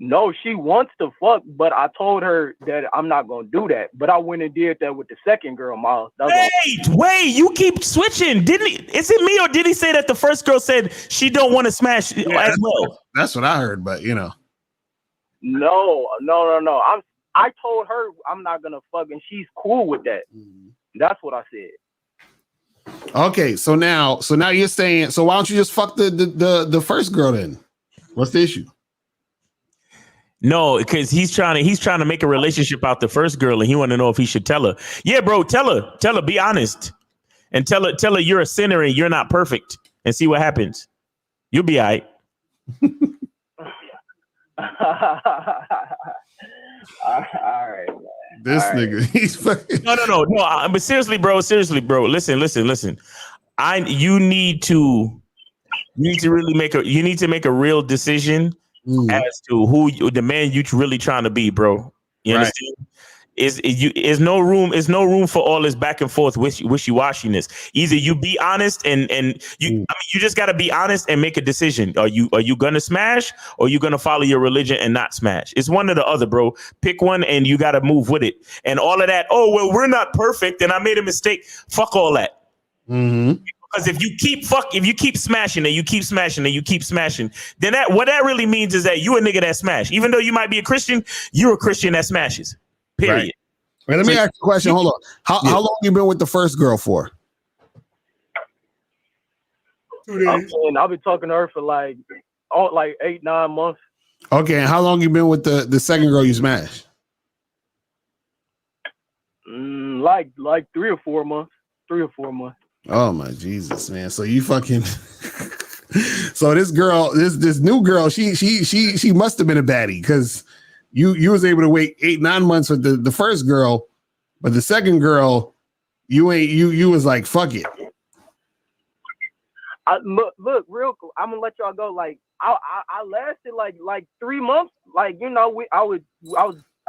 No, she wants to fuck, but I told her that I'm not gonna do that. But I went and did that with the second girl, Miles. Wait, you keep switching. Didn't he? Is it me, or did he say that the first girl said she don't want to smash as well? That's what I heard, but No. I told her I'm not gonna fuck, and she's cool with that. That's what I said. Okay, so now you're saying, so why don't you just fuck the first girl then? What's the issue? No, because he's trying to make a relationship out the first girl, and he want to know if he should tell her. Yeah, bro, tell her, be honest, and tell her you're a sinner and you're not perfect, and see what happens. You'll be all right. All right, man. This nigga, he's fucking. No. But seriously, bro. Listen. You need to really make a real decision as to who the man you really trying to be, bro. You understand? Is no room for all this back and forth wishy-washiness. Either you be honest and you just got to be honest and make a decision. Are you gonna smash, or are you gonna follow your religion and not smash? It's one or the other, bro. Pick one and you got to move with it. And all of that, oh well, we're not perfect and I made a mistake. Fuck all that. Because if you keep smashing and you keep smashing and you keep smashing, then what that really means is that you a nigga that smash. Even though you might be a Christian, you're a Christian that smashes. Period. Right. Wait, let me ask you a question. Hold on. How long you been with the first girl for? 2 days. I've been talking to her for like 8-9 months. Okay, and how long you been with the second girl you smashed? Like 3 or 4 months. 3 or 4 months. Oh my Jesus, man! So you fucking. So this girl, this new girl, she must have been a baddie, because you was able to wait 8-9 months with the first girl, but the second girl, you was like, fuck it. Look, real cool. I'm gonna let y'all go. Like I lasted like 3 months. Like I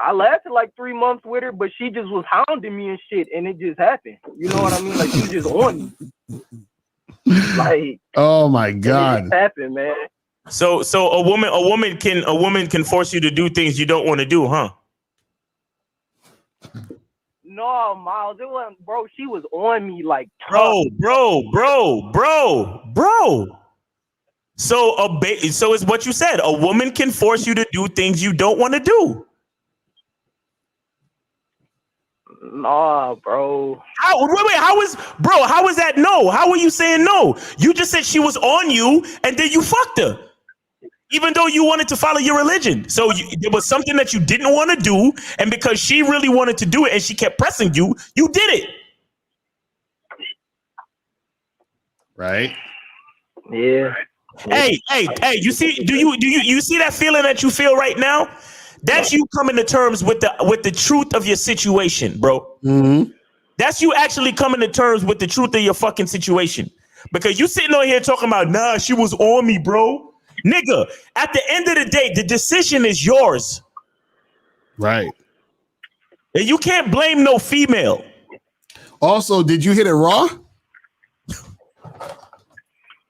I lasted like 3 months with her, but she just was hounding me and shit, and it just happened. You know what I mean? Like she was just on me. Like, oh my God, it just happened, man. So a woman can force you to do things you don't want to do, huh? No, Miles, it wasn't, bro. She was on me like bro. So it's what you said. A woman can force you to do things you don't want to do. Nah, bro. How is that no? How were you saying no? You just said she was on you and then you fucked her. Even though you wanted to follow your religion. So there was something that you didn't want to do, and because she really wanted to do it and she kept pressing you, you did it. Right? Yeah. Hey, you see, do you see that feeling that you feel right now? That's you coming to terms with the truth of your situation, bro. Mm-hmm. That's you actually coming to terms with the truth of your fucking situation. Because you sitting on here talking about, nah, she was on me, bro. Nigga, at the end of the day, the decision is yours. Right. And you can't blame no female. Also, did you hit it raw?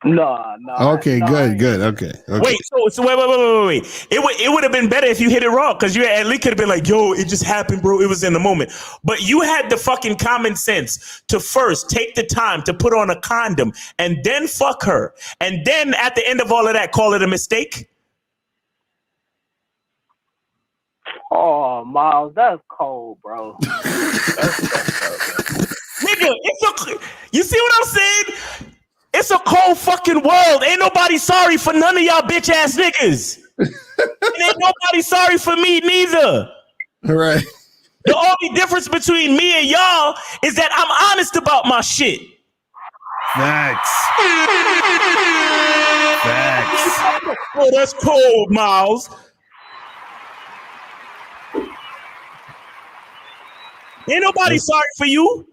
No. Okay, good. Okay. Wait, so wait. It would have been better if you hit it raw, because you at least could have been like, yo, it just happened, bro. It was in the moment. But you had the fucking common sense to first take the time to put on a condom and then fuck her. And then at the end of all of that, call it a mistake. Oh, Miles, that's cold, bro. Nigga, you see what I'm saying? It's a cold fucking world. Ain't nobody sorry for none of y'all bitch ass niggas. And ain't nobody sorry for me neither. All right. The only difference between me and y'all is that I'm honest about my shit. Facts. Oh, that's cold, Miles. Ain't nobody sorry for you.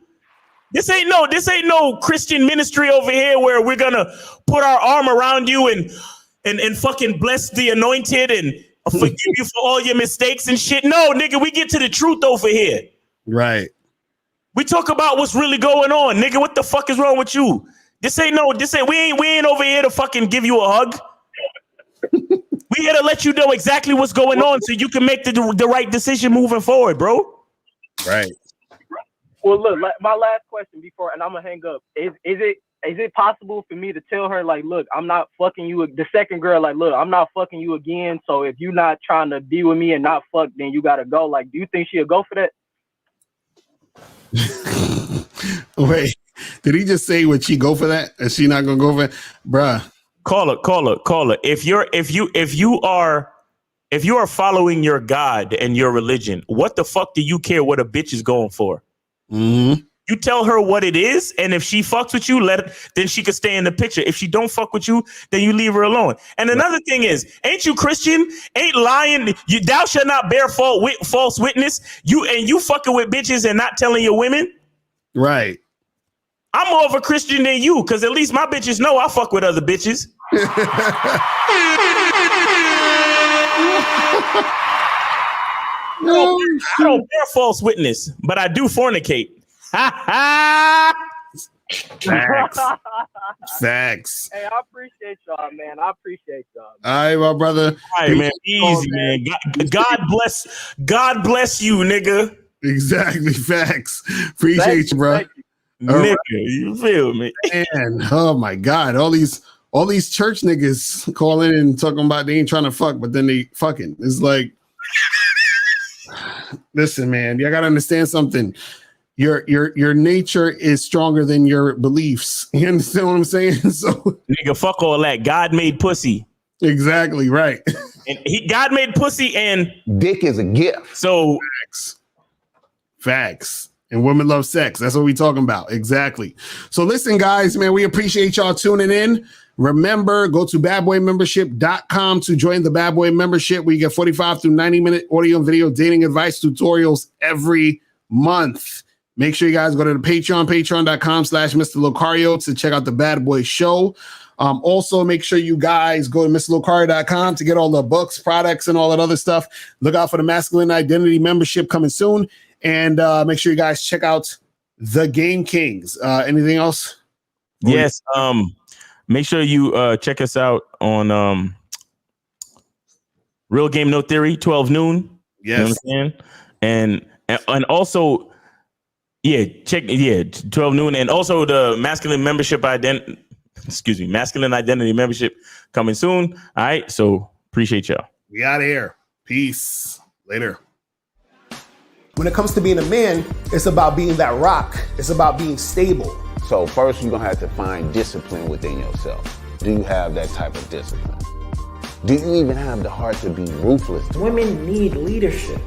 This ain't no Christian ministry over here where we're gonna put our arm around you and fucking bless the anointed and forgive you for all your mistakes and shit. No, nigga, we get to the truth over here. Right. We talk about what's really going on, nigga. What the fuck is wrong with you? We ain't over here to fucking give you a hug. We here to let you know exactly what's going on so you can make the right decision moving forward, bro. Right. Well, look, my last question before, and I'm gonna hang up. Is it possible for me to tell her, like, look, I'm not fucking you? The second girl, like, look, I'm not fucking you again. So if you're not trying to be with me and not fuck, then you gotta go. Like, do you think she'll go for that? Wait, did he just say would she go for that? Is she not gonna go for it, bruh? Call her. If you are following your God and your religion, what the fuck do you care what a bitch is going for? Mm-hmm. You tell her what it is, and if she fucks with you, then she could stay in the picture. If she don't fuck with you, then you leave her alone. And another thing is, ain't you Christian? Ain't lying? Thou shalt not bear false witness. You fucking with bitches and not telling your women. Right. I'm more of a Christian than you, because at least my bitches know I fuck with other bitches. I don't bear false witness, but I do fornicate. Facts. Hey, I appreciate y'all, man. All right, my brother. All right, man. Easy, man. God bless you, nigga. Exactly. Facts. Appreciate you, bro. Nigga, you feel me? Man, oh my God. All these church niggas calling and talking about they ain't trying to fuck, but then they fucking. It's like, listen, man, you gotta understand something. Your nature is stronger than your beliefs. You understand what I'm saying? So, nigga, fuck all that. God made pussy. Exactly right. And God made pussy, and dick is a gift. So facts. And women love sex. That's what we're talking about. Exactly. So listen, guys, man, we appreciate y'all tuning in. Remember, go to badboymembership.com to join the Bad Boy membership. We get 45 through 90-minute audio and video dating advice tutorials every month. Make sure you guys go to the Patreon, patreon.com/Mr. Locario to check out the Bad Boy show. Also, make sure you guys go to MrLocario.com to get all the books, products, and all that other stuff. Look out for the Masculine Identity membership coming soon. And make sure you guys check out the Game Kings. Anything else? Yes. Make sure you check us out on Real Game No Theory, 12 noon. Yes. You know what I'm saying? And also, 12 noon. And also the Masculine Identity membership coming soon. All right. So appreciate y'all. We out of here. Peace. Later. When it comes to being a man, it's about being that rock. It's about being stable. So first you're gonna have to find discipline within yourself. Do you have that type of discipline? Do you even have the heart to be ruthless? Women need leadership.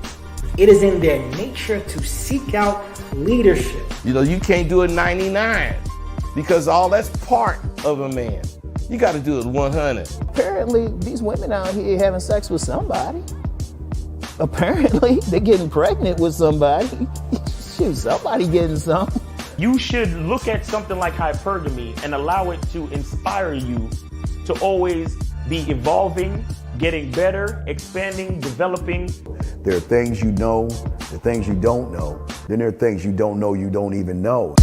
It is in their nature to seek out leadership. You know, you can't do it 99 because all that's part of a man. You got to do it 100. Apparently, these women out here having sex with somebody. Apparently, they're getting pregnant with somebody. Shoot, somebody getting some. You should look at something like hypergamy and allow it to inspire you to always be evolving, getting better, expanding, developing. There are things you know, there are things you don't know. Then there are things you don't know you don't even know.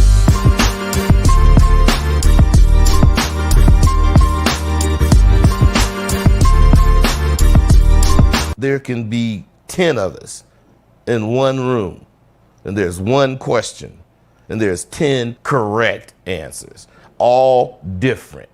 There can be 10 of us in one room, and there's one question, and there's 10 correct answers, all different.